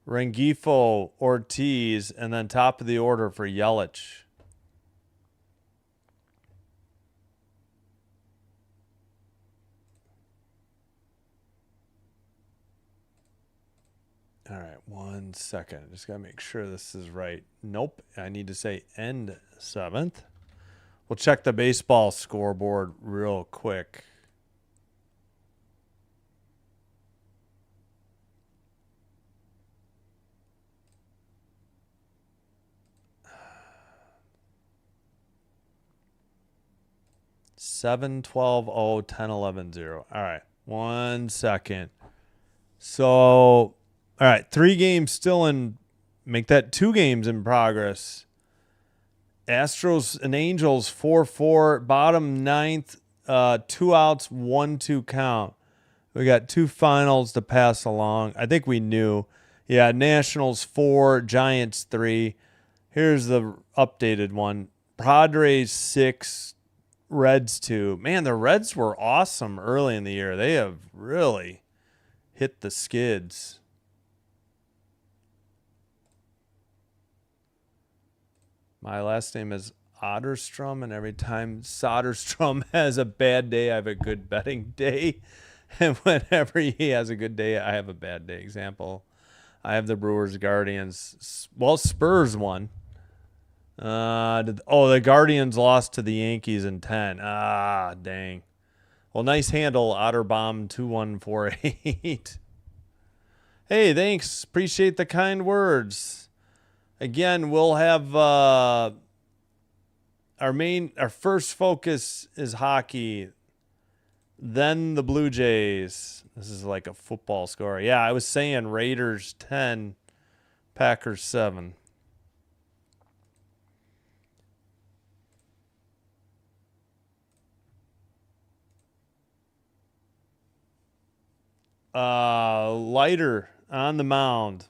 Speaker 1: Rengifo, Ortiz, and then top of the order for Yelich. All right, 1 second. Just got to make sure this is right. Nope, I need to say end 7th. We'll check the baseball scoreboard real quick. Seven, 12, 0, 10, 11, 0. All right, 1 second. So... all right, 3 games still in. Make that 2 games in progress. Astros and Angels 4-4. Bottom 9th. 2 outs, 1-2 count. We got 2 finals to pass along. I think we knew. Yeah, Nationals 4, Giants 3. Here's the updated one. Padres 6, Reds 2. Man, the Reds were awesome early in the year. They have really hit the skids. My last name is Otterstrom, and every time Soderstrom has a bad day, I have a good betting day. And whenever he has a good day, I have a bad day. Example, I have the Brewers, Guardians. Well, Spurs won. The Guardians lost to the Yankees in 10. Ah, dang. Well, nice handle, Otterbomb2148. Hey, thanks. Appreciate the kind words. Again, we'll have our first focus is hockey, then the Blue Jays. This is like a football score. Yeah, I was saying Raiders 10, Packers 7. Leiter on the mound.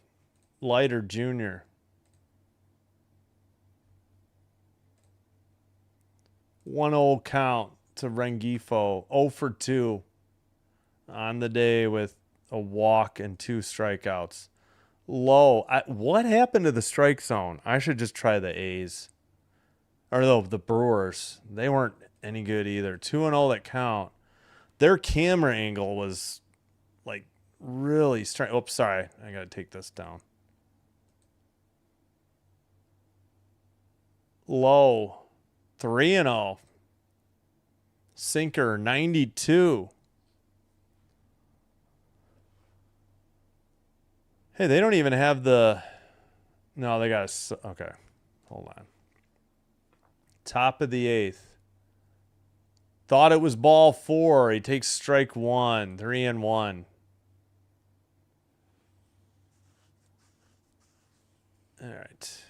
Speaker 1: Leiter Jr. 1-0 count to Rengifo. 0 for 2 on the day with a walk and 2 strikeouts. Low. What happened to the strike zone? I should just try the A's. Or the Brewers. They weren't any good either. 2-0 that count. Their camera angle was like really strange. Oops, sorry. I got to take this down. Low. 3-0. Sinker 92. Hey, they don't even have the... No, they got a... Okay, hold on. Top of the 8th. Thought it was ball 4. He takes strike 1. 3-1. All right.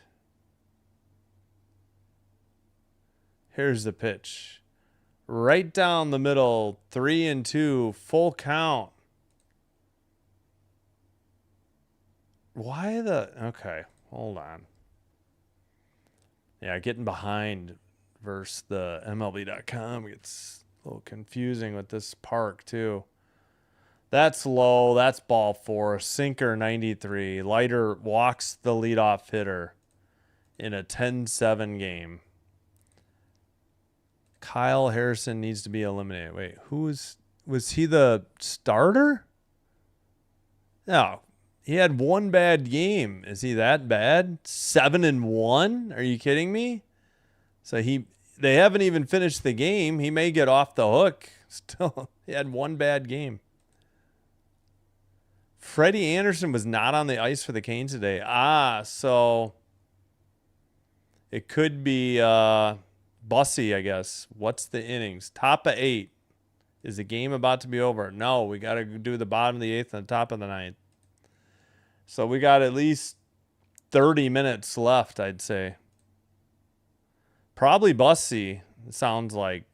Speaker 1: Here's the pitch. Right down the middle. 3-2. Full count. Why the... Okay, hold on. Yeah, getting behind versus the MLB.com gets a little confusing with this park, too. That's low. That's ball 4. Sinker 93. Leiter walks the leadoff hitter in a 10-7 game. Kyle Harrison needs to be eliminated. Wait, was he the starter? No. He had one bad game. Is he that bad? 7-1? Are you kidding me? So they haven't even finished the game. He may get off the hook. Still, he had one bad game. Freddie Anderson was not on the ice for the Canes today. So it could be Bussy, I guess. What's the innings? Top of 8. Is the game about to be over? No, we got to do the bottom of the 8th and the top of the 9th. So we got at least 30 minutes left, I'd say. Probably Bussy, it sounds like.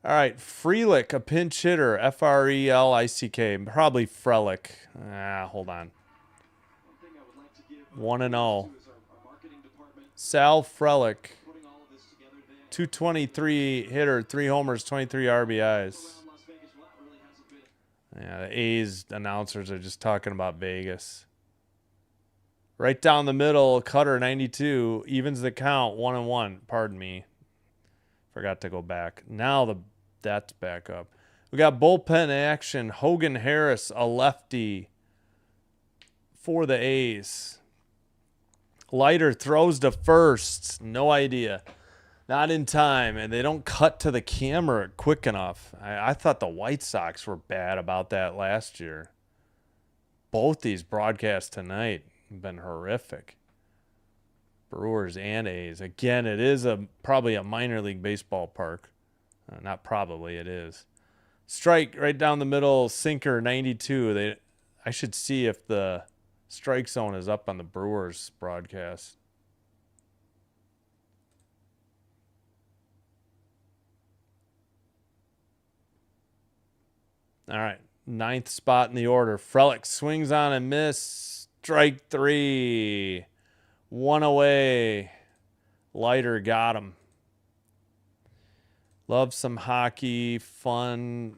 Speaker 1: All right, Frelick, a pinch hitter. F-R-E-L-I-C-K. Probably Frelick. Hold on. 1-0. Sal Frelick. 223 hitter, 3 homers, 23 RBIs. Yeah, the A's announcers are just talking about Vegas. Right down the middle, Cutter 92 evens the count 1-1. Pardon me, forgot to go back. Now that's back up. We got bullpen action. Hogan Harris, a lefty for the A's. Leiter throws to first. No idea. Not in time, and they don't cut to the camera quick enough. I thought the White Sox were bad about that last year. Both these broadcasts tonight have been horrific. Brewers and A's. Again, it is probably a minor league baseball park. Not probably, it is. Strike right down the middle, sinker 92. I should see if the strike zone is up on the Brewers broadcast. All right, 9th spot in the order. Frelick swings on and miss. Strike 3. 1 away. Leiter got him. Love some hockey. Fun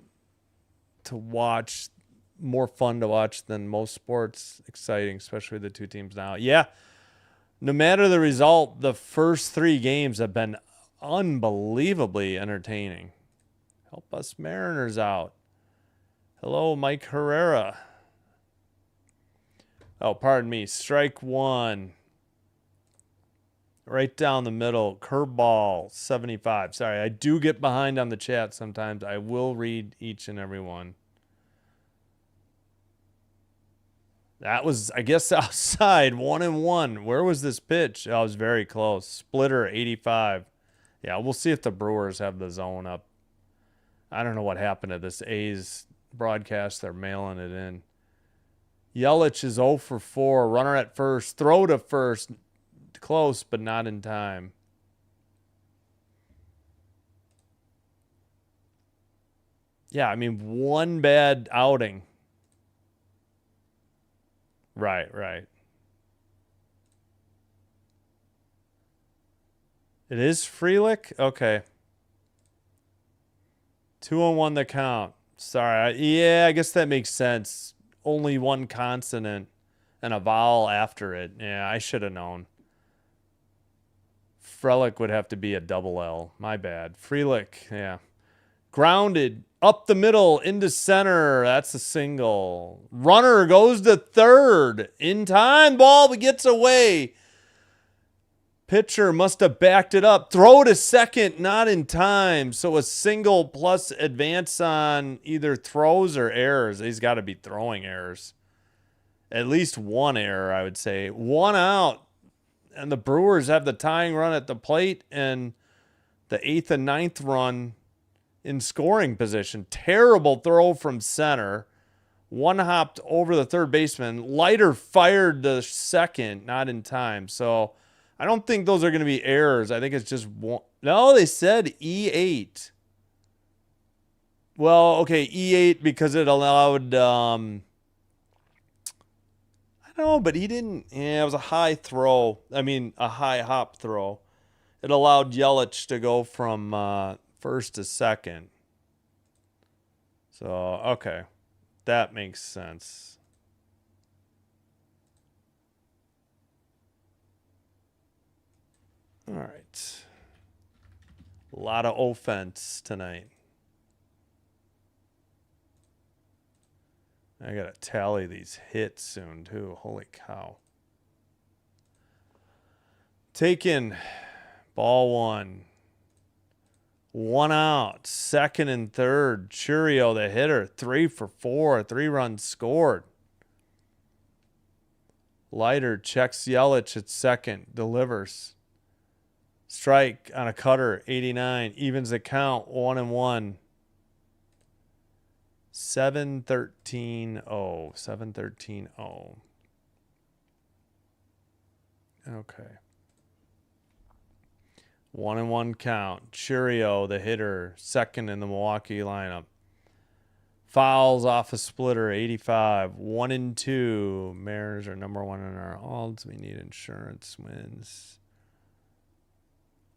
Speaker 1: to watch. More fun to watch than most sports. Exciting, especially the two teams now. Yeah, no matter the result, the first 3 games have been unbelievably entertaining. Help us Mariners out. Hello, Mike Herrera. Oh, pardon me. Strike 1. right down the middle. Curveball, 75. Sorry, I do get behind on the chat sometimes. I will read each and every one. That was, I guess, outside, 1-1. Where was this pitch? Oh, I was very close. Splitter, 85. Yeah, we'll see if the Brewers have the zone up. I don't know what happened to this A's broadcast. They're mailing it in. Yelich is 0 for 4. Runner at first. Throw to first. Close, but not in time. Yeah, I mean, one bad outing. Right, right. It is Freelick? Okay. 2-1 the count. Sorry. Yeah, I guess that makes sense. Only one consonant and a vowel after it. Yeah, I should have known. Frelick would have to be a double L. My bad. Freelick, yeah. Grounded. Up the middle. Into center. That's a single. Runner goes to third. In time. Ball gets away. Pitcher must have backed it up. Throw to second. Not in time. So a single plus advance on either throws or errors. He's got to be throwing errors. At least one error, I would say. One out. And the Brewers have the tying run at the plate and the 8th and 9th run in scoring position. Terrible throw from center. One hopped over the third baseman. Leiter fired to second, not in time. So I don't think those are going to be errors. I think it's just one. No, they said E8. Well, okay, E8 because it allowed... No, but he didn't. Yeah, it was a high throw. I mean, a high hop throw. It allowed Yelich to go from first to second. So, okay. That makes sense. All right. A lot of offense tonight. I got to tally these hits soon, too. Holy cow. Taken. Ball one. One out. Second and third. Churio, the hitter. 3 for 4. 3 runs scored. Leiter checks Yelich at second. Delivers. Strike on a cutter. 89. Evens the count. 1-1. 7-13-0. 7-13-0. Okay. 1-1 count. Churio, the hitter, second in the Milwaukee lineup. Fouls off a splitter, 85. 1-2. Mariners are number 1 in our odds. We need insurance wins.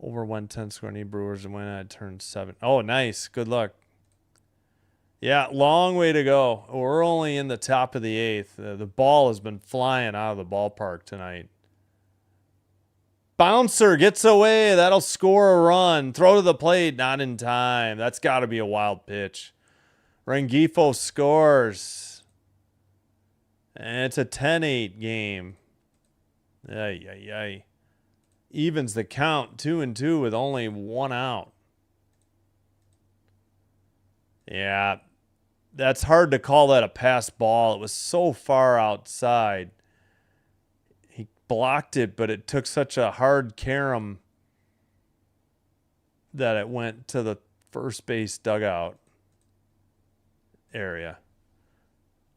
Speaker 1: Over 110 score. Need Brewers to win at turn 7. Oh, nice. Good luck. Yeah, long way to go. We're only in the top of the 8th. The ball has been flying out of the ballpark tonight. Bouncer gets away. That'll score a run. Throw to the plate. Not in time. That's got to be a wild pitch. Rengifo scores. And it's a 10-8 game. Ay, ay, ay. Evens the count. 2-2 with only one out. Yeah. That's hard to call that a pass ball. It was so far outside. He blocked it, but it took such a hard carom that it went to the first base dugout area.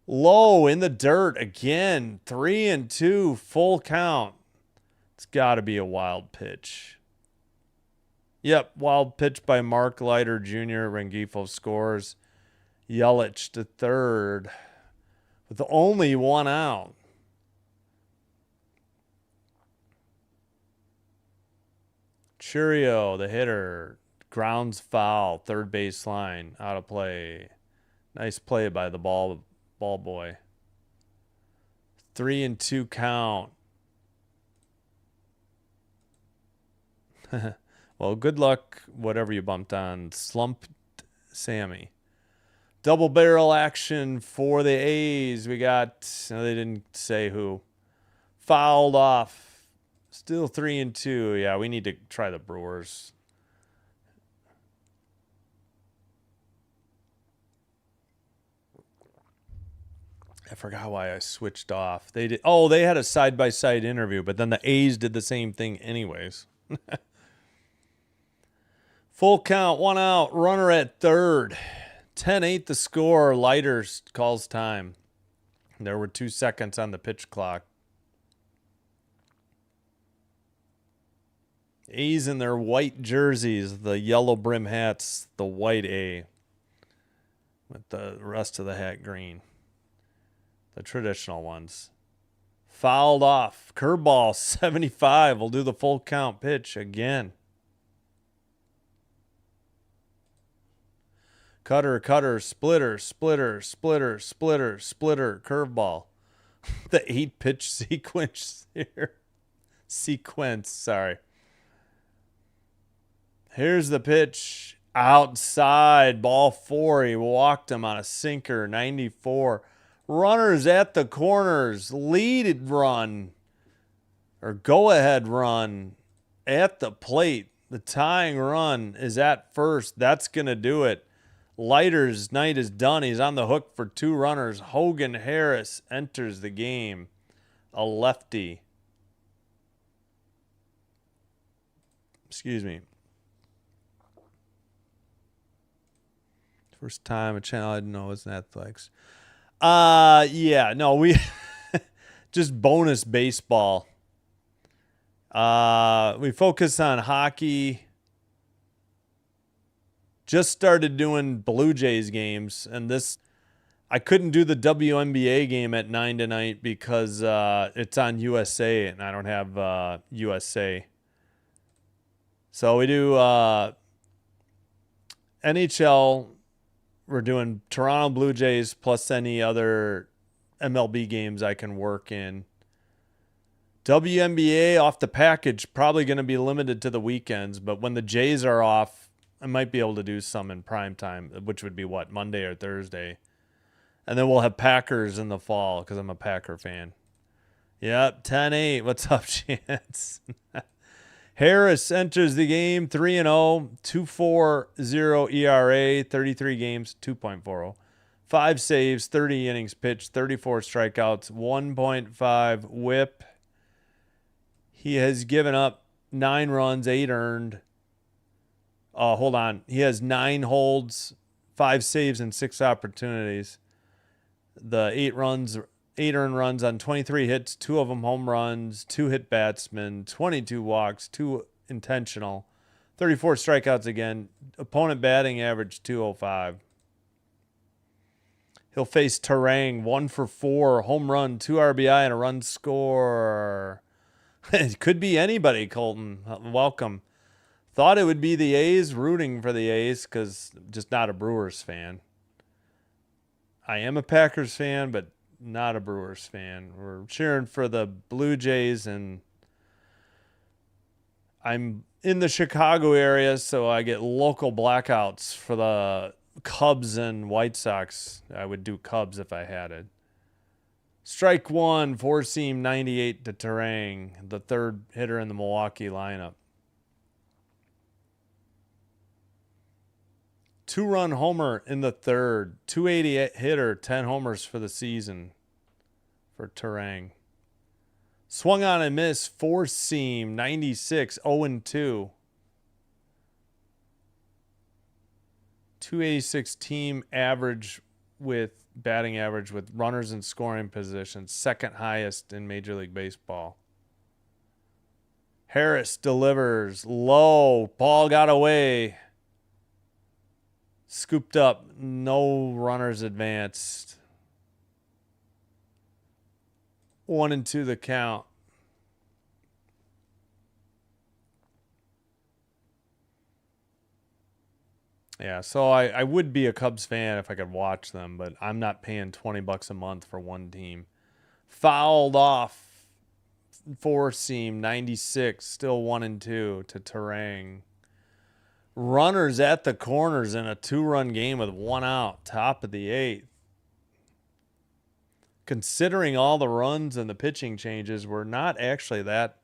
Speaker 1: Low in the dirt again. 3-2, full count. It's got to be a wild pitch. Yep, wild pitch by Mark Leiter Jr. Rengifo scores. Yelich to third with only one out. Churio, the hitter, grounds foul, third base line, out of play. Nice play by the ball boy. 3-2 count. Well, good luck, whatever you bumped on. Slumped Sammy. Double barrel action for the A's. We got, no, they didn't say who. Fouled off. Still 3-2. Yeah, we need to try the Brewers. I forgot why I switched off. They did. Oh, they had a side-by-side interview, but then the A's did the same thing anyways. Full count, 1 out, runner at third. 10-8 the score. Lighters calls time. There were 2 seconds on the pitch clock. A's in their white jerseys, the yellow brim hats, the white A, with the rest of the hat green. The traditional ones. Fouled off. Curveball, 75. We'll do the full count pitch again. Cutter, splitter, curveball. The 8-pitch sequence here. Sorry. Here's the pitch. Outside. Ball 4. He walked him on a sinker. 94. Runners at the corners. Lead run. Or go-ahead run at the plate. The tying run is at first. That's going to do it. Leiter's night is done. He's on the hook for 2 runners. Hogan Harris enters the game. A lefty. Excuse me. First time a channel I didn't know was Netflix. Yeah, no, we just bonus baseball. We focus on hockey. Just started doing Blue Jays games, and I couldn't do the WNBA game at 9 tonight because it's on USA, and I don't have USA. So we do NHL. We're doing Toronto Blue Jays plus any other MLB games I can work in. WNBA off the package, probably going to be limited to the weekends, but when the Jays are off, I might be able to do some in prime time, which would be what, Monday or Thursday. And then we'll have Packers in the fall because I'm a Packer fan. Yep, 10-8. What's up, Chance? Harris enters the game 3-0, 2.40 ERA, 33 games, 2.40. 5 saves, 30 innings pitched, 34 strikeouts, 1.5 whip. He has given up 9 runs, 8 earned. Hold on. He has 9 holds, 5 saves, and 6 opportunities. The 8 earned runs on 23 hits, 2 of them home runs, 2 hit batsmen, 22 walks, 2 intentional, 34 strikeouts again. Opponent batting average 205. He'll face Terang, 1 for 4, home run, 2 RBI, and a run score. It could be anybody, Colton. Welcome. Thought it would be the A's, rooting for the A's because I'm just not a Brewers fan. I am a Packers fan, but not a Brewers fan. We're cheering for the Blue Jays, and I'm in the Chicago area, so I get local blackouts for the Cubs and White Sox. I would do Cubs if I had it. Strike 1, 4-seam 98 to Terang, the third hitter in the Milwaukee lineup. 2-run homer in the third. 288 hitter, 10 homers for the season for Terang. Swung on and missed, 4-seam, 96, 0-2. 286 team average with batting average with runners in scoring position, second highest in Major League Baseball. Harris delivers low. Ball got away. Scooped up. No runners advanced. 1-2 the count. Yeah, so I would be a Cubs fan if I could watch them, but I'm not paying $20 a month for one team. Fouled off. 4-seam, 96, still 1-2 to Terang. Runners at the corners in a 2-run game with 1 out, top of the 8th. Considering all the runs and the pitching changes, we're not actually that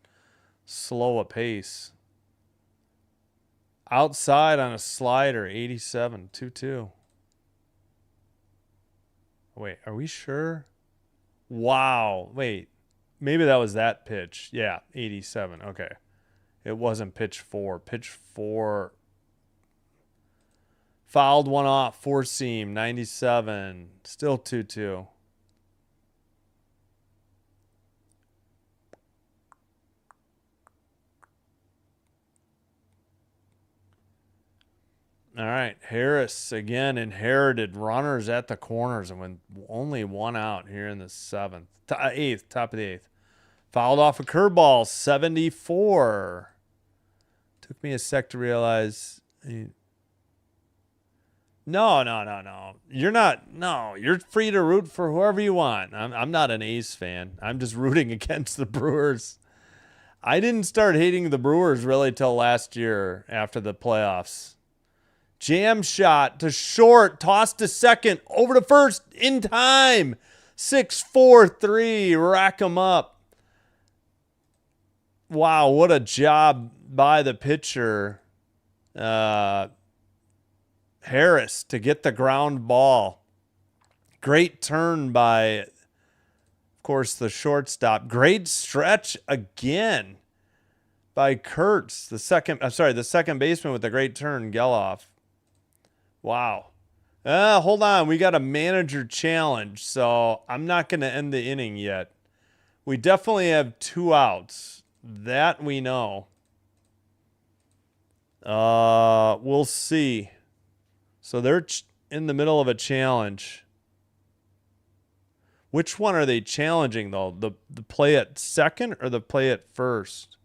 Speaker 1: slow a pace. Outside on a slider, 87, 2-2. Wait, are we sure? Wow. Wait, maybe that was that pitch. Yeah, 87. Okay. It wasn't pitch 4. Pitch 4 fouled one off, 4-seam, 97. Still 2-2. All right, Harris again inherited runners at the corners and went only one out here in the 7th. 8th, top of the 8th. Fouled off a curveball, 74. Took me a sec to realize. No. You're not. No, you're free to root for whoever you want. I'm not an A's fan. I'm just rooting against the Brewers. I didn't start hating the Brewers really till last year after the playoffs. Jam shot to short, tossed to second, over to first in time. 6-4-3, rack 'em up. Wow, what a job by the pitcher, Harris, to get the ground ball. Great turn by, of course, the shortstop. Great stretch again by Kurtz, the second baseman with a great turn, Geloff. Wow. Hold on. We got a manager challenge, so I'm not going to end the inning yet. We definitely have 2 outs. That we know. We'll see. So they're in the middle of a challenge. Which one are they challenging, though? The play at second or the play at first?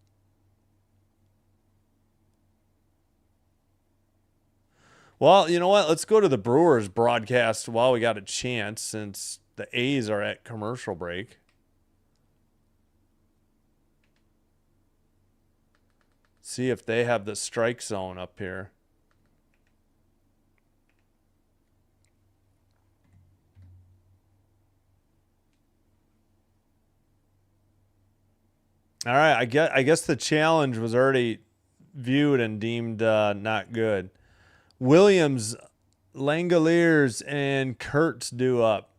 Speaker 1: Well, you know what? Let's go to the Brewers broadcast while we got a chance, since the A's are at commercial break. See if they have the strike zone up here. All right, I guess the challenge was already viewed and deemed not good. Williams, Langoliers, and Kurtz due up.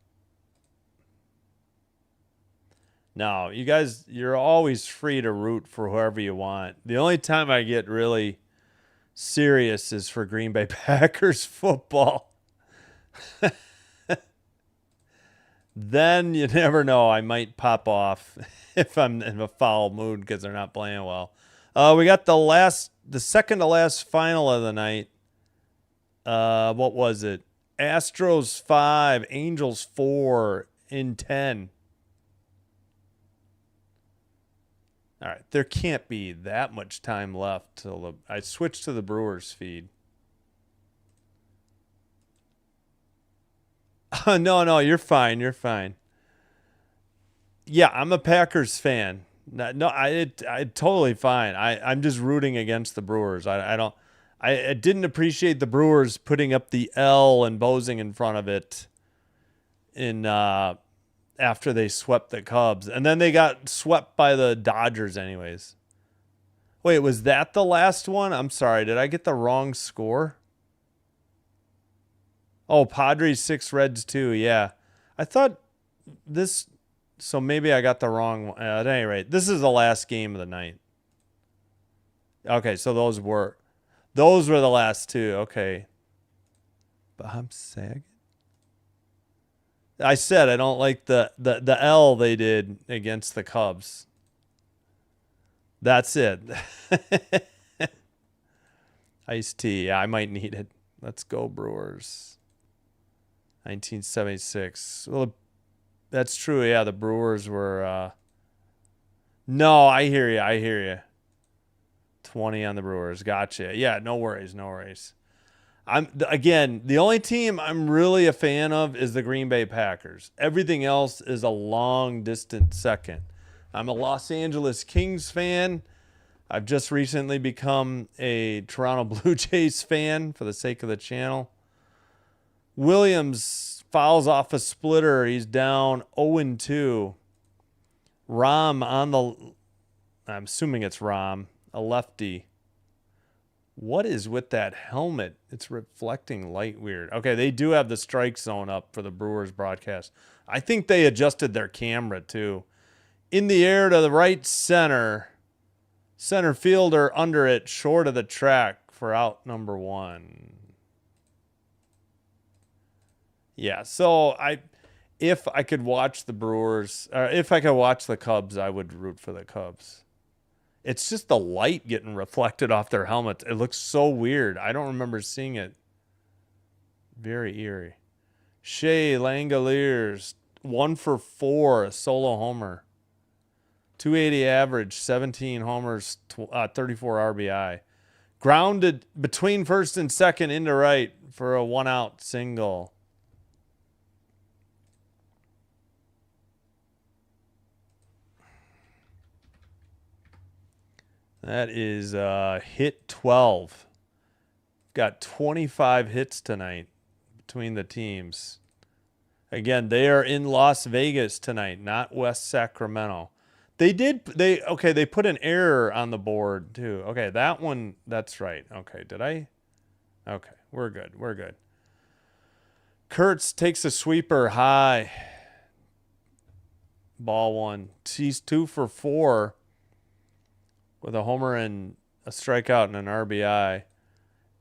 Speaker 1: No, you guys, you're always free to root for whoever you want. The only time I get really serious is for Green Bay Packers football. Then you never know. I might pop off if I'm in a foul mood because they're not playing well. We got the second to last final of the night. What was it? Astros 5, Angels 4 in 10. All right, there can't be that much time left till I switched to the Brewers feed. No, you're fine. You're fine. Yeah, I'm a Packers fan. No, I totally fine. I'm just rooting against the Brewers. I didn't appreciate the Brewers putting up the L and Bozing in front of it after they swept the Cubs. And then they got swept by the Dodgers anyways. Wait, was that the last one? I'm sorry. Did I get the wrong score? Oh, Padres 6, Reds 2. Yeah. I thought this... So maybe I got the wrong one. At any rate, this is the last game of the night. Okay, so those were the last 2. Okay. Bob Saget. I said I don't like the L they did against the Cubs. That's it. Iced tea. Yeah, I might need it. Let's go, Brewers. 1976. Well, that's true. Yeah, the Brewers were... No, I hear you. 20 on the Brewers. Gotcha. Yeah, no worries. Again, the only team I'm really a fan of is the Green Bay Packers. Everything else is a long, distant second. I'm a Los Angeles Kings fan. I've just recently become a Toronto Blue Jays fan for the sake of the channel. Williams fouls off a splitter. He's down 0-2. Rom on the... I'm assuming it's Rom, a lefty. What is with that helmet? It's reflecting light weird. Okay, they do have the strike zone up for the Brewers broadcast. I think they adjusted their camera too. In the air to the right center. Center fielder under it, short of the track for out number 1. Yeah, so if I could watch the Brewers, or if I could watch the Cubs, I would root for the Cubs. It's just the light getting reflected off their helmets. It looks so weird. I don't remember seeing it. Very eerie. Shea Langoliers, 1 for 4, a solo homer. 280 average, 17 homers, 34 RBI. Grounded between first and second into right for a 1-out single. That is hit 12. Got 25 hits tonight between the teams. Again, they are in Las Vegas tonight, not West Sacramento. They put an error on the board too. Okay, that one, that's right. Okay, did I? Okay, we're good. Kurtz takes a sweeper high. Ball 1. He's 2 for 4 with a homer and a strikeout and an RBI.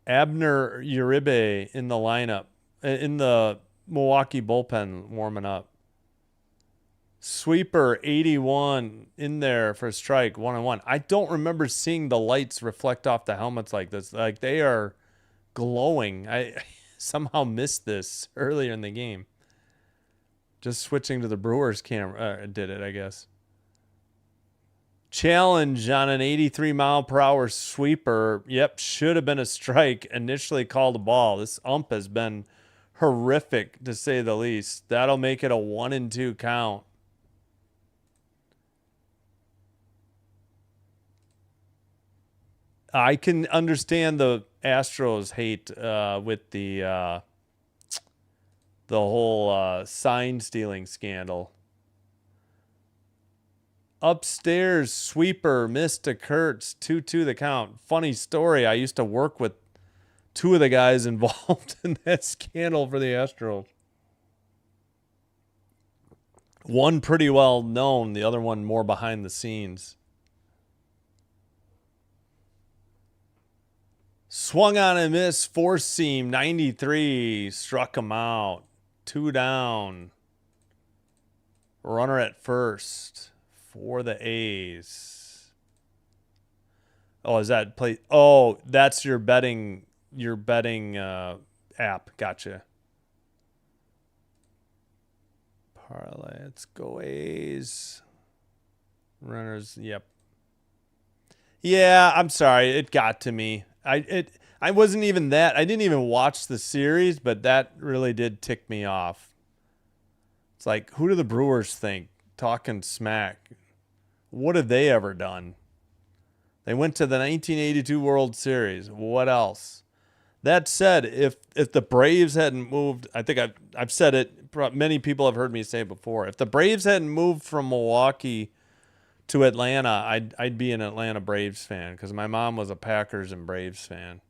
Speaker 1: Abner Uribe in the lineup, in the Milwaukee bullpen warming up. Sweeper 81 in there for a strike, 1-1. I don't remember seeing the lights reflect off the helmets like this. Like they are glowing. I somehow missed this earlier in the game. Just switching to the Brewers camera did it, I guess. Challenge on an 83-mile-per-hour sweeper. Yep, should have been a strike. Initially called a ball. This ump has been horrific, to say the least. That'll make it a 1-2 count. I can understand the Astros hate with the whole sign stealing scandal. Upstairs sweeper missed to Kurtz, 2-2 the count. Funny story. I used to work with 2 of the guys involved in that scandal for the Astros. One pretty well known, the other one more behind the scenes. Swung on and missed, 4-seam, 93, struck him out. 2 down. Runner at first for the A's. Oh, is that play? Oh, that's your betting app. Gotcha. Parlay. Let's go A's. Runners. Yep. Yeah, I'm sorry. It got to me. I wasn't even that. I didn't even watch the series, but that really did tick me off. It's like, who do the Brewers think? Talking smack. What have they ever done? They went to the 1982 World Series. What else? That said, if the Braves hadn't moved, I think I've said it. Many people have heard me say it before. If the Braves hadn't moved from Milwaukee to Atlanta, I'd be an Atlanta Braves fan because my mom was a Packers and Braves fan.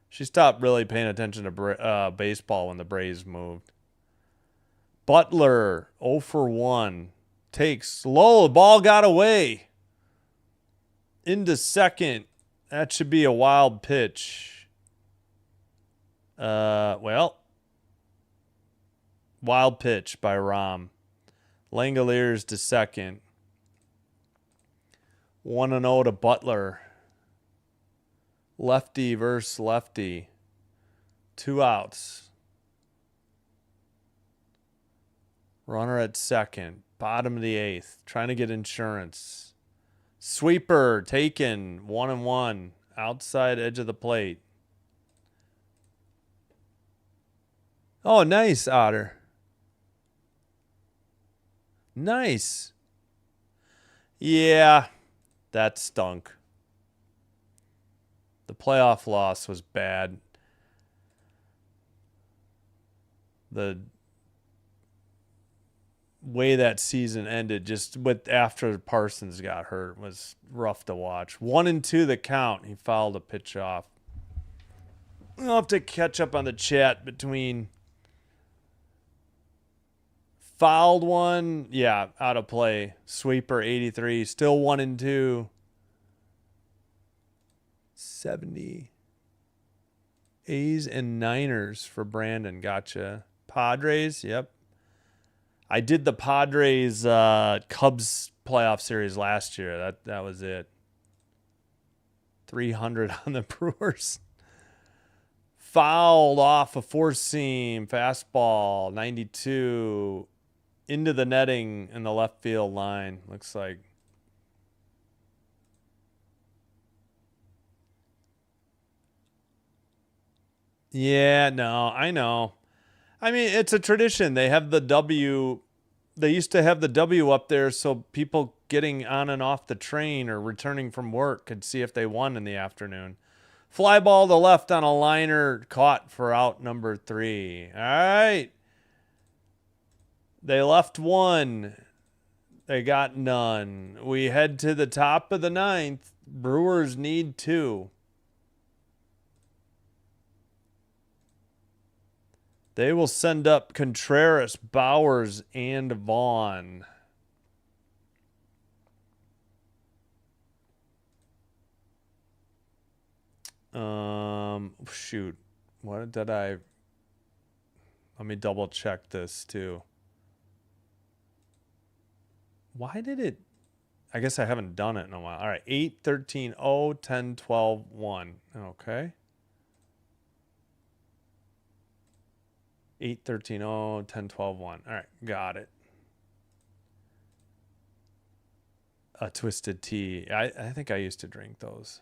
Speaker 1: She stopped really paying attention to baseball when the Braves moved. Butler 0 for 1. Takes low. The ball got away. Into second. That should be a wild pitch. Wild pitch by Rom. Langoliers to second. 1-0 to Butler. Lefty versus lefty. 2 outs. Runner at second. Bottom of the 8th. Trying to get insurance. Sweeper taken. 1-1. Outside edge of the plate. Oh, nice, Otter. Nice. Yeah, that stunk. The playoff loss was bad. The way that season ended, just with after Parsons got hurt, was rough to watch. 1-2 the count. He fouled a pitch off. I'll have to catch up on the chat between fouled one. Yeah, out of play. Sweeper 83. Still 1-2. 70. A's and Niners for Brandon. Gotcha. Padres. Yep. I did the Padres Cubs playoff series last year. That was it. 300 on the Brewers. Fouled off a four-seam fastball, 92, into the netting in the left field line, looks like. Yeah, no, I know. I mean, it's a tradition. They have the W. They used to have the W up there so people getting on and off the train or returning from work could see if they won in the afternoon. Fly ball to left on a liner, caught for out number 3. All right. They left one. They got none. We head to the top of the 9th. Brewers need 2. They will send up Contreras, Bowers, and Vaughn. Shoot. What did I... Let me double check this too. Why did it... I guess I haven't done it in a while. All right. 8, 13, 0, 10, 12, 1. Okay. 8, 13, 0, 10, 12, 1. All right. Got it. A twisted tea. I think I used to drink those.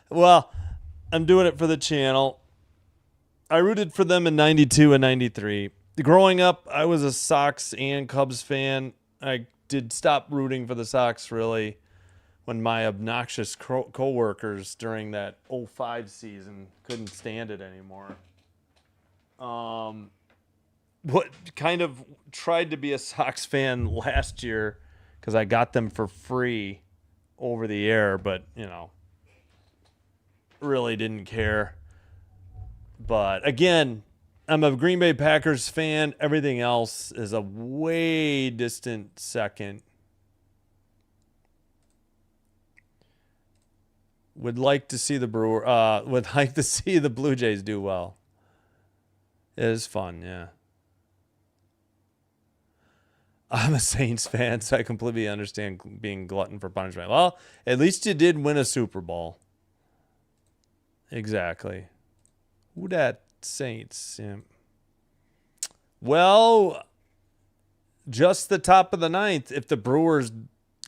Speaker 1: Well, I'm doing it for the channel. I rooted for them in 92 and 93. Growing up, I was a Sox and Cubs fan. I did stop rooting for the Sox, really, when my obnoxious co-workers during that 05 season couldn't stand it anymore. What kind of tried to be a Sox fan last year because I got them for free over the air, but, you know, really didn't care. But again, I'm a Green Bay Packers fan. Everything else is a way distant second. Would like to see the would like to see the Blue Jays do well. It is fun, yeah. I'm a Saints fan, so I completely understand being glutton for punishment. Well, at least you did win a Super Bowl. Exactly. Who dat Saints? Yeah. Well, just the top of the 9th. If the Brewers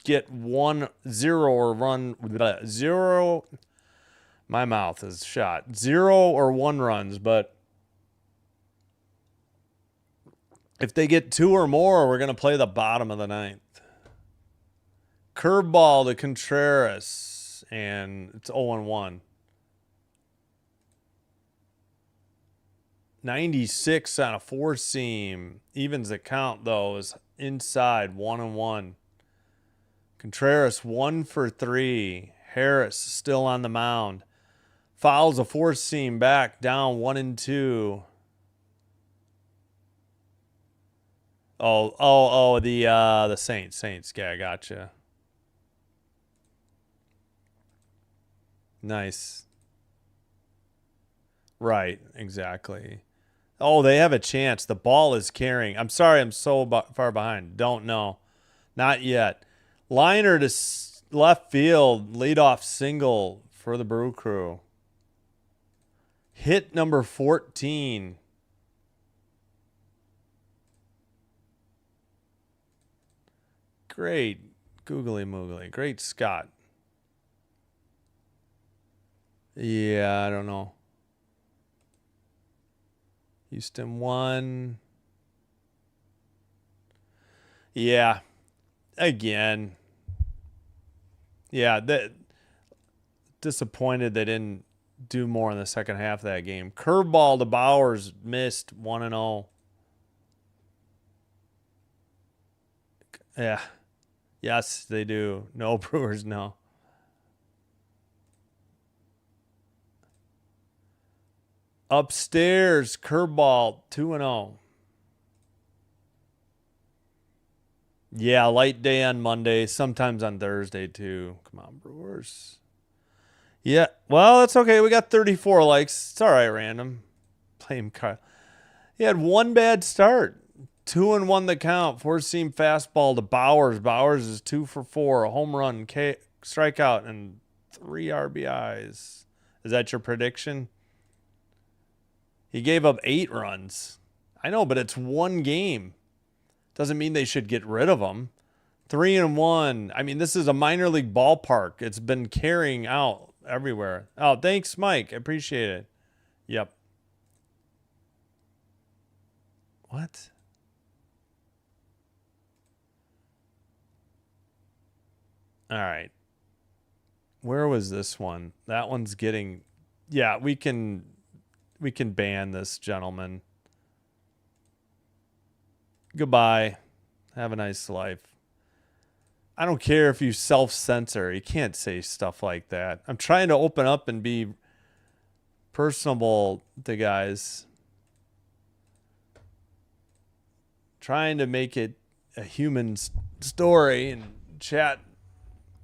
Speaker 1: get 1-0 or run 0, my mouth is shot. 0 or 1 runs, but if they get 2 or more, we're going to play the bottom of the 9th. Curveball to Contreras, and it's 0-1. 96 on a 4-seam. Evens the count, though, is inside 1-1. Contreras 1 for 3. Harris still on the mound. Fouls a 4-seam back, down 1-2. The Saints. Yeah, I gotcha. Nice. Right, exactly. Oh, they have a chance. The ball is carrying. I'm sorry I'm so far behind. Don't know. Not yet. Liner to left field. Leadoff single for the Brew Crew. Hit number 14. Great. Googly moogly. Great Scott. Yeah, I don't know. Houston 1. Yeah. Again. Yeah, disappointed they didn't do more in the second half of that game. Curveball to Bowers, missed 1-0. Yeah. Yes, they do. No, Brewers, no. Upstairs, curveball, 2-0. Yeah, light day on Monday, sometimes on Thursday too. Come on, Brewers. Yeah, well, that's okay. We got 34 likes. It's all right, random. Blame Kyle. He had one bad start. 2-1 the count. Four-seam fastball to Bowers. Bowers is 2 for 4. A home run, strikeout, and 3 RBIs. Is that your prediction? He gave up 8 runs. I know, but it's one game. Doesn't mean they should get rid of him. 3-1. I mean, this is a minor league ballpark. It's been carrying out everywhere. Oh, thanks, Mike. I appreciate it. Yep. What? All right. Where was this one? That one's getting... Yeah, we can ban this gentleman. Goodbye. Have a nice life. I don't care if you self-censor. You can't say stuff like that. I'm trying to open up and be personable to guys. Trying to make it a human story and chat.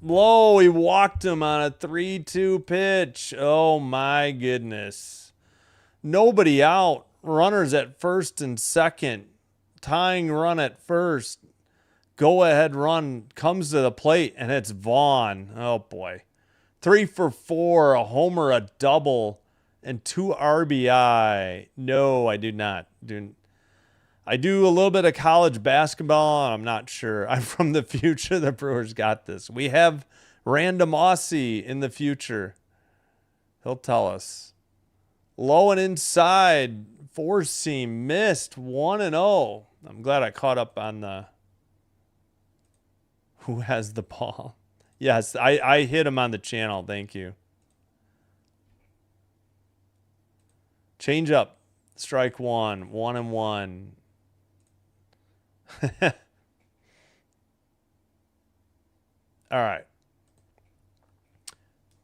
Speaker 1: Low, he walked him on a 3-2 pitch. Oh my goodness. Nobody out. Runners at first and second. Tying run at first. Go ahead run comes to the plate and it's Vaughn. Oh boy. 3 for 4, a homer, a double, and 2 RBI. No, I do not. I do a little bit of college basketball. I'm not sure. I'm from the future. The Brewers got this. We have Random Aussie in the future. He'll tell us. Low and inside. Four seam missed. 1-0. I'm glad I caught up on the who has the ball. Yes, I hit him on the channel. Thank you. Change up. Strike one. 1-1. All right.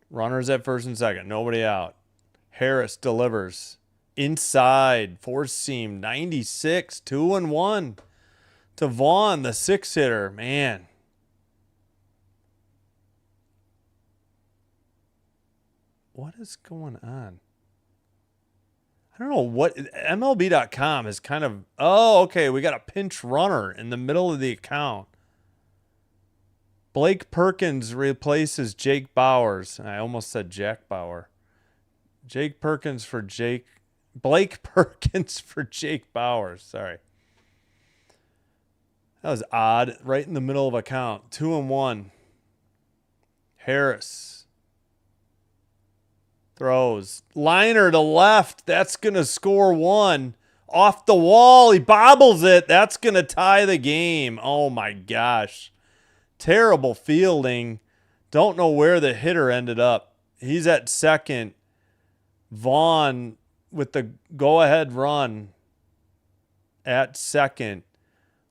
Speaker 1: Runners at first and second. Nobody out. Harris delivers. Inside. Four seam. 96. 2-1. To Vaughn, the 6-hitter. Man. What is going on? I don't know what MLB.com is kind of. Oh, okay. We got a pinch runner in the middle of the account. Blake Perkins replaces Jake Bowers. I almost said Jack Bauer. Blake Perkins for Jake Bowers. Sorry. That was odd. Right in the middle of a count. 2-1. Harris. Throws. Liner to left. That's going to score one. Off the wall. He bobbles it. That's going to tie the game. Oh, my gosh. Terrible fielding. Don't know where the hitter ended up. He's at second. Vaughn with the go-ahead run at second.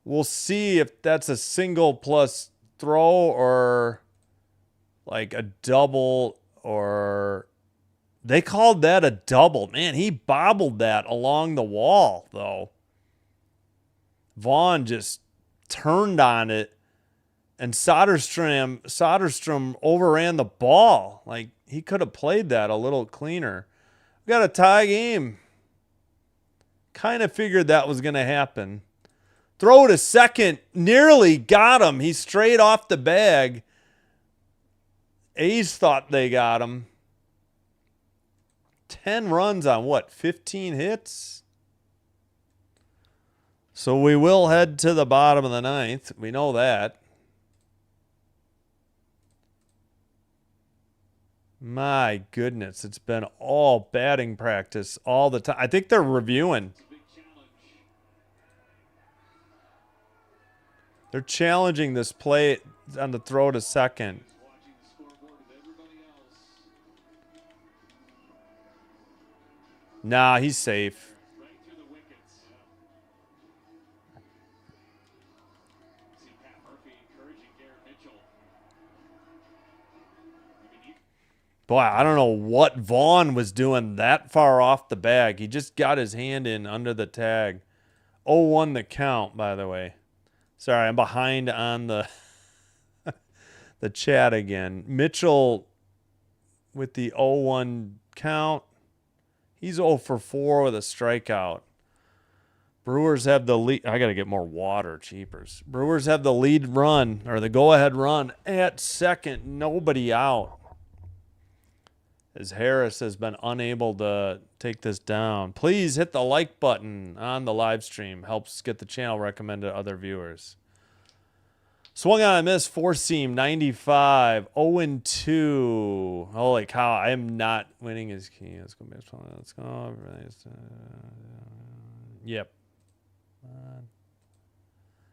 Speaker 1: We'll see if that's a single plus throw or like a double or... They called that a double. Man, he bobbled that along the wall, though. Vaughn just turned on it, and Soderstrom overran the ball. Like, he could have played that a little cleaner. We got a tie game. Kind of figured that was going to happen. Throw to second. Nearly got him. He's straight off the bag. A's thought they got him. 10 runs on what? 15 hits? So we will head to the bottom of the ninth. We know that. My goodness. It's been all batting practice all the time. I think they're reviewing. They're challenging this play on the throw to second. Nah, he's safe. Boy, I don't know what Vaughn was doing that far off the bag. He just got his hand in under the tag. 0-1 the count, by the way. Sorry, I'm behind on the the chat again. Mitchell with the 0-1 count. He's 0 for 4 with a strikeout. Brewers have the lead. I got to get more water, cheapers. Brewers have the lead run, or the go-ahead run at second. Nobody out. As Harris has been unable to take this down. Please hit the like button on the live stream. Helps get the channel recommended to other viewers. Swung on a miss, four-seam, 95, 0-2. Holy cow, I am not winning his key. Let's go. Let's go. Yep.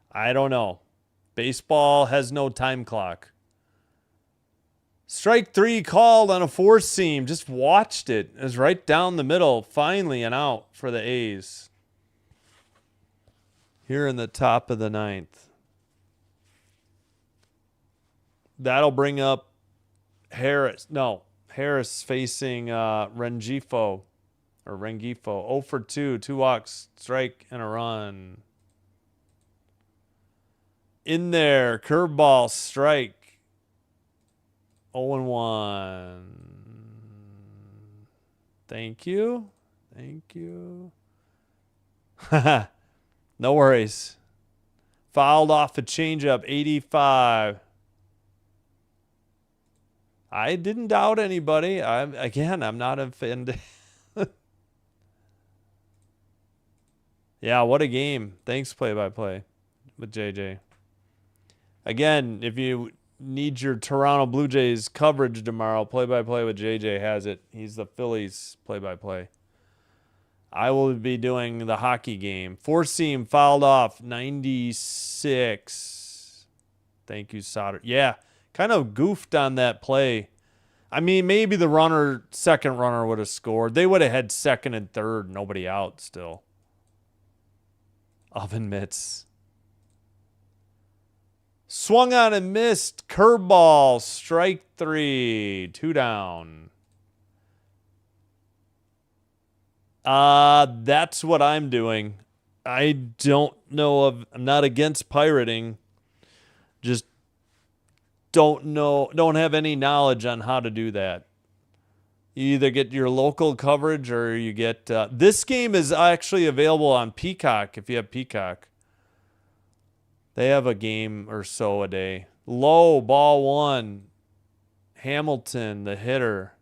Speaker 1: I don't know. Baseball has no time clock. Strike 3 called on a four-seam. Just watched it. It was right down the middle. Finally an out for the A's. Here in the top of the ninth. That'll bring up Harris. No, Harris facing Rengifo. Or Rengifo. 0 for 2. 2 walks, strike, and a run. In there. Curveball, strike. 0-1. Thank you. Thank you. No worries. Fouled off a changeup. 85. I didn't doubt anybody. I'm not offended. Yeah, what a game. Thanks, play-by-play with JJ. Again, if you need your Toronto Blue Jays coverage tomorrow, play-by-play with JJ has it. He's the Phillies play-by-play. I will be doing the hockey game. Four-seam fouled off, 96. Thank you, Sauter. Yeah, kind of goofed on that play. I mean, maybe the second runner would have scored. They would have had second and third, nobody out still. Oven mitts. Swung on and missed. Curveball. Strike 3. 2 down. That's what I'm doing. I don't know I'm not against pirating. Just don't have any knowledge on how to do that. You either get your local coverage or you get... this game is actually available on Peacock if you have Peacock. They have a game or so a day. Low, ball 1. Hamilton, the hitter.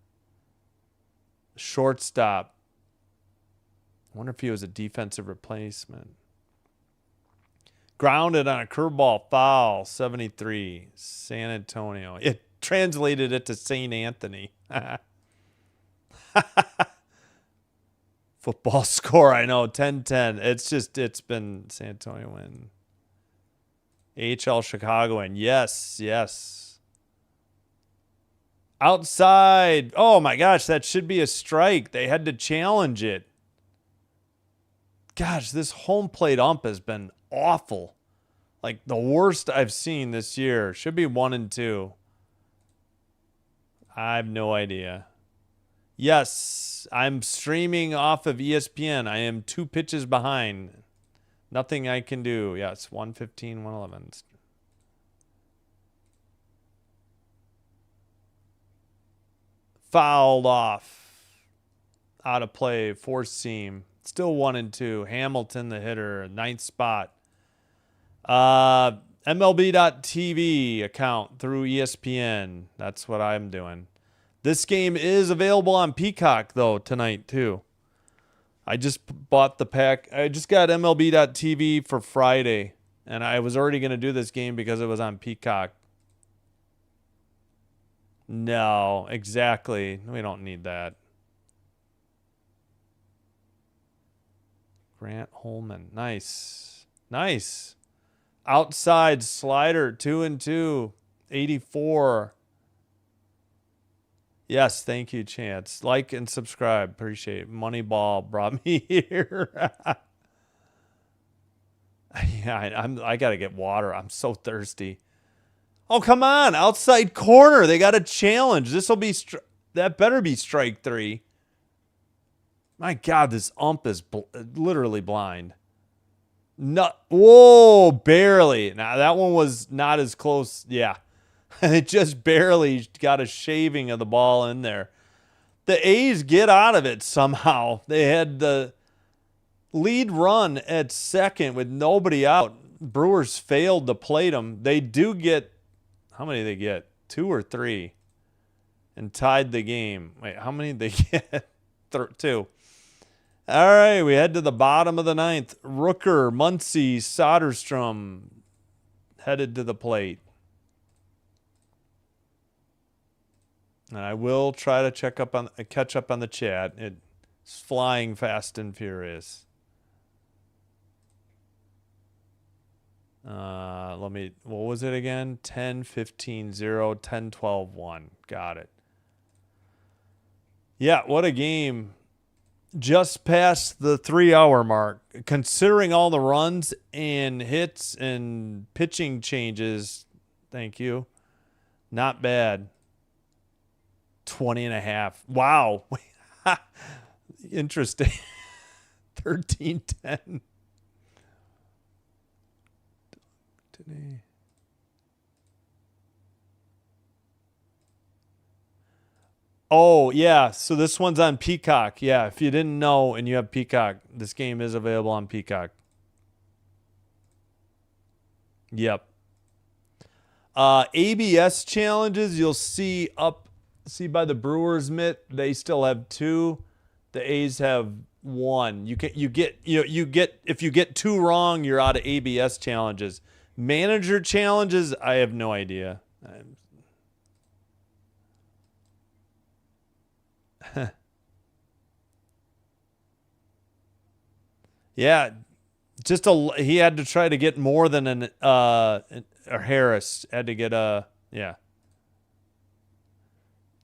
Speaker 1: Shortstop. I wonder if he was a defensive replacement. Grounded on a curveball foul, 73. San Antonio. It translated it to St. Anthony. Football score, I know, 10-10. It's been San Antonio win. AHL Chicago win. Yes. Outside. Oh my gosh, that should be a strike. They had to challenge it. Gosh, this home plate ump has been awful. Like the worst I've seen this year. Should be 1-2. I have no idea. Yes, I'm streaming off of ESPN. I am 2 pitches behind. Nothing I can do. Yes, 115, 111. Fouled off. Out of play. Four-seam. Still 1-2. Hamilton, the hitter. 9th spot. MLB.TV account through ESPN. That's what I'm doing. This game is available on Peacock, though, tonight, too. I just bought the pack. I just got MLB.TV for Friday, and I was already going to do this game because it was on Peacock. No, exactly. We don't need that. Grant Holman. Nice. Outside slider, 2-2. 84. Yes, thank you, Chance. Like and subscribe. Appreciate it. Moneyball brought me here. Yeah, I got to get water. I'm so thirsty. Oh, come on. Outside corner. They got a challenge. This will be That better be strike 3. My God, this ump is literally blind. No, whoa, barely. Now, that one was not as close. Yeah. It just barely got a shaving of the ball in there. The A's get out of it somehow. They had the lead run at second with nobody out. Brewers failed to plate them. They do get, how many did they get? 2 or 3. And tied the game. Wait, how many did they get? 2. All right, we head to the bottom of the 9th. Rooker, Muncy, Soderstrom headed to the plate. And I will try to catch up on the chat. It's flying fast and furious. What was it again? 10, 15, 0, 10, 12, 1. Got it. Yeah, what a game. Just past the 3-hour mark. Considering all the runs and hits and pitching changes, thank you. Not bad. 20.5. Wow. Interesting. 13-10. Today. Oh, yeah. So this one's on Peacock. Yeah, if you didn't know and you have Peacock, this game is available on Peacock. Yep. ABS challenges, you'll see by the Brewers mitt, they still have 2. The A's have 1. You get if you get 2 wrong, you're out of ABS challenges. Manager challenges, I have no idea. Yeah, he had to try to get more than or Harris had to get yeah.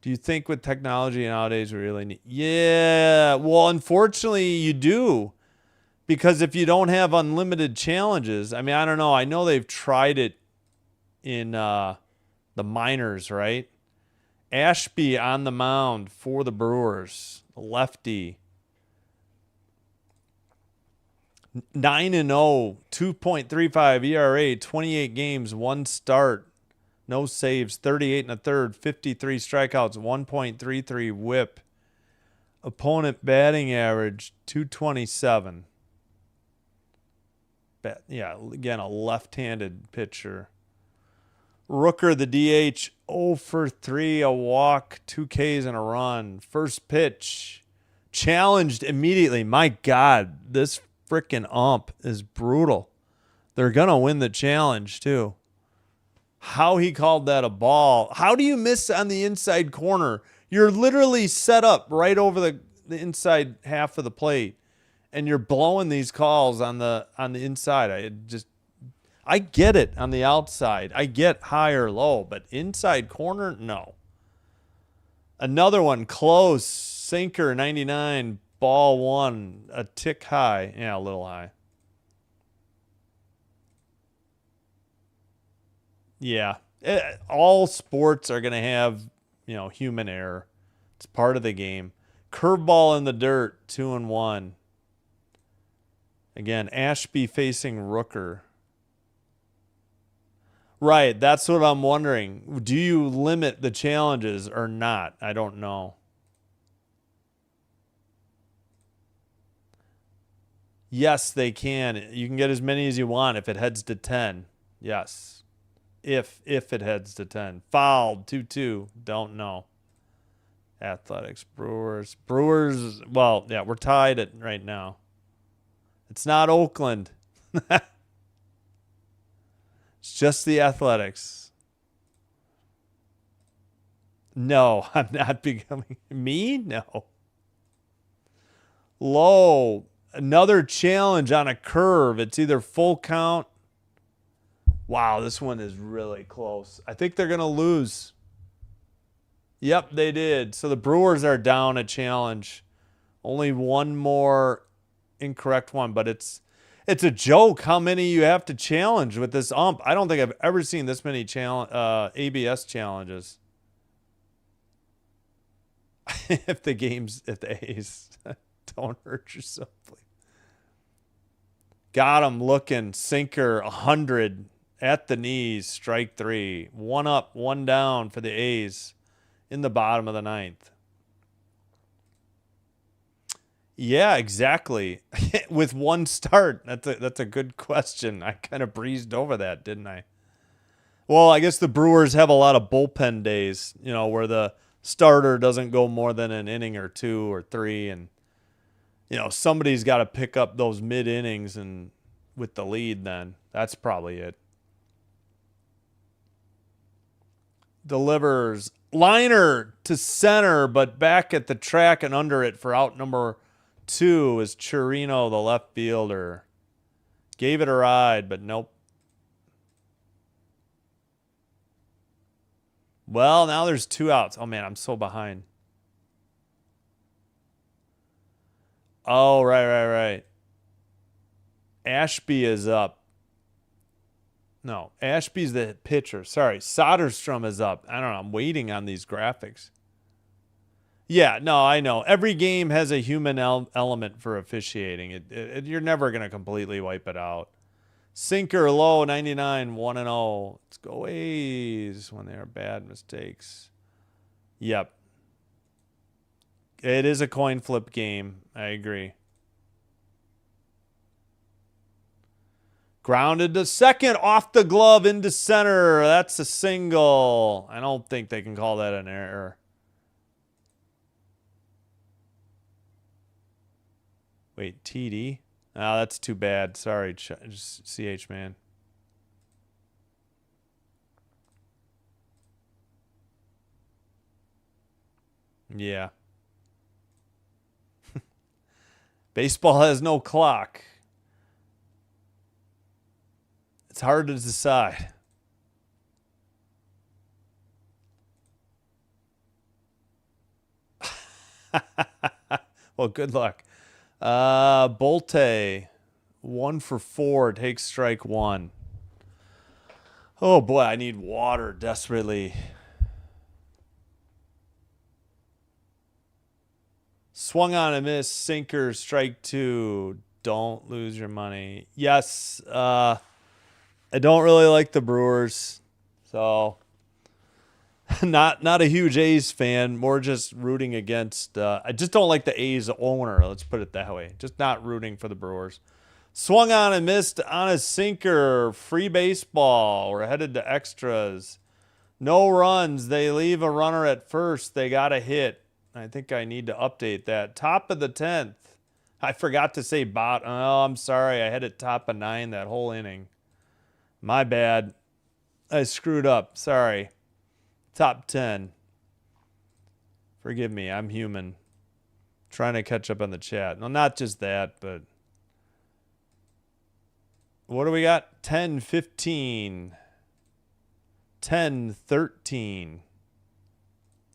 Speaker 1: Do you think with technology nowadays we really need? Yeah, well, unfortunately you do, because if you don't have unlimited challenges, I mean, I don't know. I know they've tried it in the minors, right? Ashby on the mound for the Brewers, lefty. 9-0, 2.35 ERA, 28 games, 1 start, no saves, 38 1/3, 53 strikeouts, 1.33 WHIP. Opponent batting average 227. Yeah, again, a left-handed pitcher. Rooker, the DH, 0 for 3, a walk, 2 Ks and a run. First pitch, challenged immediately. My God, this freaking ump is brutal. They're going to win the challenge, too. How he called that a ball. How do you miss on the inside corner? You're literally set up right over the inside half of the plate, and you're blowing these calls on the inside. I get it on the outside. I get high or low, but inside corner, no. Another one, close, sinker, 99, ball 1, a tick high. Yeah, a little high. Yeah. All sports are going to have, human error. It's part of the game. Curveball in the dirt, 2-1. Again, Ashby facing Rooker. Right, that's what I'm wondering. Do you limit the challenges or not? I don't know. Yes, they can. You can get as many as you want if it heads to 10. Yes. If it heads to 10. Fouled, 2-2. Don't know. Athletics, Brewers. Well, yeah, we're tied at right now. It's not Oakland. It's just the Athletics. No, I'm not becoming me. No. Low. Another challenge on a curve. It's either full count. Wow, this one is really close. I think they're going to lose. Yep, they did. So the Brewers are down a challenge. Only one more incorrect one, but it's a joke how many you have to challenge with this ump. I don't think I've ever seen this many ABS challenges. if the A's don't hurt yourself, please. Got him looking. Sinker 100 at the knees. Strike 3. 1 up, 1 down for the A's in the bottom of the 9th. Yeah, exactly. With 1 start. That's a good question. I kind of breezed over that, didn't I? Well, I guess the Brewers have a lot of bullpen days, where the starter doesn't go more than an inning or 2 or 3, and somebody's got to pick up those mid innings and with the lead. Then that's probably it. Delivers liner to center, but back at the track and under it for out number 2 is Chirino, the left fielder. Gave it a ride, but nope. Well, now there's 2 outs. Oh man, I'm so behind. Oh, right. Ashby is up. No, Ashby's the pitcher. Sorry, Soderstrom is up. I don't know. I'm waiting on these graphics. Yeah, no, I know. Every game has a human element for officiating. You're never going to completely wipe it out. Sinker low, 99, 1-0. Let's go A's when they are bad mistakes. Yep. It is a coin flip game. I agree. Grounded to second, off the glove into center. That's a single. I don't think they can call that an error. Wait, TD? Oh, that's too bad. Sorry, just CH, man. Yeah. Baseball has no clock. It's hard to decide. Well, good luck. Bolte, 1 for 4, takes strike 1. Oh boy, I need water desperately. Swung on a miss, sinker, strike 2. Don't lose your money. Yes, I don't really like the Brewers, so not a huge A's fan. More just rooting against. I just don't like the A's owner. Let's put it that way. Just not rooting for the Brewers. Swung on and missed on a sinker. Free baseball. We're headed to extras. No runs. They leave a runner at first. They got a hit. I think I need to update that. Top of the 10th. I forgot to say bot. Oh, I'm sorry. I had it top of 9 that whole inning. My bad. I screwed up. Sorry. Top 10. Forgive me. I'm human. Trying to catch up on the chat. No, not just that, but what do we got? 10, 15, 10, 13,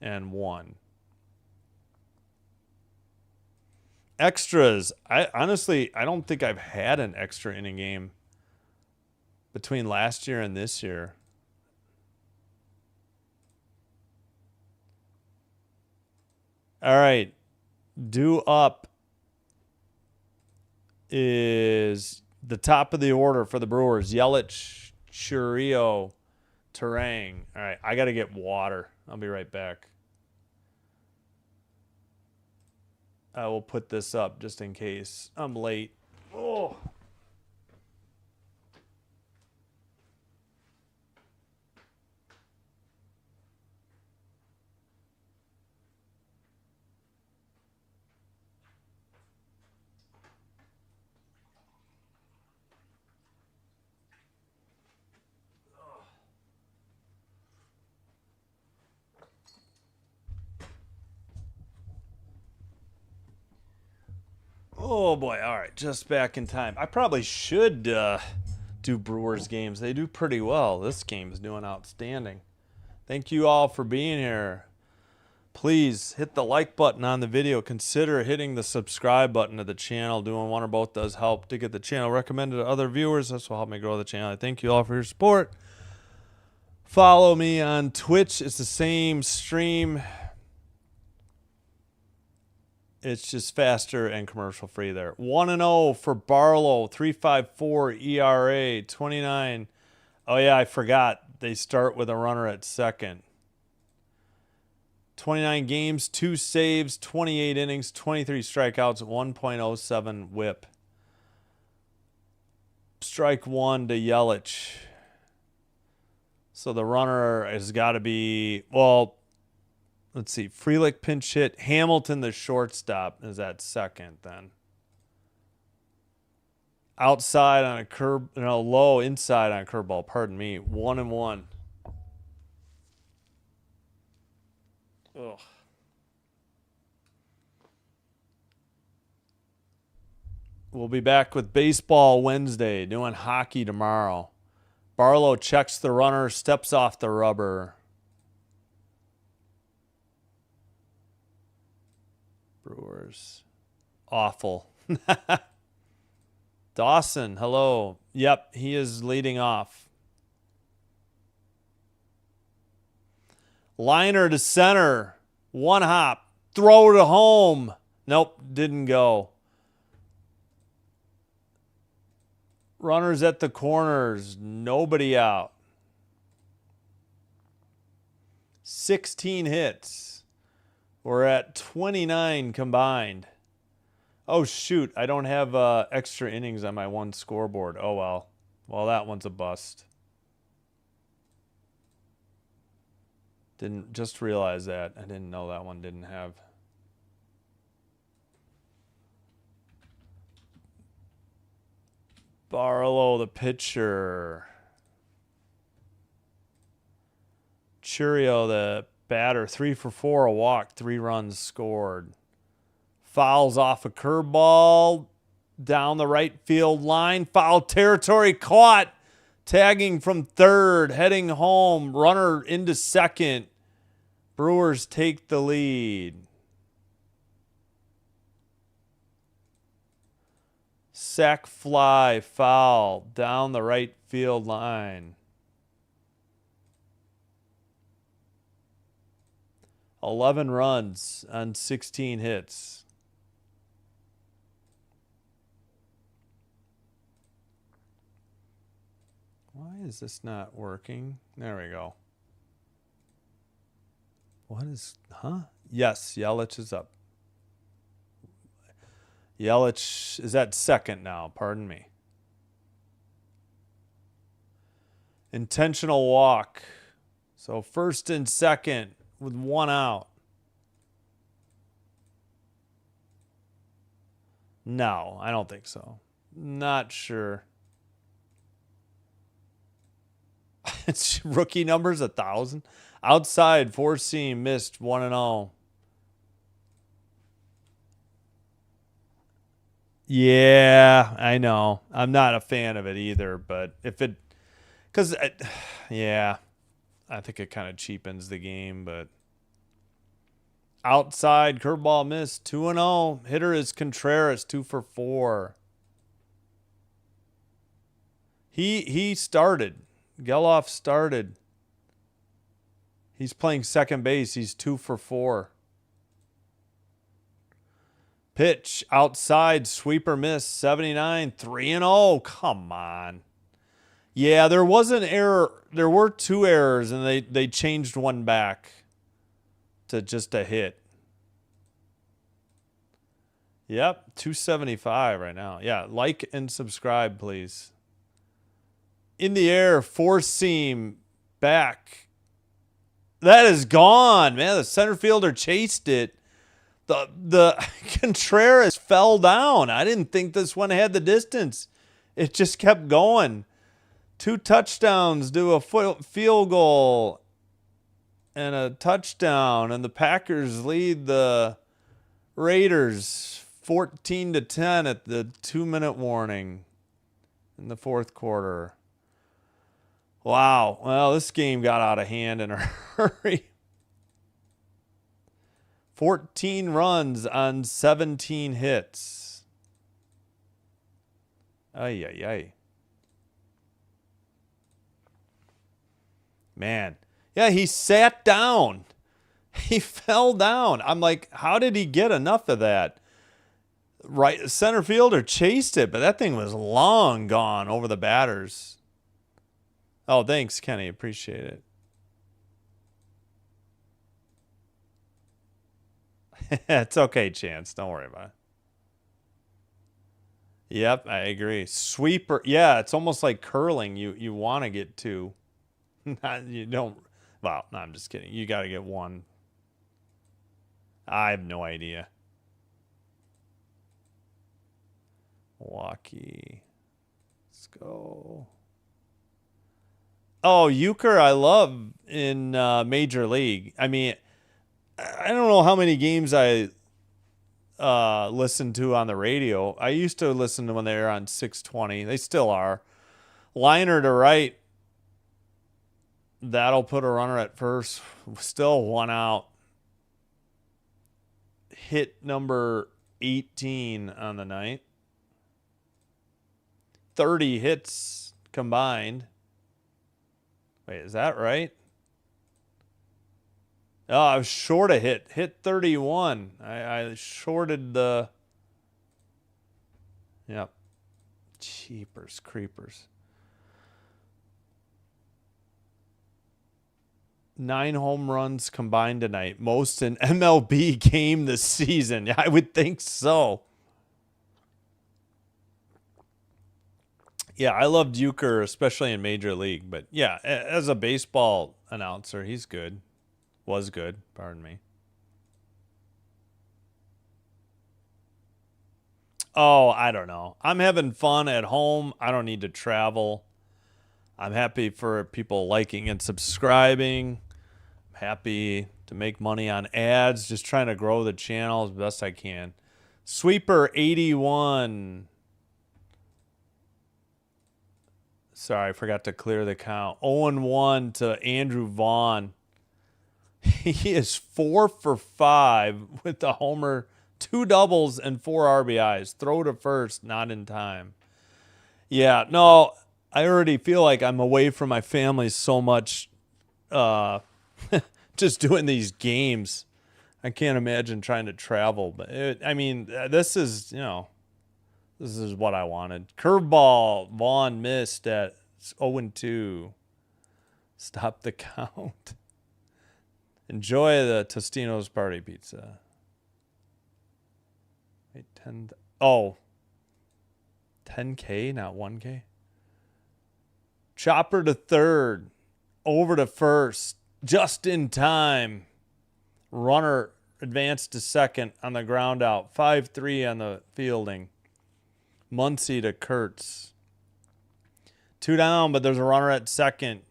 Speaker 1: and 1. Extras. I don't think I've had an extra inning game between last year and this year. All right. Due up is the top of the order for the Brewers. Yelich, Chirino, Terang. All right. I got to get water. I'll be right back. I will put this up just in case I'm late. Oh. Oh boy, all right, just back in time. I probably should do Brewers games. They do pretty well. This game is doing outstanding. Thank you all for being here. Please hit the like button on the video. Consider hitting the subscribe button to the channel. Doing one or both does help to get the channel recommended to other viewers. This will help me grow the channel. I thank you all for your support. Follow me on Twitch. It's the same stream. It's just faster and commercial free there. 1-0 for Barlow, 3.54 ERA, 29. Oh, yeah, I forgot. They start with a runner at second. 29 games, 2 saves, 28 innings, 23 strikeouts, 1.07 whip. Strike one to Yelich. So the runner has got to be, well, let's see. Frelick pinch hit. Hamilton, the shortstop, is at second then. Outside on a curb, no, low inside on a curveball. Pardon me. 1-1. Ugh. We'll be back with baseball Wednesday, doing hockey tomorrow. Barlow checks the runner, steps off the rubber. Brewers. Awful. Dawson, hello. Yep, he is leading off. Liner to center. One hop. Throw to home. Nope, didn't go. Runners at the corners. Nobody out. 16 hits. We're at 29 combined. Oh, shoot. I don't have extra innings on my one scoreboard. Oh, well. Well, that one's a bust. Didn't just realize that. I didn't know that one didn't have. Barlow, the pitcher. Churio, the batter. 3 for 4, a walk, 3 runs scored. Fouls off a curveball down the right field line. Foul territory caught. Tagging from third, heading home. Runner into second. Brewers take the lead. Sac fly, foul, down the right field line. 11 runs on 16 hits. Why is this not working? There we go. What is, Yes, Yelich is up. Yelich is at second now, pardon me. Intentional walk. So first and second with 1 out. No, I don't think so. Not sure. It's rookie numbers 1,000. Outside, 4-seam, missed 1-0. Yeah, I know. I'm not a fan of it either, but if it, because, yeah, I think it kind of cheapens the game, but outside, curveball missed, 2-0. Hitter is Contreras, 2 for 4. He started. Geloff started. He's playing second base. He's 2 for 4. Pitch outside, sweeper miss, 79, 3-0. Come on. Yeah, there was an error. There were 2 errors, and they changed one back to just a hit. Yep, 275 right now. Yeah, like and subscribe, please. In the air, 4-seam, back. That is gone, man. The center fielder chased it. The Contreras fell down. I didn't think this one had the distance. It just kept going. 2 touchdowns to a field goal and a touchdown, and the Packers lead the Raiders 14-10 at the 2-minute warning in the 4th quarter. Wow. Well, this game got out of hand in a hurry. 14 runs on 17 hits. Ay, ay, ay. Man. Yeah, he sat down. He fell down. I'm like, how did he get enough of that? Right, center fielder chased it, but that thing was long gone over the batters. Oh, thanks, Kenny. Appreciate it. It's okay, Chance. Don't worry about it. Yep, I agree. Sweeper. Yeah, it's almost like curling. You want to get two. You don't. Well, no, I'm just kidding. You got to get one. I have no idea. Milwaukee. Let's go. Oh, euchre I love in Major League. I mean, I don't know how many games I listen to on the radio. I used to listen to when they were on 620. They still are. Liner to right. That'll put a runner at first. Still one out. Hit number 18 on the night. 30 hits combined. Wait, is that right? Oh, I was short a hit. Hit 31. I shorted the... Yep. Cheapers, creepers. 9 home runs combined tonight. Most in MLB game this season. Yeah, I would think so. Yeah, I loved Euchre, especially in Major League. But yeah, as a baseball announcer, he's good. Was good, pardon me. Oh, I don't know. I'm having fun at home. I don't need to travel. I'm happy for people liking and subscribing. I'm happy to make money on ads. Just trying to grow the channel as best I can. Sweeper 81. Sorry, I forgot to clear the count. 0-1 to Andrew Vaughn. He is 4 for 5 with the homer, 2 doubles, and 4 RBIs. Throw to first, not in time. Yeah, no, I already feel like I'm away from my family so much just doing these games. I can't imagine trying to travel. But, this is, this is what I wanted. Curveball, Vaughn missed at 0-2. Stop the count. Enjoy the Tostino's party pizza. Wait, 10. Oh. 10K, not 1K. Chopper to third. Over to first. Just in time. Runner advanced to second on the ground out. 5-3 on the fielding. Muncy to Kurtz. 2 down, but there's a runner at second.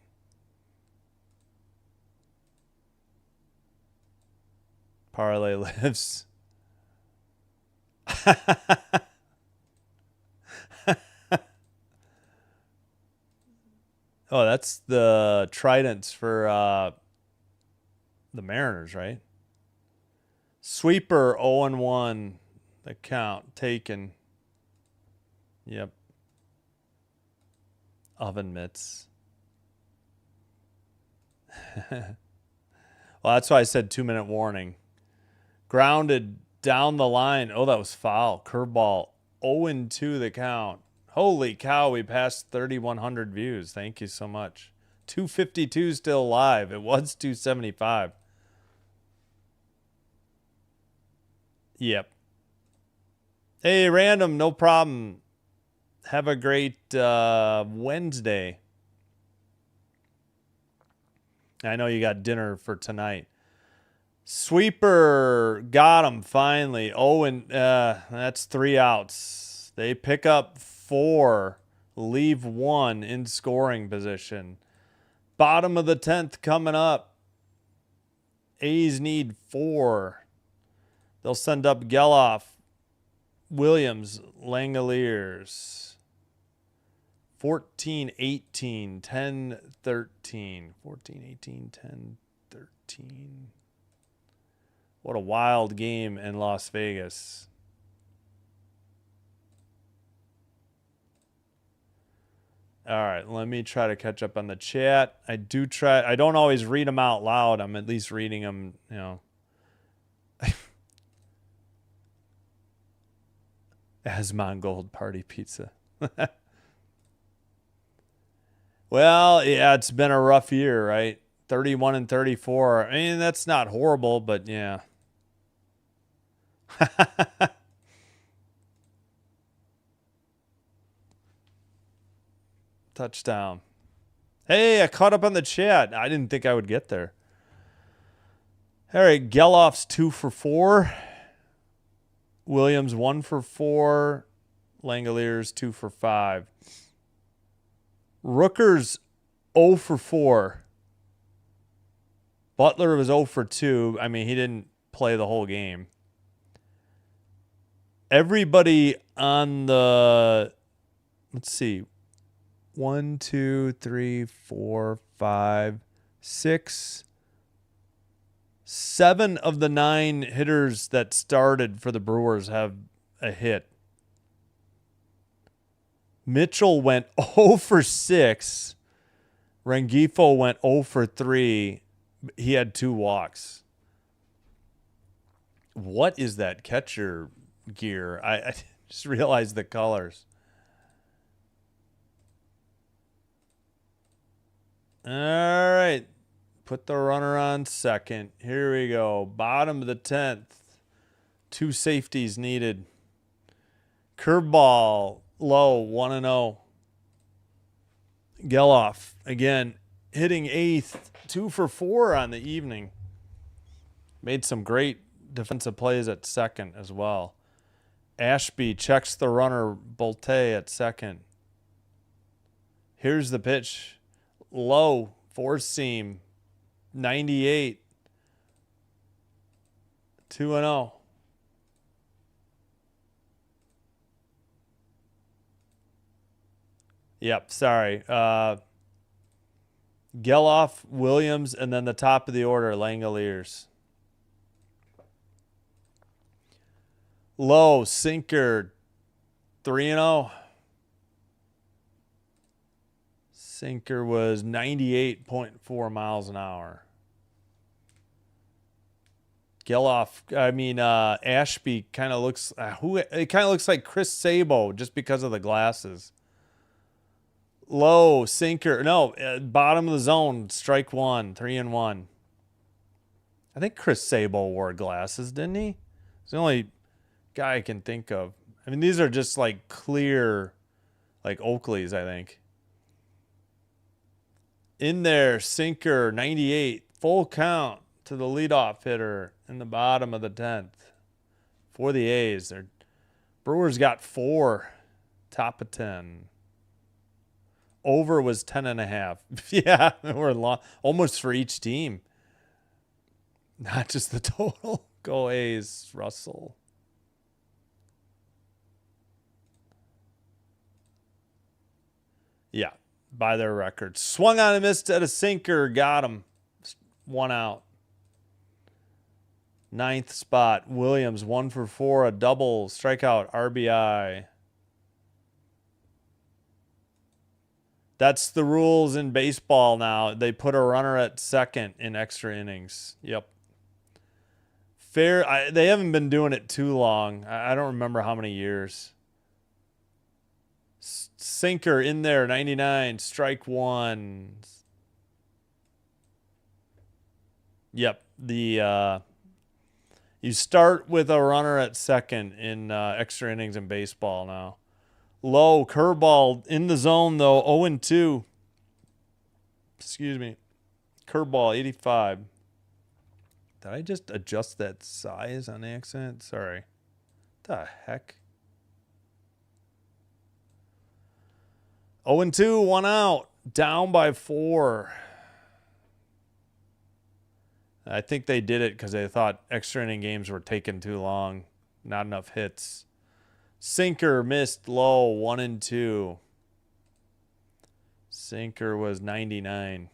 Speaker 1: Parlay lives. Oh, that's the Tridents for the Mariners, right? Sweeper 0-1. The count taken. Yep. Oven mitts. Well, that's why I said 2-minute warning. Grounded down the line. Oh, that was foul. Curveball. 0-2 the count. Holy cow, we passed 3,100 views. Thank you so much. 252 still live. It was 275. Yep. Hey, random, no problem. Have a great Wednesday. I know you got dinner for tonight. Sweeper got him finally. Oh, and that's 3 outs. They pick up 4, leave 1 in scoring position. Bottom of the 10th coming up. A's need 4. They'll send up Geloff, Williams, Langoliers. 14-18, 10-13. 14-18, 10-13. What a wild game in Las Vegas. All right, let me try to catch up on the chat. I don't always read them out loud. I'm at least reading them, you know. As Mongold Party Pizza. Well, yeah, it's been a rough year, right? 31 and 34. I mean, that's not horrible, but yeah. Touchdown. Hey, I caught up on the chat. I didn't think I would get there. All right, Geloff's 2 for 4. Williams 1 for 4. Langoliers 2 for 5. Rooker's 0 for 4. Butler was 0 for 2. I mean, he didn't play the whole game. Everybody on the, let's see, 1, 2, 3, 4, 5, 6, 7 of the 9 hitters that started for the Brewers have a hit. Mitchell went 0 for 6. Rengifo went 0 for 3. He had 2 walks. What is that catcher gear? I just realized the colors. All right. Put the runner on second. Here we go. Bottom of the 10th. 2 safeties needed. Curveball low, 1-0. Geloff again hitting 8th, 2 for 4 on the evening. Made some great defensive plays at second as well. Ashby checks the runner, Bolte at second. Here's the pitch. Low, 4-seam, 98. 2-0. Yep, sorry. Geloff, Williams, and then the top of the order, Langoliers. Low, sinker, 3-0. Sinker was 98.4 miles an hour. Geloff, Ashby kind of looks, it kind of looks like Chris Sabo just because of the glasses. Low, sinker, no, bottom of the zone, strike 1, 3-1. I think Chris Sabo wore glasses, didn't he? He's the only guy I can think of. I mean, these are just like clear, like Oakley's, I think. In there, sinker, 98, full count to the leadoff hitter in the bottom of the 10th for the A's. Their Brewers got 4, top of 10. Over was 10.5. Yeah, we're almost for each team. Not just the total. Go A's, Russell. Yeah, by their records. Swung on and missed at a sinker. Got him. 1 out. 9th spot. Williams, 1 for 4. A double. Strikeout. RBI. That's the rules in baseball now. They put a runner at second in extra innings. Yep. Fair. They haven't been doing it too long. I don't remember how many years. Sinker in there, 99, strike 1. Yep. You start with a runner at second in extra innings in baseball now. Low, curveball in the zone, though, 0-2. Excuse me. Curveball, 85. Did I just adjust that size on accident? Sorry. What the heck? 0-2, 1 out. Down by 4. I think they did it because they thought extra inning games were taking too long. Not enough hits. Sinker missed low, 1-2. Sinker was 99.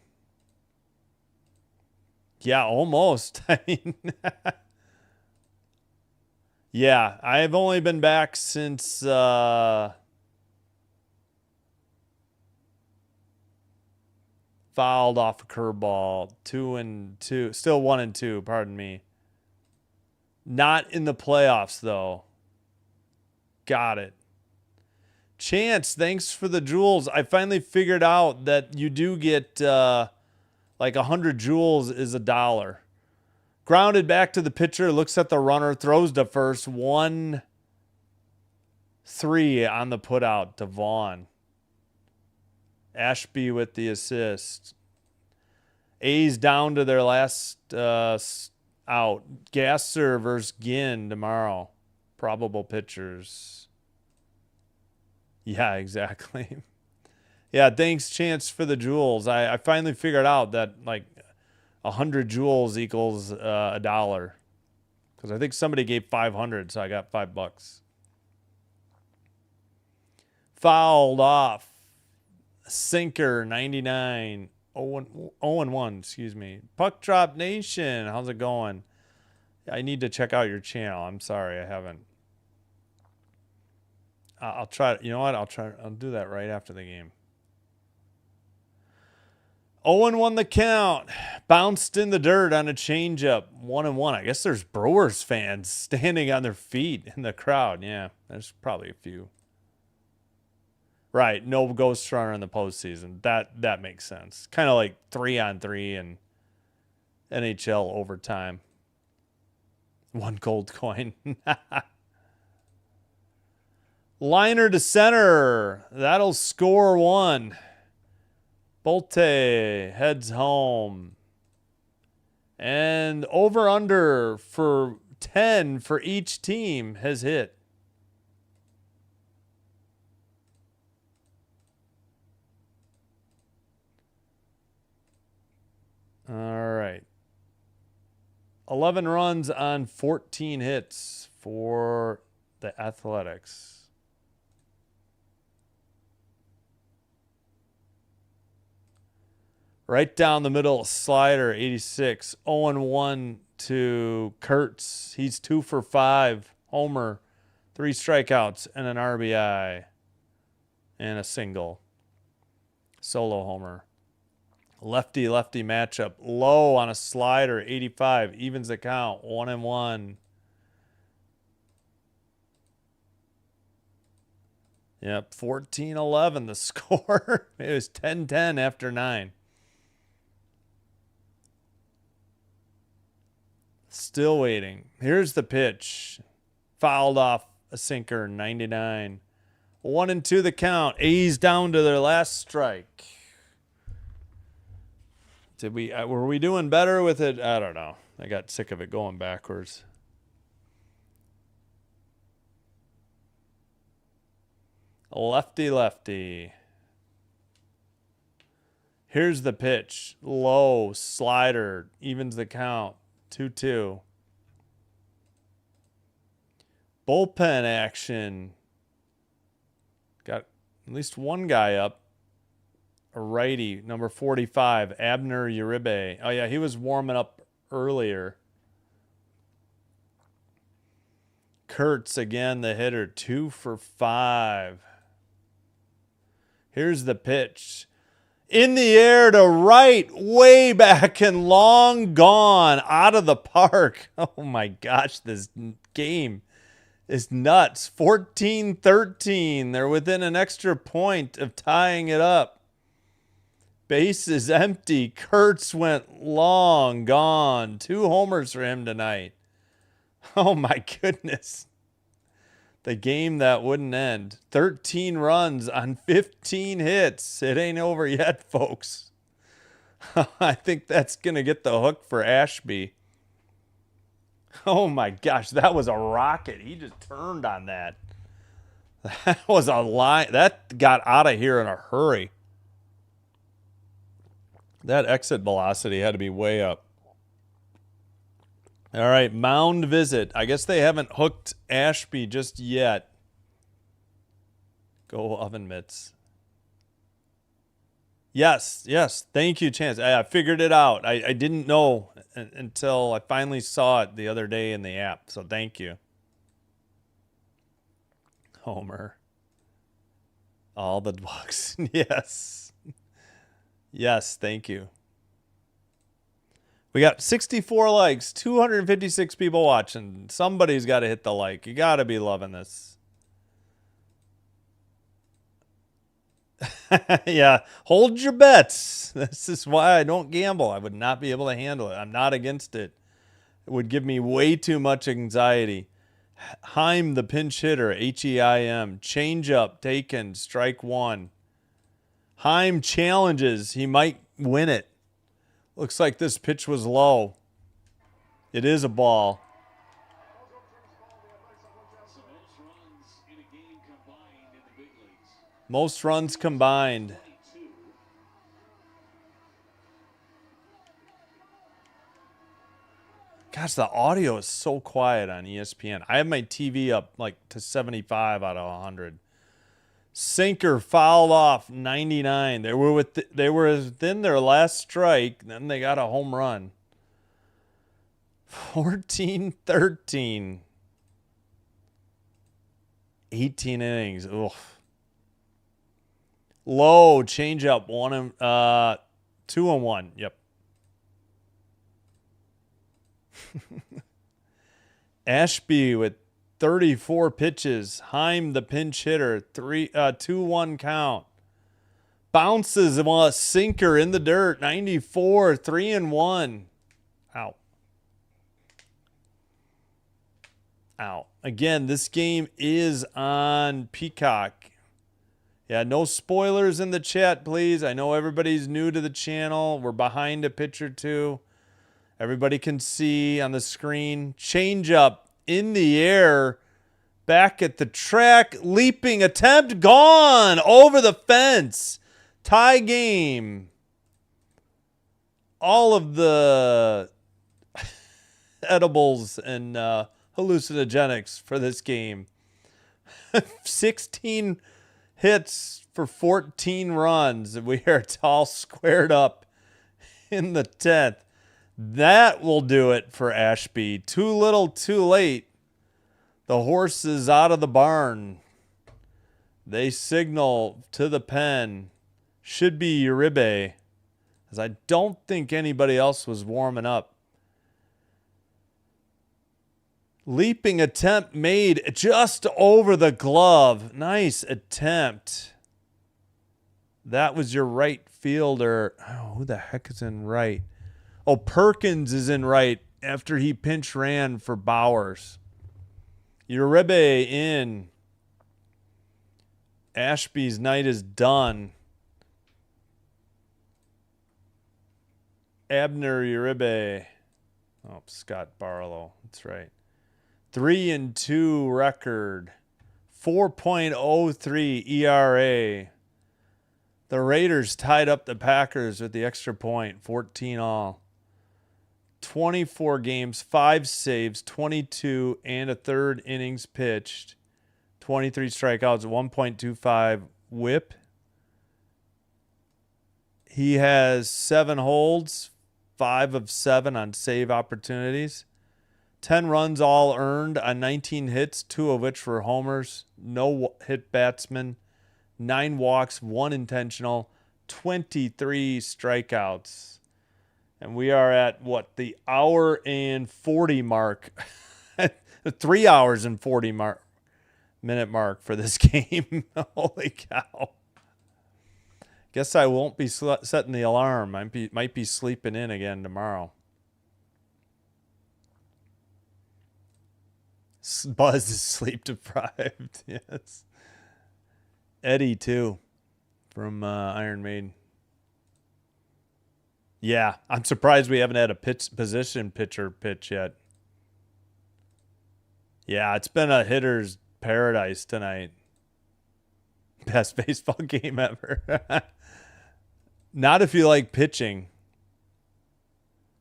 Speaker 1: Yeah, almost. I mean, yeah, I've only been back since Fouled off a curveball. 2-2. Still 1-2, pardon me. Not in the playoffs, though. Got it. Chance, thanks for the jewels. I finally figured out that you do get like 100 jewels is $1. Grounded back to the pitcher, looks at the runner, throws to first. 1-3 on the putout to Vaughn. Ashby with the assist. A's down to their last out. Gasser versus Ginn tomorrow. Probable pitchers. Yeah, exactly. Yeah, thanks, Chance, for the jewels. I finally figured out that like 100 jewels equals $1. Because I think somebody gave 500, so I got $5. Fouled off. Sinker, 99. 0-1, excuse me. Puck Drop Nation, how's it going? I need to check out your channel. I'm sorry, I haven't. I'll try. You know what? I'll do that right after the game. 0-1 the count. Bounced in the dirt on a changeup. 1-1. I guess there's Brewers fans standing on their feet in the crowd. Yeah, there's probably a few. Right, no ghost runner in the postseason. That makes sense. Kind of like 3-on-3 and NHL overtime. 1 gold coin. Liner to center. That'll score 1. Bolte heads home. And over-under for 10 for each team has hit. All right. 11 runs on 14 hits for the Athletics. Right down the middle, slider, 86. 0-1 to Kurtz. He's 2 for 5. Homer, 3 strikeouts, and an RBI. And a single. Solo homer. Lefty-lefty matchup. Low on a slider, 85. Evens the count, 1-1. Yep, 14-11 the score. It was 10-10 after 9. Still waiting. Here's the pitch. Fouled off a sinker, 99. 1-2 the count. A's down to their last strike. Were we doing better with it? I don't know. I got sick of it going backwards. Lefty. Here's the pitch. Low slider. Evens the count. 2-2. Bullpen action. Got at least one guy up. A righty, number 45, Abner Uribe. Oh, yeah, he was warming up earlier. Kurtz, again, the hitter, 2 for 5. Here's the pitch. In the air to right, way back and long gone, out of the park. Oh, my gosh, this game is nuts. 14-13. They're within an extra point of tying it up. Base is empty. Kurtz went long gone. 2 homers for him tonight. Oh, my goodness. The game that wouldn't end. 13 runs on 15 hits. It ain't over yet, folks. I think that's going to get the hook for Ashby. Oh, my gosh. That was a rocket. He just turned on that. That was a line. That got out of here in a hurry. That exit velocity had to be way up. All right, mound visit. I guess they haven't hooked Ashby just yet. Go oven mitts. Yes. Thank you, Chance. I figured it out. I didn't know until I finally saw it the other day in the app. So thank you. Homer. All the Bucks. Yes. Yes, thank you. We got 64 likes, 256 people watching. Somebody's got to hit the like. You got to be loving this. Yeah, hold your bets. This is why I don't gamble. I would not be able to handle it. I'm not against it. It would give me way too much anxiety. Heim, the pinch hitter, Heim. Change up, taken, strike one. Heim challenges. He might win it. Looks like this pitch was low. It is a ball. Most runs combined. Gosh, the audio is so quiet on ESPN. I have my TV up like to 75 out of 100. Sinker fouled off 99. They were within their last strike. Then they got a home run. 14-13. 18 innings. Ugh. Low changeup. 2-1. Yep. Ashby with 34 pitches. Heim, the pinch hitter. 2-1 count. Bounces a sinker in the dirt. 94. 3-1. Ow. Ow. Again, this game is on Peacock. Yeah, no spoilers in the chat, please. I know everybody's new to the channel. We're behind a pitch or two. Everybody can see on the screen. Change up in the air. Back at the track. Leaping attempt. Gone. Over the fence. Tie game. All of the edibles and hallucinogenics for this game. 16 hits for 14 runs. We are all squared up in the 10th. That will do it for Ashby. Too little, too late. The horse is out of the barn. They signal to the pen. Should be Uribe, as I don't think anybody else was warming up. Leaping attempt made just over the glove. Nice attempt. That was your right fielder. Oh, who the heck is in right? Oh, Perkins is in right after he pinch ran for Bowers. Uribe in. Ashby's night is done. Abner Uribe. Oh, Scott Barlow. That's right. 3-2 record. 4.03 ERA. The Raiders tied up the Packers with the extra point. 14 all. 24 games, 5 saves, 22 and a third innings pitched. 23 strikeouts, 1.25 whip. He has 7 holds, 5 of 7 on save opportunities. 10 runs all earned on 19 hits, 2 of which were homers. No hit batsman. 9 walks, 1 intentional, 23 strikeouts. And we are at, what, the hour and 40 mark. The 3 hours and 40 minute mark for this game. Holy cow. Guess I won't be setting the alarm. Might be sleeping in again tomorrow. Buzz is sleep deprived. Yes. Eddie, too, from Iron Maiden. Yeah, I'm surprised we haven't had a position pitcher pitch yet. Yeah, it's been a hitter's paradise tonight. Best baseball game ever. Not if you like pitching.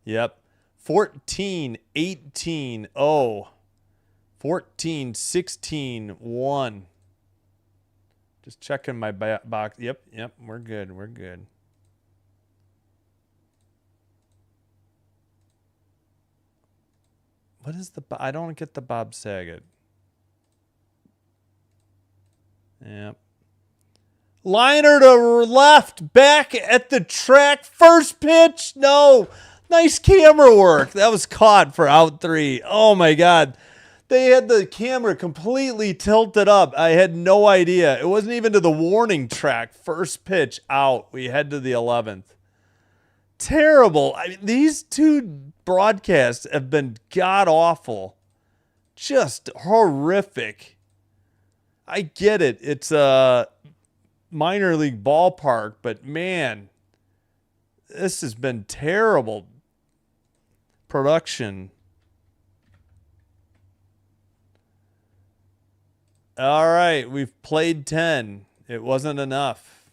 Speaker 1: Yep. 14-18-0. 14-16-1. Just checking my box. Yep, we're good. We're good. What is the... I don't get the Bob Saget. Yep. Liner to left, back at the track. First pitch. No. Nice camera work. That was caught for out 3. Oh, my God. They had the camera completely tilted up. I had no idea. It wasn't even to the warning track. First pitch out. We head to the 11th. Terrible. I mean, these two broadcasts have been god-awful. Just horrific. I get it. It's a minor league ballpark, but man, this has been terrible production. All right, we've played 10. It wasn't enough.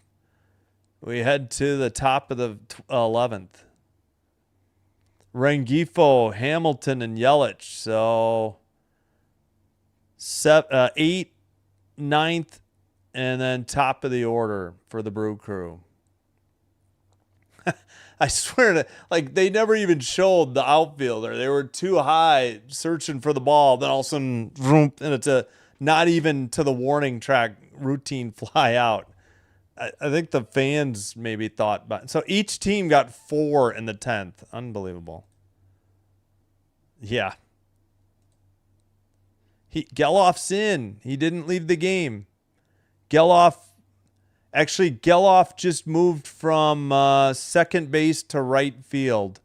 Speaker 1: We head to the top of the 11th. Rengifo, Hamilton, and Yelich. So 8, 9th, and then top of the order for the Brew Crew. I swear to, like, they never even showed the outfielder. They were too high searching for the ball. Then all of a sudden, vroom, and it's a not even to the warning track routine fly out. I think the fans maybe thought, but so each team got 4 in the 10th. Unbelievable. Yeah. Geloff's in. He didn't leave the game. Geloff just moved from second base to right field.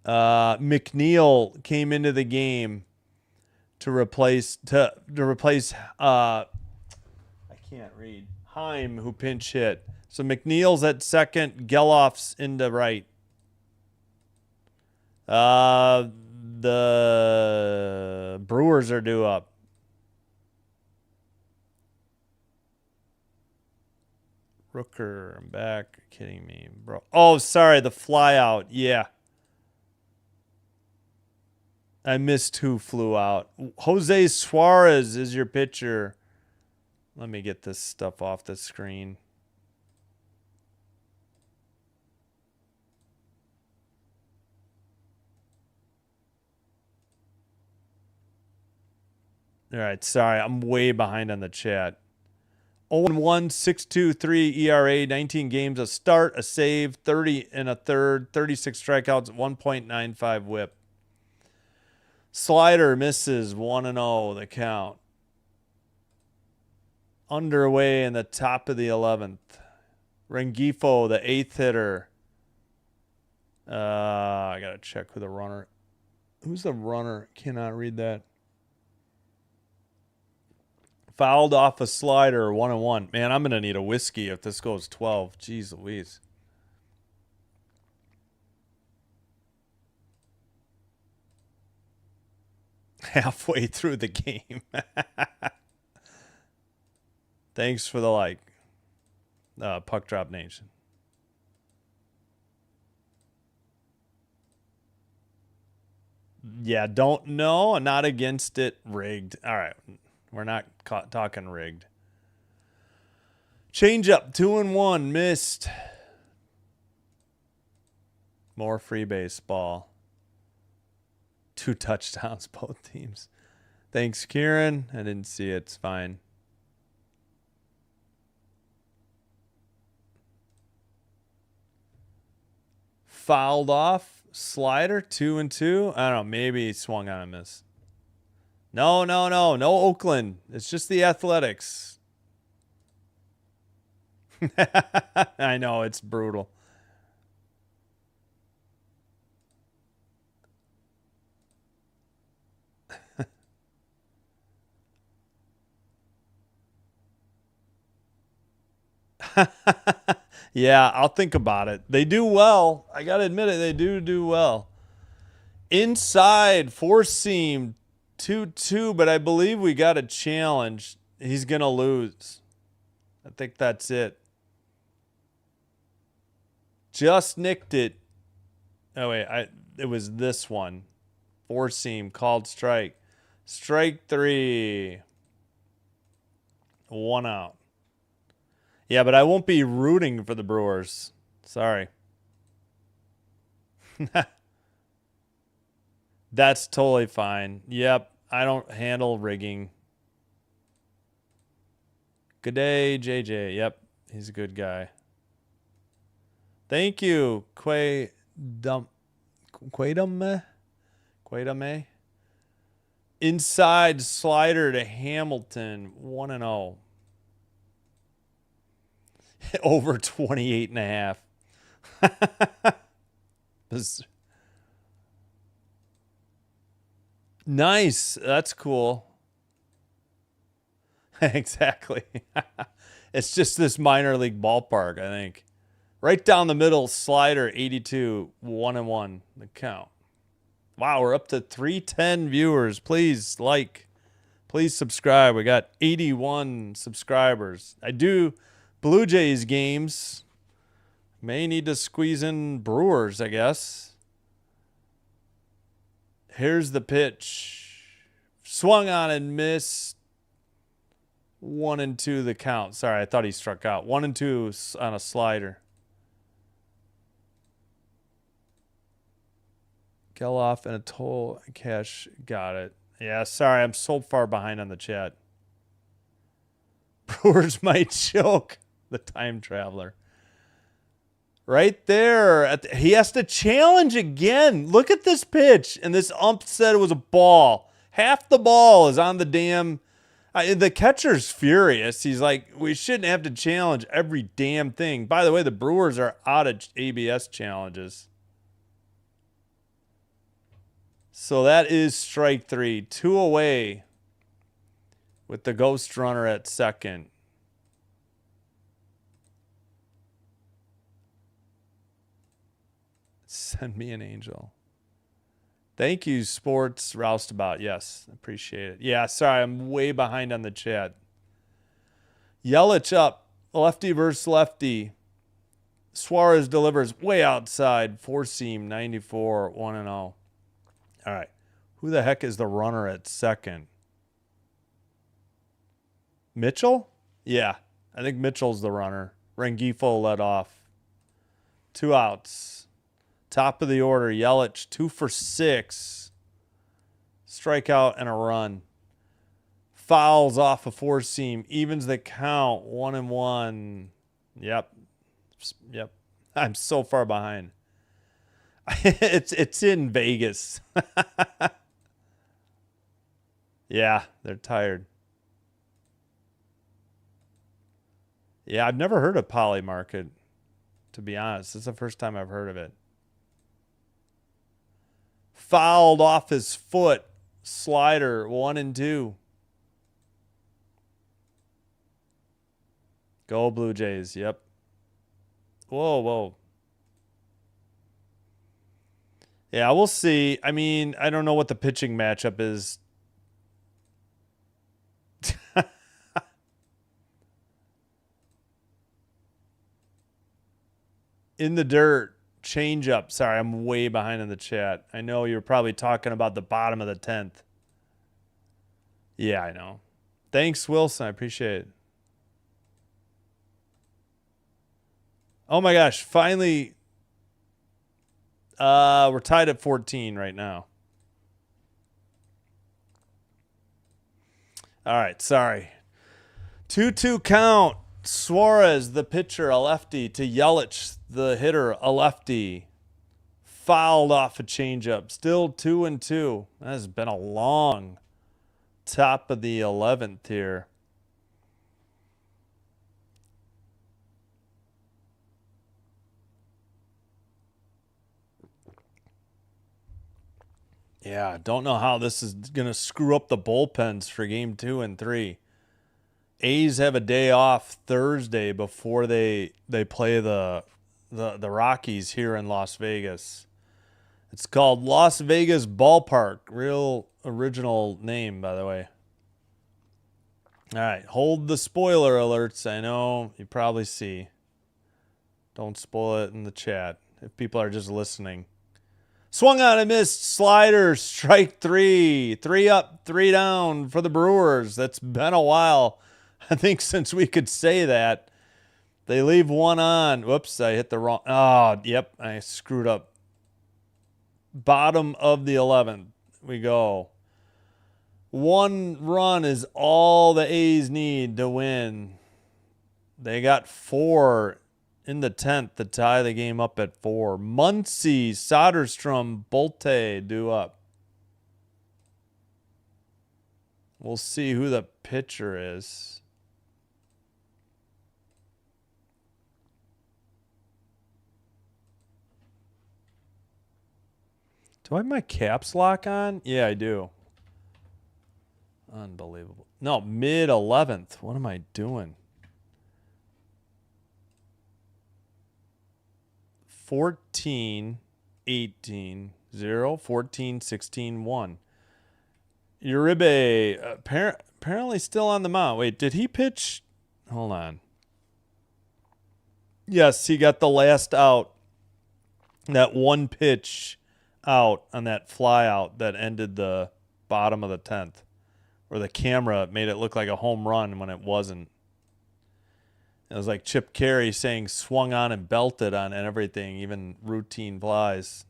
Speaker 1: McNeil came into the game to replace I can't read. Heim, who pinch hit. So McNeil's at second, Geloff's into right. The Brewers are due up. Rooker, I'm back. Kidding me, bro. Oh, sorry, the fly out. Yeah. I missed who flew out. Jose Suarez is your pitcher. Let me get this stuff off the screen. All right, sorry. I'm way behind on the chat. 0-1, 6.23 ERA, 19 games, a start, a save, 30 and a third, 36 strikeouts, 1.95 whip. Slider misses 1-0, the count. Underway in the top of the 11th. Rengifo, the 8th hitter. I got to check who the runner. Who's the runner? Cannot read that. Fouled off a slider, 1-1. Man, I'm going to need a whiskey if this goes 12. Jeez Louise. Halfway through the game. Thanks for the like. Puck Drop Nation. Yeah, don't know. Not against it. Rigged. All right. We're not talking rigged. Change up. 2-1. Missed. More free baseball. 2 touchdowns, both teams. Thanks, Kieran. I didn't see it. It's fine. Fouled off. Slider. 2-2. I don't know. Maybe he swung on a miss. No. No Oakland. It's just the Athletics. I know. It's brutal. Yeah, I'll think about it. They do well. I got to admit it. They do well. Inside, 4-seam, 2-2, but I believe we got a challenge. He's going to lose. I think that's it. Just nicked it. Oh, wait. It was this one. 4-seam, called strike. Strike 3. 1 out. Yeah, but I won't be rooting for the Brewers. Sorry. That's totally fine. Yep, I don't handle rigging. Good day, JJ. Yep, he's a good guy. Thank you, Quaydame. Inside slider to Hamilton, 1-0. Over 28.5. Nice. That's cool. Exactly. It's just this minor league ballpark, I think. Right down the middle, slider, 82, 1-1, the count. Wow, we're up to 310 viewers. Please like, please subscribe. We got 81 subscribers. I do Blue Jays games. May need to squeeze in Brewers, I guess. Here's the pitch. Swung on and missed. 1-2 the count. Sorry, I thought he struck out. 1-2 on a slider. Geloff and a toll cash. Got it. Yeah, sorry, I'm so far behind on the chat. Brewers might choke. The time traveler. Right there. He has to challenge again. Look at this pitch. And this ump said it was a ball. Half the ball is on the damn... the catcher's furious. He's like, we shouldn't have to challenge every damn thing. By the way, the Brewers are out of ABS challenges. So that is strike 3. 2 away with the ghost runner at second. Send me an angel. Thank you, Sports Roustabout. Yes, appreciate it. Yeah, sorry, I'm way behind on the chat. Yelich up. Lefty versus lefty. Suarez delivers way outside. Four seam, 94, 1-0. All right. Who the heck is the runner at second? Mitchell? Yeah, I think Mitchell's the runner. Rengifo led off. 2 outs. Top of the order, Yelich, 2 for 6. Strikeout and a run. Fouls off a 4-seam. Evens the count, 1-1. Yep. I'm so far behind. It's in Vegas. Yeah, they're tired. Yeah, I've never heard of Poly Market, to be honest. This is the first time I've heard of it. Fouled off his foot. Slider, 1-2. Go Blue Jays. Yep. Whoa. Yeah, we'll see. I mean, I don't know what the pitching matchup is. In the dirt. Change up. Sorry, I'm way behind in the chat. I know you're probably talking about the bottom of the 10th. Yeah, I know. Thanks, Wilson. I appreciate it. Oh my gosh, finally. We're tied at 14 right now. All right, sorry. 2-2 count. Suarez, the pitcher, a lefty, to Yelich, the hitter, a lefty. Fouled off a changeup. Still 2-2. That has been a long top of the 11th here. Yeah, don't know how this is going to screw up the bullpens for game 2 and 3. A's have a day off Thursday before they play the Rockies here in Las Vegas. It's called Las Vegas Ballpark. Real original name, by the way. All right, hold the spoiler alerts. I know you probably see. Don't spoil it in the chat if people are just listening. Swung on and missed. Slider, strike 3. 3 up, 3 down for the Brewers. That's been a while, I think, since we could say that. They leave 1 on. Whoops, I hit the wrong. Oh, yep, I screwed up. Bottom of the 11th. We go. 1 run is all the A's need to win. They got 4 in the 10th to tie the game up at 4. Muncie, Soderstrom, Bolte due up. We'll see who the pitcher is. Do I have my caps lock on? Yeah, I do. Unbelievable. No, mid 11th. What am I doing? 14, 18, 0, 14, 16, 1. Uribe apparently still on the mound. Wait, did he pitch? Hold on. Yes, he got the last out. That one pitch out on that fly out that ended the bottom of the 10th. Or the camera made it look like a home run when it wasn't. It was like Chip Carey saying swung on and belted on and everything, even routine flies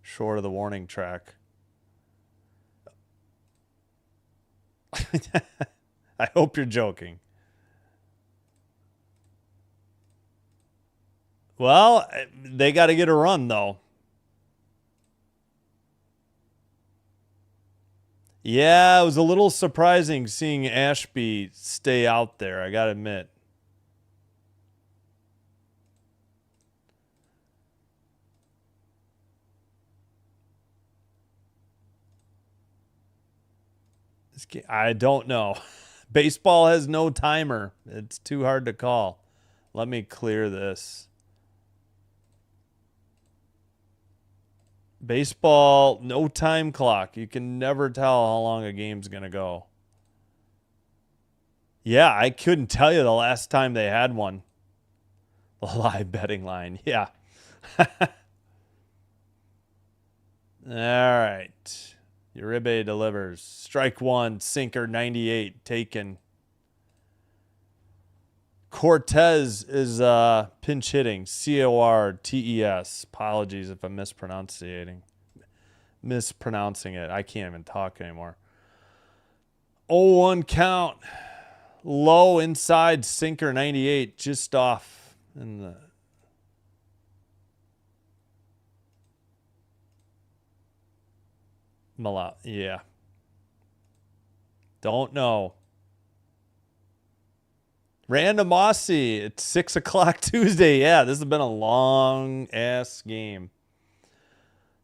Speaker 1: short of the warning track. I hope you're joking. Well, they got to get a run, though. Yeah, it was a little surprising seeing Ashby stay out there, I got to admit. I don't know. Baseball has no timer. It's too hard to call. Let me clear this. Baseball, no time clock. You can never tell how long a game's going to go. Yeah, I couldn't tell you the last time they had one. The live betting line. Yeah. All right. Uribe delivers. Strike 1, sinker 98, taken. Cortez is pinch hitting. Cortes. Apologies if I'm mispronouncing it. I can't even talk anymore. 0-1 count. Low inside, sinker 98, just off in the... Yeah. Don't know. Randomosity. It's 6 o'clock Tuesday. Yeah, this has been a long ass game.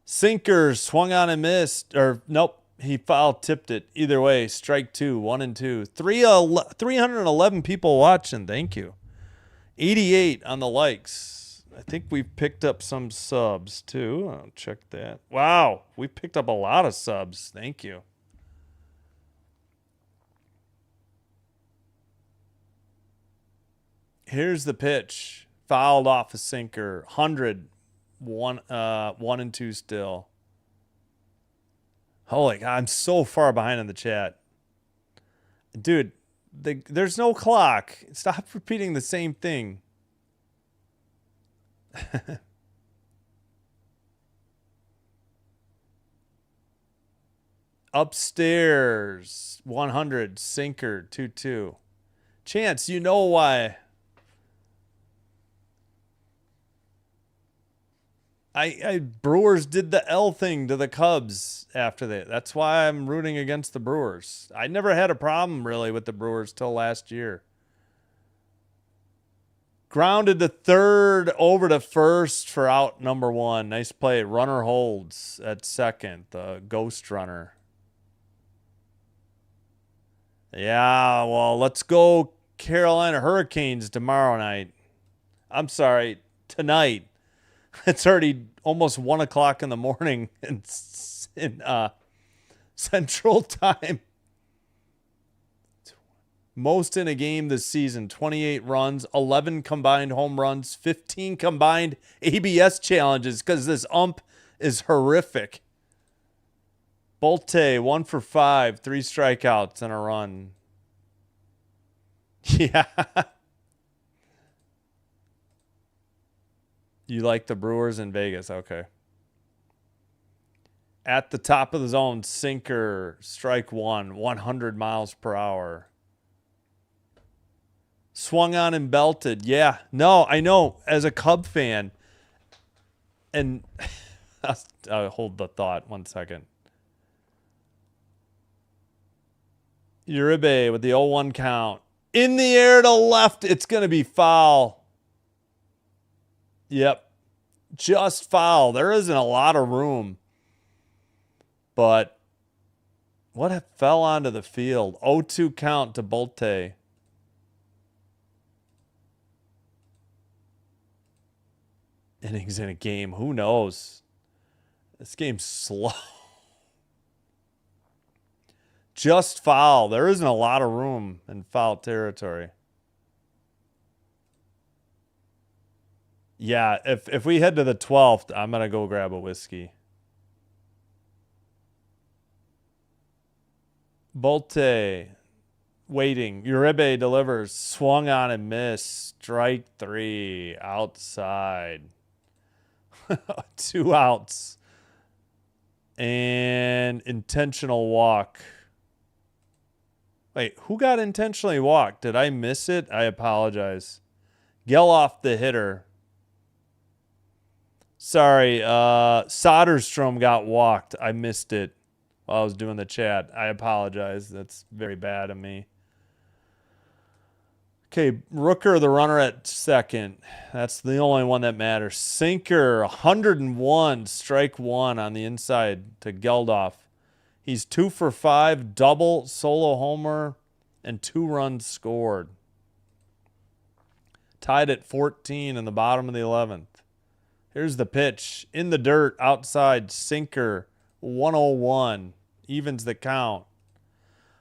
Speaker 1: Sinker swung on and missed. Or nope, he foul tipped it. Either way, strike 2, 1 and 2. 311 people watching. Thank you. 88 on the likes. I think we've picked up some subs too. I'll check that. Wow, we picked up a lot of subs. Thank you. Here's the pitch. Fouled off a sinker. 100. 1 and 2 still. Holy God, I'm so far behind in the chat. Dude, there's no clock. Stop repeating the same thing. Upstairs, 100, sinker, 2-2. Chance, you know why. Brewers did the L thing to the Cubs after that. That's why I'm rooting against the Brewers. I never had a problem really with the Brewers till last year. Grounded to third, over to first for out number 1. Nice play. Runner holds at second. The ghost runner. Yeah, well, let's go Carolina Hurricanes tomorrow night. I'm sorry, tonight. It's already almost 1 o'clock in the morning in Central Time. Most in a game this season, 28 runs, 11 combined home runs, 15 combined ABS challenges because this ump is horrific. Bolte, 1 for 5, 3 strikeouts and a run. Yeah. You like the Brewers in Vegas. Okay. At the top of the zone, sinker, strike 1, 100 miles per hour. Swung on and belted. Yeah. No, I know. As a Cub fan, and I'll hold the thought 1 second. Uribe with the 0-1 count. In the air to left. It's going to be foul. Yep. Just foul. There isn't a lot of room. But what fell onto the field? 0-2 count to Bolte. Innings in a game. Who knows? This game's slow. Just foul. There isn't a lot of room in foul territory. Yeah, if we head to the 12th, I'm going to go grab a whiskey. Bolte waiting. Uribe delivers. Swung on and missed. Strike 3. Outside. 2 outs. And intentional walk. Wait, who got intentionally walked? Did I miss it? I apologize. Geloff the hitter. Sorry, Soderstrom got walked. I missed it while I was doing the chat. I apologize. That's very bad of me. Okay, Rooker, the runner at second. That's the only one that matters. Sinker, 101, strike 1 on the inside to Geldof. He's 2 for 5, double, solo homer, and 2 runs scored. Tied at 14 in the bottom of the 11th. Here's the pitch. In the dirt, outside, sinker, 101. Evens the count.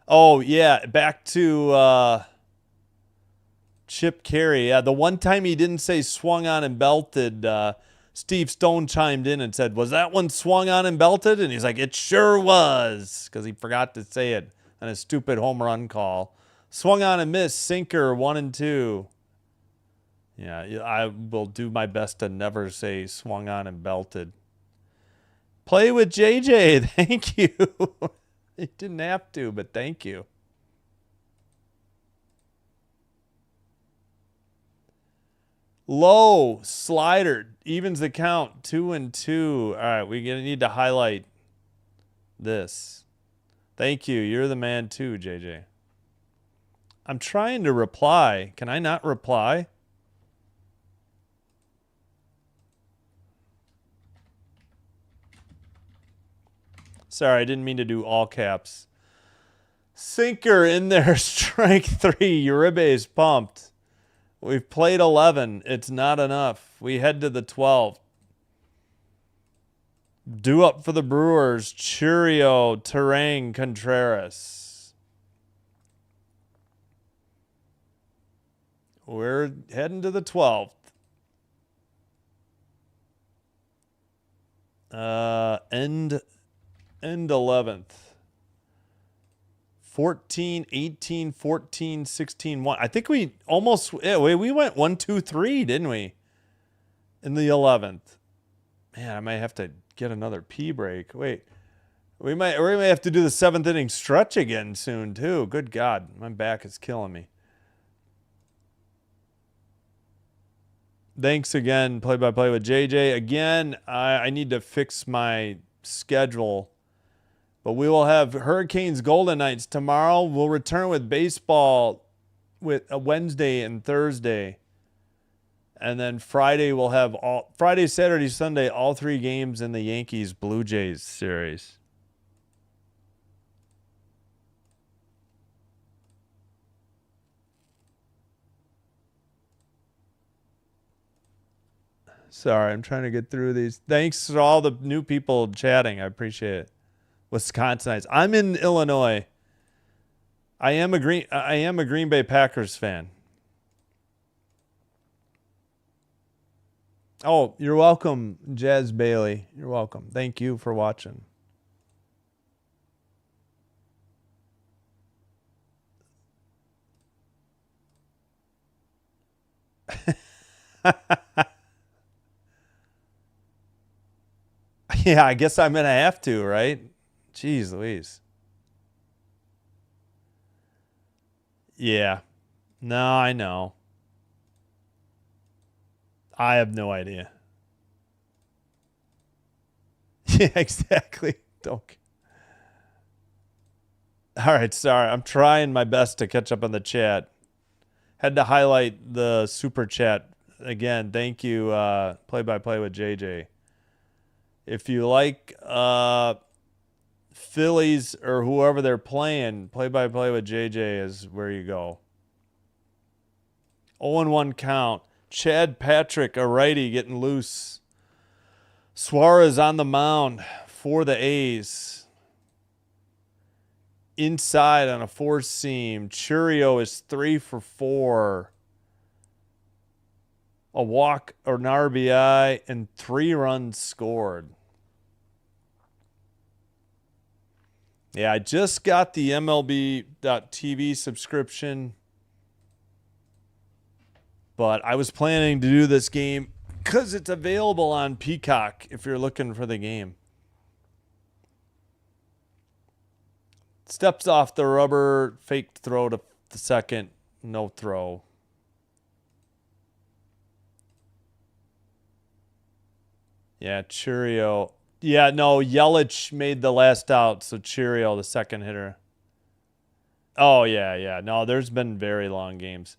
Speaker 1: Oh, yeah, back to Chip Carey. Yeah, the one time he didn't say swung on and belted, Steve Stone chimed in and said, was that one swung on and belted? And he's like, it sure was, because he forgot to say it on a stupid home run call. Swung on and missed, sinker, 1-2. Yeah, I will do my best to never say swung on and belted. Play with JJ. Thank you. You didn't have to, but thank you. Low slider evens the count 2-2. All right, we're gonna need to highlight this. Thank you. You're the man too, JJ. I'm trying to reply. Can I not reply? Sorry, I didn't mean to do all caps. Sinker in there, strike 3. Uribe is pumped. We've played 11. It's not enough. We head to the 12th. Due up for the Brewers. Churio, Terang, Contreras. We're heading to the 12th. End 11th. 14, 18, 14, 16, 1. I think we almost, we went 1, 2, 3, didn't we? In the 11th. Man, I might have to get another pee break. Wait, we might have to do the 7th inning stretch again soon too. Good God, my back is killing me. Thanks again, play-by-play with JJ. Again, I need to fix my schedule. But we will have Hurricanes Golden Knights tomorrow. We'll return with baseball with a Wednesday and Thursday. And then Friday we'll have Friday, Saturday, Sunday, all 3 games in the Yankees Blue Jays series. Sorry, I'm trying to get through these. Thanks to all the new people chatting. I appreciate it. Wisconsinites. I'm in Illinois. I am a Green Bay Packers fan. Oh, you're welcome, Jazz Bailey. You're welcome. Thank you for watching. Yeah, I guess I'm going to have to, right? Jeez Louise. Yeah. No, I know. I have no idea. Yeah, exactly. Don't. All right, sorry. I'm trying my best to catch up on the chat. Had to highlight the super chat again. Thank you, play by play with JJ. If you like Phillies or whoever they're playing, play by play with JJ is where you go. 0-1 count. Chad Patrick, a righty, getting loose. Suarez on the mound for the A's. Inside on a four seam. Churio is 3 for 4. A walk or an RBI and 3 runs scored. Yeah, I just got the MLB.TV subscription, but I was planning to do this game because it's available on Peacock if you're looking for the game. Steps off the rubber, faked throw to the second, no throw. Yeah, Churio. Yeah, no, Yelich made the last out, so Churio, the second hitter. Oh, yeah. No, there's been very long games.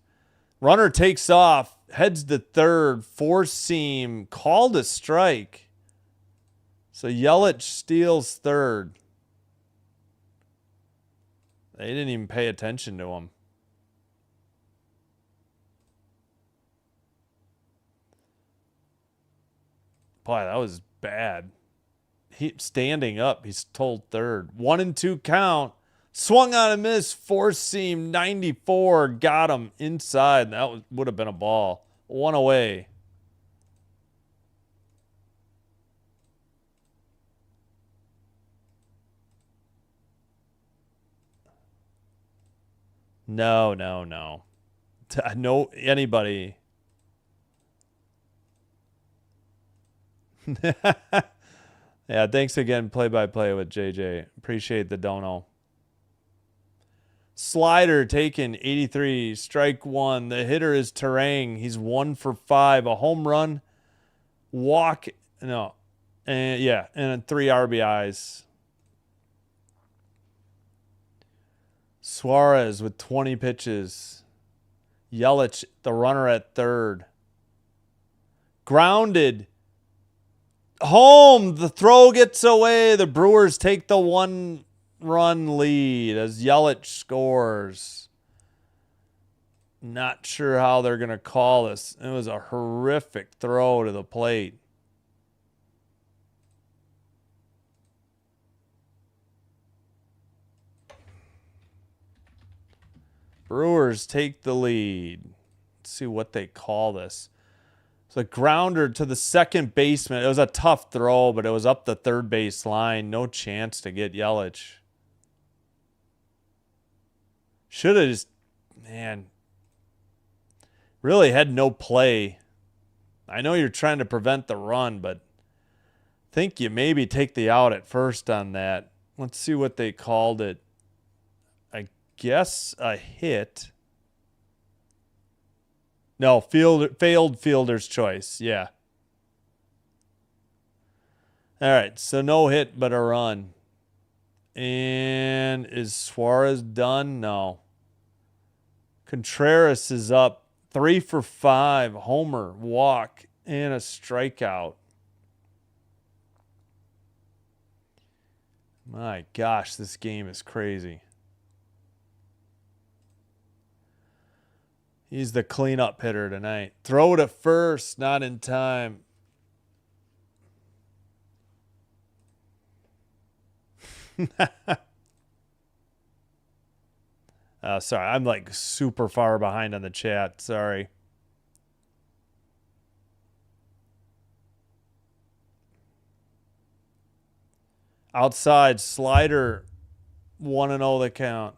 Speaker 1: Runner takes off, heads to third, four seam, called a strike. So Yelich steals third. They didn't even pay attention to him. Boy, that was bad. He standing up, he's told third. 1-2 count. Swung on a miss, four seam, 94, got him inside. That would have been a ball. One away. No. No, anybody. Yeah, thanks again, play-by-play with JJ. Appreciate the dono. Slider taken, 83, strike one. The hitter is Terang. He's 1 for 5. A home run, walk, no, and 3 RBIs. Suarez with 20 pitches. Yelich, the runner at third. Grounded. Home. The throw gets away. The Brewers take the 1-run lead as Yelich scores. Not sure how they're going to call this. It was a horrific throw to the plate. Brewers take the lead. Let's see what they call this. It's a grounder to the second baseman. It was a tough throw, but it was up the third base line. No chance to get Yelich. Should have just, man, really had no play. I know you're trying to prevent the run, but I think you maybe take the out at first on that. Let's see what they called it. I guess a hit. No, failed fielder's choice. Yeah. All right, so no hit but a run. And is Suarez done? No. Contreras is up 3 for 5. Homer, walk, and a strikeout. My gosh, this game is crazy. He's the cleanup hitter tonight. Throw to first, not in time. Sorry, I'm like super far behind on the chat. Sorry. Outside slider, 1-0 the count.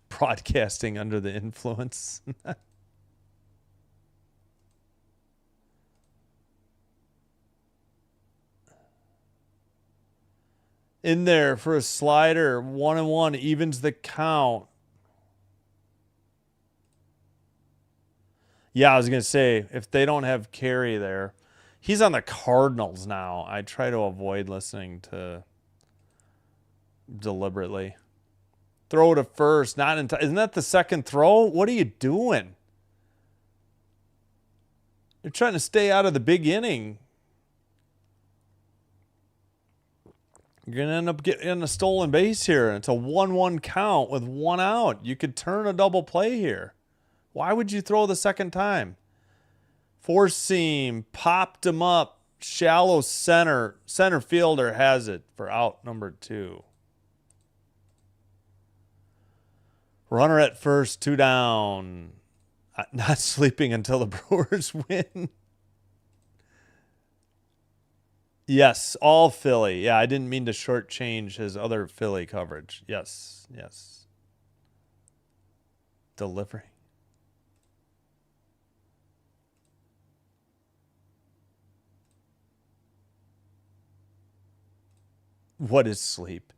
Speaker 1: Broadcasting under the influence. in there for a slider. 1-1 evens the count. Yeah, I was going to say, if they don't have Carey there. He's on the Cardinals now. I try to avoid listening to deliberately. Throw to first. Not in time. Isn't that the second throw? What are you doing? You're trying to stay out of the big inning. You're going to end up getting a stolen base here. It's a 1-1 count with 1 out. You could turn a double play here. Why would you throw the second time? Four seam, popped him up, shallow center. Center fielder has it for out number 2. Runner at first, 2 down. Not sleeping until the Brewers win. Yes, all Philly. Yeah, I didn't mean to shortchange his other Philly coverage. Yes, yes. Delivery. What is sleep?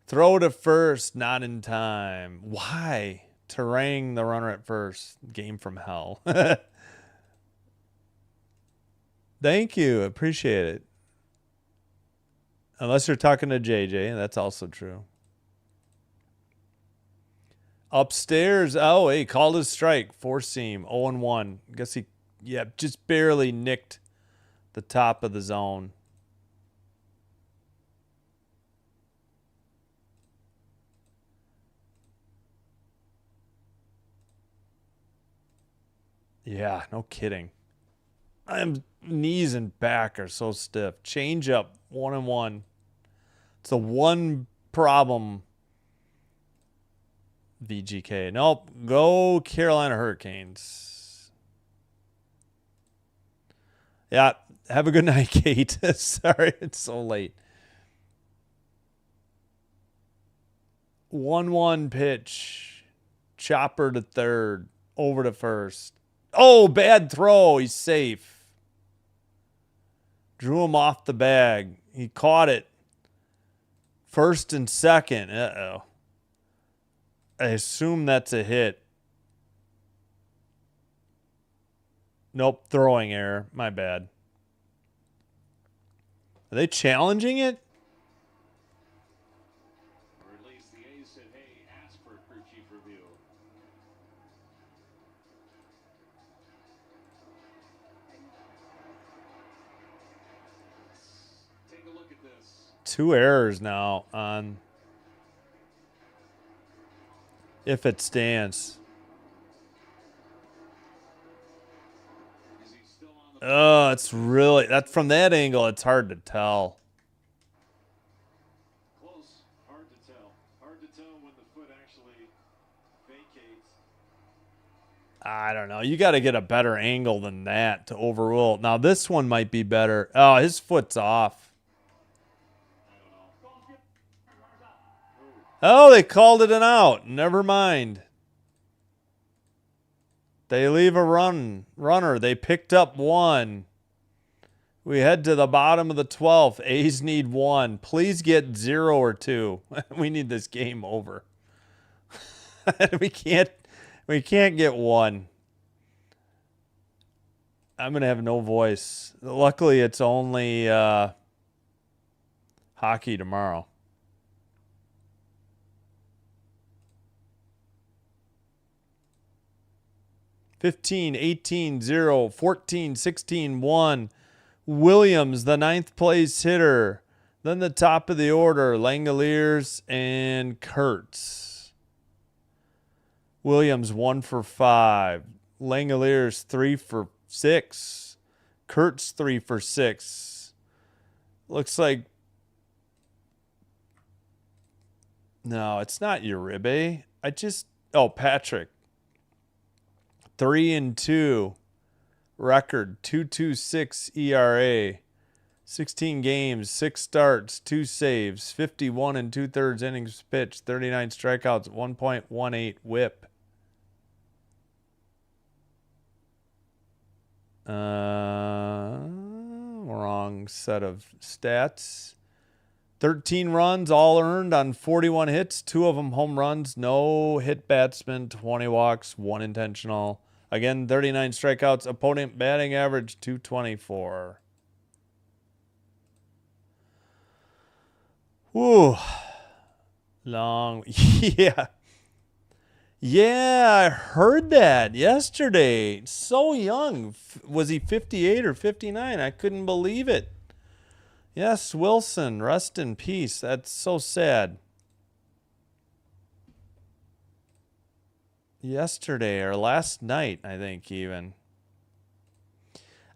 Speaker 1: Throw to first, not in time. Why? Terang the runner at first. Game from hell. Thank you. Appreciate it. Unless you're talking to JJ. That's also true. Upstairs. Oh, he called his strike. 4 seam. 0-1. Guess he, just barely nicked the top of the zone. Yeah, no kidding. Knees and back are so stiff. Change up, 1-1. It's the one problem. VGK. Nope. Go Carolina Hurricanes. Yeah. Have a good night, Kate. Sorry, it's so late. 1-1 pitch. Chopper to third. Over to first. Oh, bad throw. He's safe. Drew him off the bag. He caught it. First and second. Uh-oh. I assume that's a hit. Nope, throwing error. My bad. Are they challenging it?
Speaker 2: Or at least the A's said, hey, ask for crew chief review. Take a look at this.
Speaker 1: 2 errors now on if it stands.
Speaker 2: Is he still on the
Speaker 1: Oh, it's really from that angle. It's hard to tell.
Speaker 2: close? Hard to tell. Hard to tell when the foot actually vacates.
Speaker 1: I don't know. You got to get a better angle than that to overrule. Now this one might be better. Oh, his foot's off. Oh, they called it an out. Never mind. They leave a runner. They picked up 1. We head to the bottom of the 12th. A's need 1. Please get 0 or 2. We need this game over. we can't get 1. I'm going to have no voice. Luckily, it's only hockey tomorrow. 15, 18, 0, 14, 16, 1. Williams, the 9th place hitter. Then the top of the order, Langoliers and Kurtz. Williams 1 for 5. Langoliers 3 for 6. Kurtz 3 for 6. Looks like no, it's not Uribe. Patrick. 3-2 record, 2.26 ERA, 16 games, 6 starts, 2 saves, 51 2/3 innings pitched, 39 strikeouts, 1.18 WHIP. Wrong set of stats. 13 runs, all earned on 41 hits, 2 of them home runs, no hit batsman, 20 walks, 1 intentional. Again, 39 strikeouts, opponent batting average 224. Whew. Long. Yeah. Yeah, I heard that yesterday. So young. Was he 58 or 59? I couldn't believe it. Yes, Wilson, rest in peace. That's so sad. Yesterday or last night, I think, even.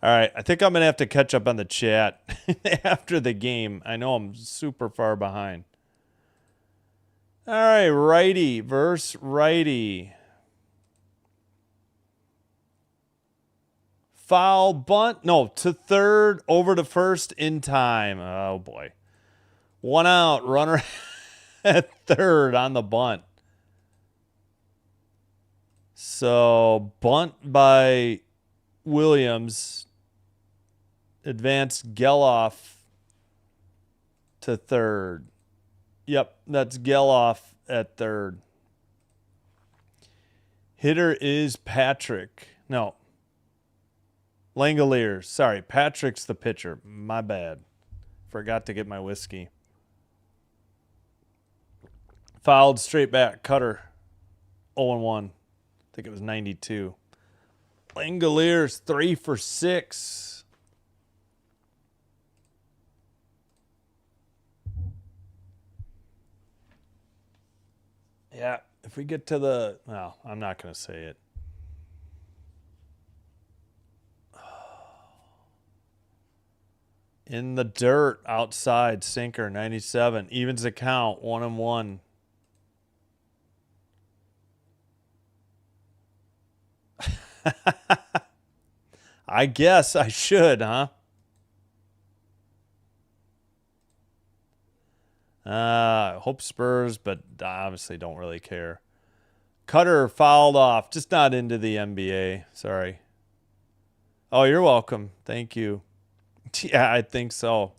Speaker 1: All right, I think I'm going to have to catch up on the chat after the game. I know I'm super far behind. All right, righty versus righty. Foul bunt. No, to third, over to first in time. Oh, boy. 1 out, runner at third on the bunt. So, bunt by Williams. Advanced Geloff to third. Yep, that's Geloff at third. Hitter is Patrick. No. Langoliers. Sorry, Patrick's the pitcher. My bad. Forgot to get my whiskey. Fouled straight back. Cutter. 0-1. I think it was 92. Langoliers 3 for 6. Yeah, if we get to the... No, I'm not going to say it. In the dirt, outside, sinker, 97. Evens the count, 1-1. I guess I should, huh? Hope Spurs, but I obviously don't really care. Cutter fouled off. Just not into the NBA. Sorry. Oh, you're welcome. Thank you. Yeah, I think so.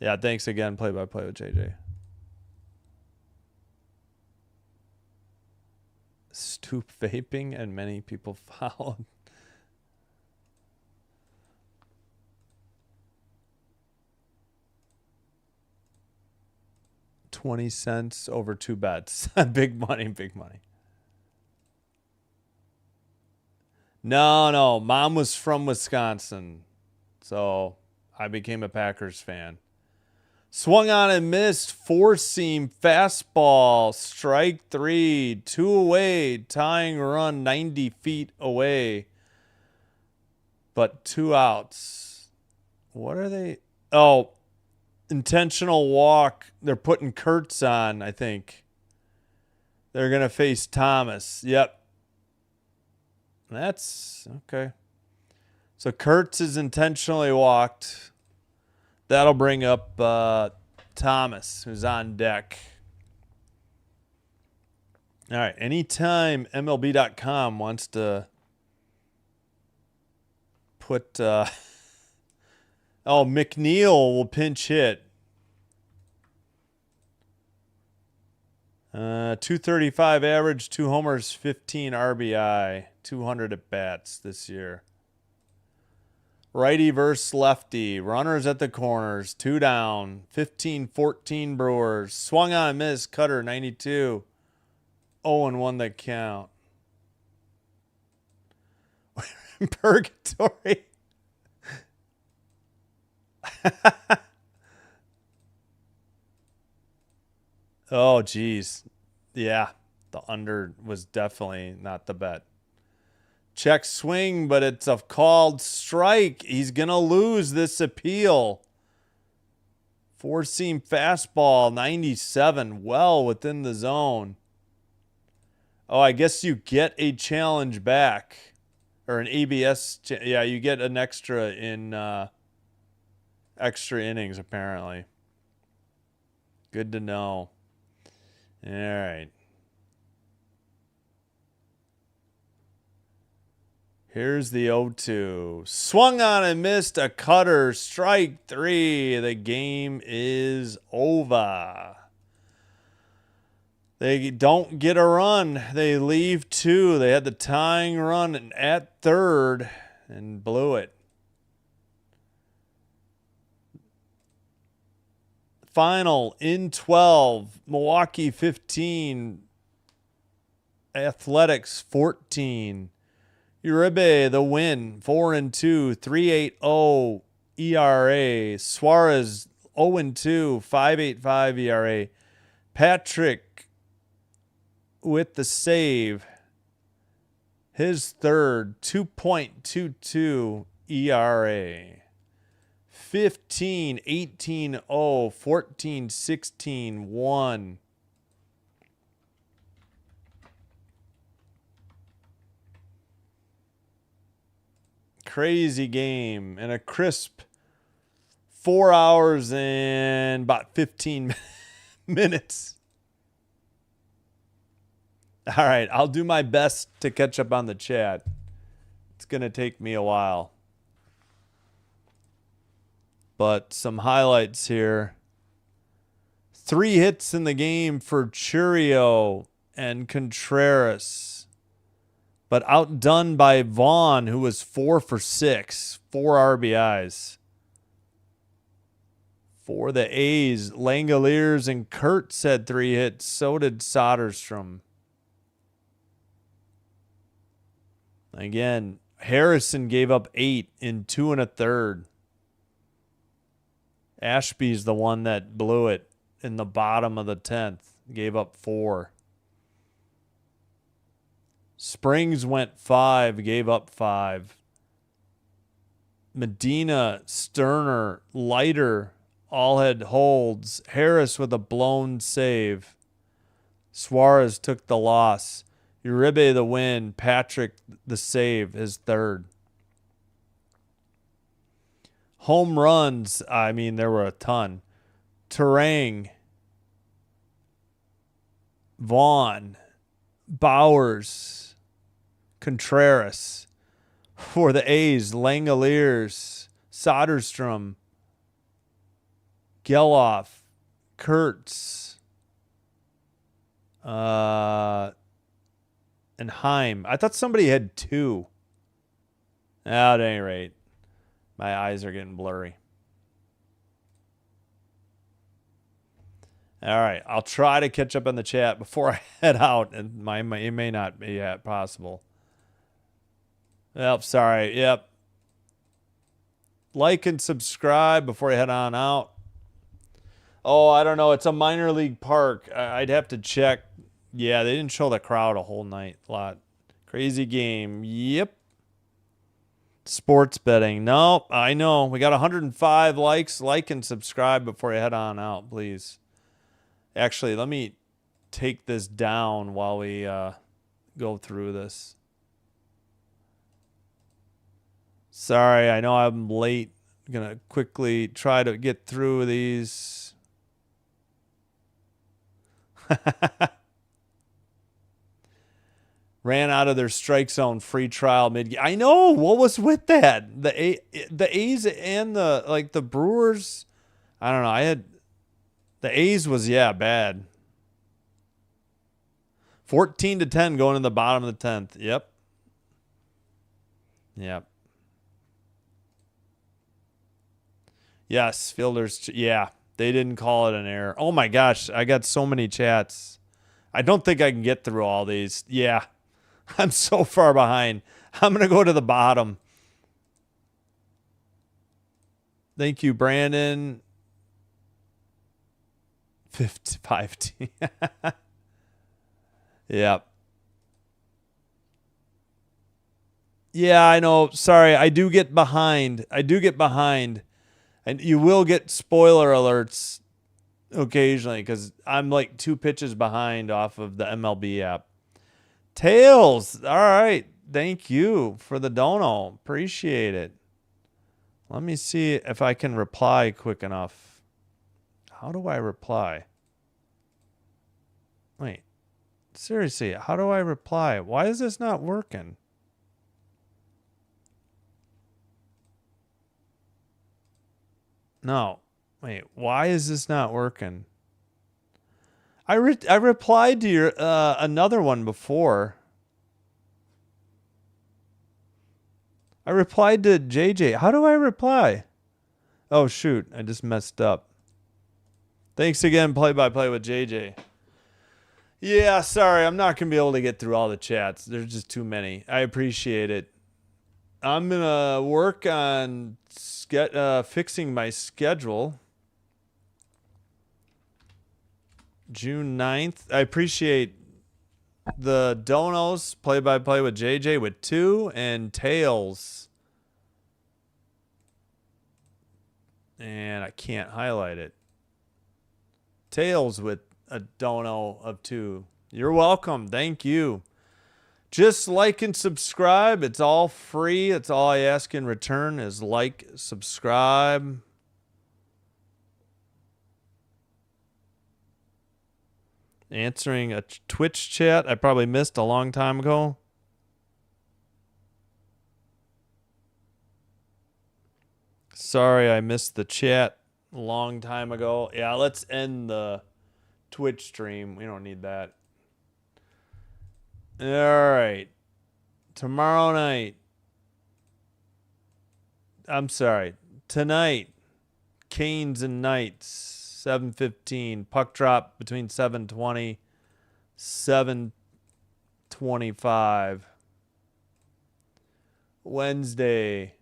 Speaker 1: Yeah, thanks again. Play-by-play with JJ. Stoop vaping and many people fouled. $0.20 over 2 bets. Big money, big money. No. Mom was from Wisconsin. So I became a Packers fan. Swung on and missed. 4-seam fastball. Strike 3. 2 away. Tying run 90 feet away. But 2 outs. What are they? Oh, intentional walk. They're putting Kurtz on, I think. They're going to face Thomas. Yep. That's okay. So Kurtz is intentionally walked. That'll bring up Thomas, who's on deck. All right. Anytime MLB.com wants to put... oh, McNeil will pinch hit. 235 average, 2 homers, 15 RBI, 200 at bats this year. Righty versus lefty. Runners at the corners. 2 down. 15-14 Brewers. Swung on and missed. Cutter 92. 0-1 the count. Purgatory. Oh, geez. Yeah. The under was definitely not the bet. Check swing, but it's a called strike. He's going to lose this appeal. 4-seam fastball, 97, well within the zone. Oh, I guess you get a challenge back. Or an ABS. Yeah, you get an extra in extra innings, apparently. Good to know. All right. Here's the 0-2. Swung on and missed a cutter. Strike 3. The game is over. They don't get a run. They leave 2. They had the tying run at third and blew it. Final in 12. Milwaukee 15. Athletics 14. Uribe the win, 4-2, 3.80 ERA. Suarez 0-2, 5.85 ERA. Patrick with the save, his third, 2.22 ERA. 15, 18-0, 14, 16, 1. Crazy game and a crisp 4 hours and about 15 minutes. All right, I'll do my best to catch up on the chat. It's going to take me a while. But some highlights here. 3 hits in the game for Churio and Contreras, but outdone by Vaughn, who was 4 for 6, 4 RBIs. For the A's, Langoliers and Kurtz had 3 hits. So did Soderstrom. Again, Harrison gave up 8 in 2 1/3. Ashby's the one that blew it in the bottom of the 10th. Gave up 4. Springs went 5, gave up 5. Medina, Sterner, Leiter all had holds. Harris with a blown save. Suarez took the loss. Uribe the win. Patrick the save, his third. Home runs, I mean, there were a ton. Terang, Vaughn, Bowers, Contreras. For the A's, Langoliers, Soderstrom, Geloff, Kurtz, and Heim. I thought somebody had 2. At any rate, my eyes are getting blurry. All right, I'll try to catch up on the chat before I head out, and it may not be possible. Yep, sorry. Yep. Like and subscribe before I head on out. Oh, I don't know. It's a minor league park. I'd have to check. Yeah, they didn't show the crowd a whole night. A lot. Crazy game. Yep. Sports betting. Nope, I know. We got 105 likes. Like and subscribe before I head on out, please. Actually, let me take this down while we go through this. Sorry, I know I'm late. I'm going to quickly try to get through these. Ran out of their strike zone free trial mid. I know. What was with that? The A's and the Brewers. I don't know. The A's was bad. 14-10 going in the bottom of the 10th. Yep. Yes, fielders. Yeah, they didn't call it an error. Oh my gosh, I got so many chats. I don't think I can get through all these. Yeah, I'm so far behind. I'm going to go to the bottom. Thank you, Brandon. 55. Yep. Yeah, I know. Sorry, I do get behind. And you will get spoiler alerts occasionally because I'm like 2 pitches behind off of the MLB app. Tails. All right. Thank you for the dono. Appreciate it. Let me see if I can reply quick enough. How do I reply? Wait. Seriously, how do I reply? Why is this not working? No. Wait, why is this not working? I replied to your another one before. I replied to JJ. How do I reply? Oh shoot, I just messed up. Thanks again, play by play with JJ. Yeah, sorry, I'm not gonna be able to get through all the chats. There's just too many. I appreciate it. I'm gonna work on fixing my schedule. June 9th. I appreciate the donos, play by play with JJ with 2, and Tails. And I can't highlight it. Tails with a dono of 2. You're welcome. Thank you. Just like and subscribe. It's all free. It's all I ask in return is like, subscribe. Answering a Twitch chat I probably missed a long time ago. Sorry, I missed the chat a long time ago. Yeah, let's end the Twitch stream. We don't need that. All right. Tomorrow night. I'm sorry. Tonight. Canes and Knights. 7:15. Puck drop between 7:20, 7:25. Wednesday.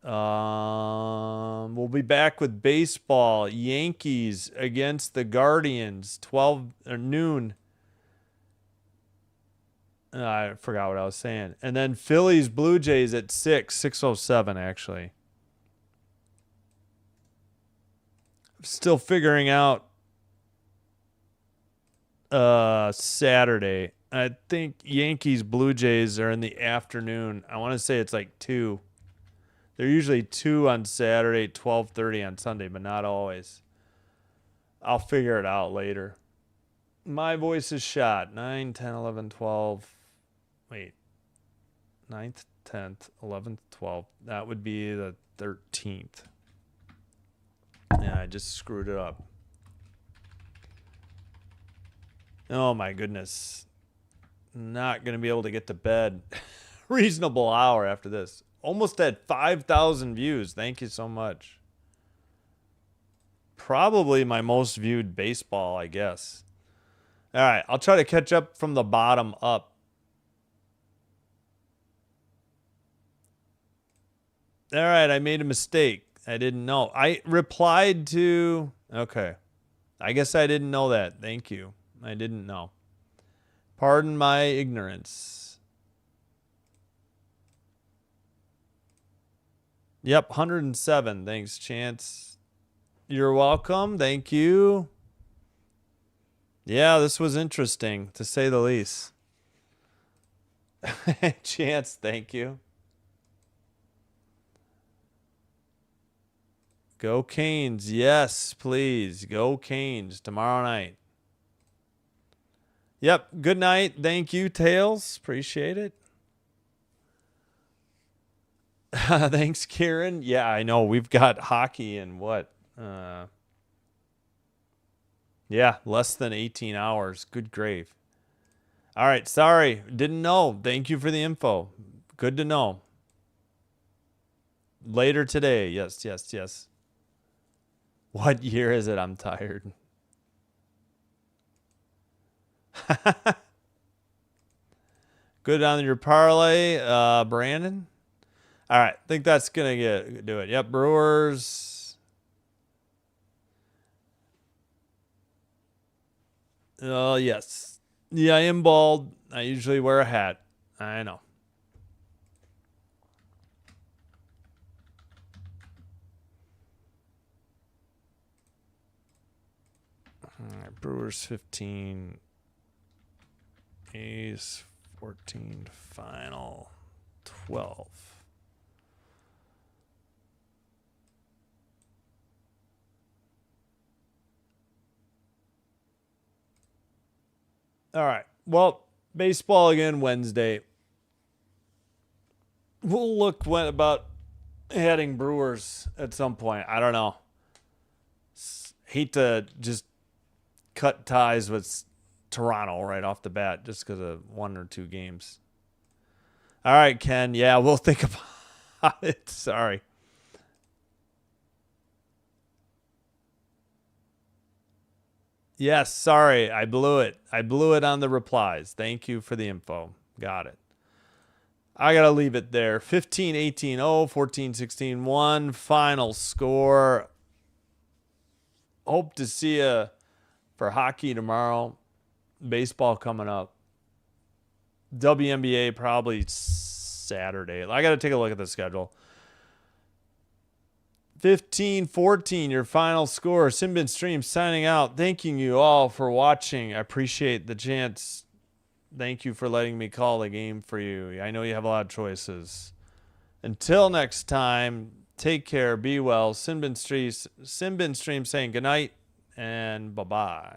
Speaker 1: We'll be back with baseball. Yankees against the Guardians. 12 or noon. I forgot what I was saying. And then Phillies Blue Jays at 6:07 actually. Still figuring out Saturday. I think Yankees Blue Jays are in the afternoon. I want to say it's like 2. They're usually 2 on Saturday, 12:30 on Sunday, but not always. I'll figure it out later. My voice is shot. 9, 10, 11, 12. Wait. 9th, 10th, 11th, 12th. That would be the 13th. Yeah, I just screwed it up. Oh my goodness. Not going to be able to get to bed. Reasonable hour after this. Almost at 5,000 views. Thank you so much. Probably my most viewed baseball, I guess. All right, I'll try to catch up from the bottom up. All right, I made a mistake. I didn't know. I replied to... Okay. I guess I didn't know that. Thank you. I didn't know. Pardon my ignorance. Yep, 107. Thanks, Chance. You're welcome. Thank you. Yeah, this was interesting, to say the least. Chance, thank you. Go Canes. Yes, please. Go Canes tomorrow night. Yep. Good night. Thank you, Tails. Appreciate it. Thanks, Kieran. Yeah, I know. We've got hockey in what? Yeah, less than 18 hours. Good grave. All right. Sorry. Didn't know. Thank you for the info. Good to know. Later today. Yes, yes, yes. What year is it? I'm tired. Good on your parlay, Brandon. All right, think that's gonna do it. Yep, Brewers. Oh yes, yeah, I am bald. I usually wear a hat. I know. All right, Brewers 15, A's 14, final 12. All right. Well, baseball again Wednesday. We'll look when about heading Brewers at some point. I don't know. Hate to just cut ties with Toronto right off the bat just because of 1 or 2 games. All right, Ken. Yeah, we'll think about it. Sorry. Yes, sorry. I blew it. I blew it on the replies. Thank you for the info. Got it. I got to leave it there. 15-18-0, 14-16-1. Final score. Hope to see you for hockey tomorrow. Baseball coming up. WNBA probably Saturday. I got to take a look at the schedule. 15-14, your final score. Simbin Stream signing out. Thanking you all for watching. I appreciate the chance. Thank you for letting me call the game for you. I know you have a lot of choices. Until next time, take care, be well. Simbin Stream saying goodnight and bye-bye.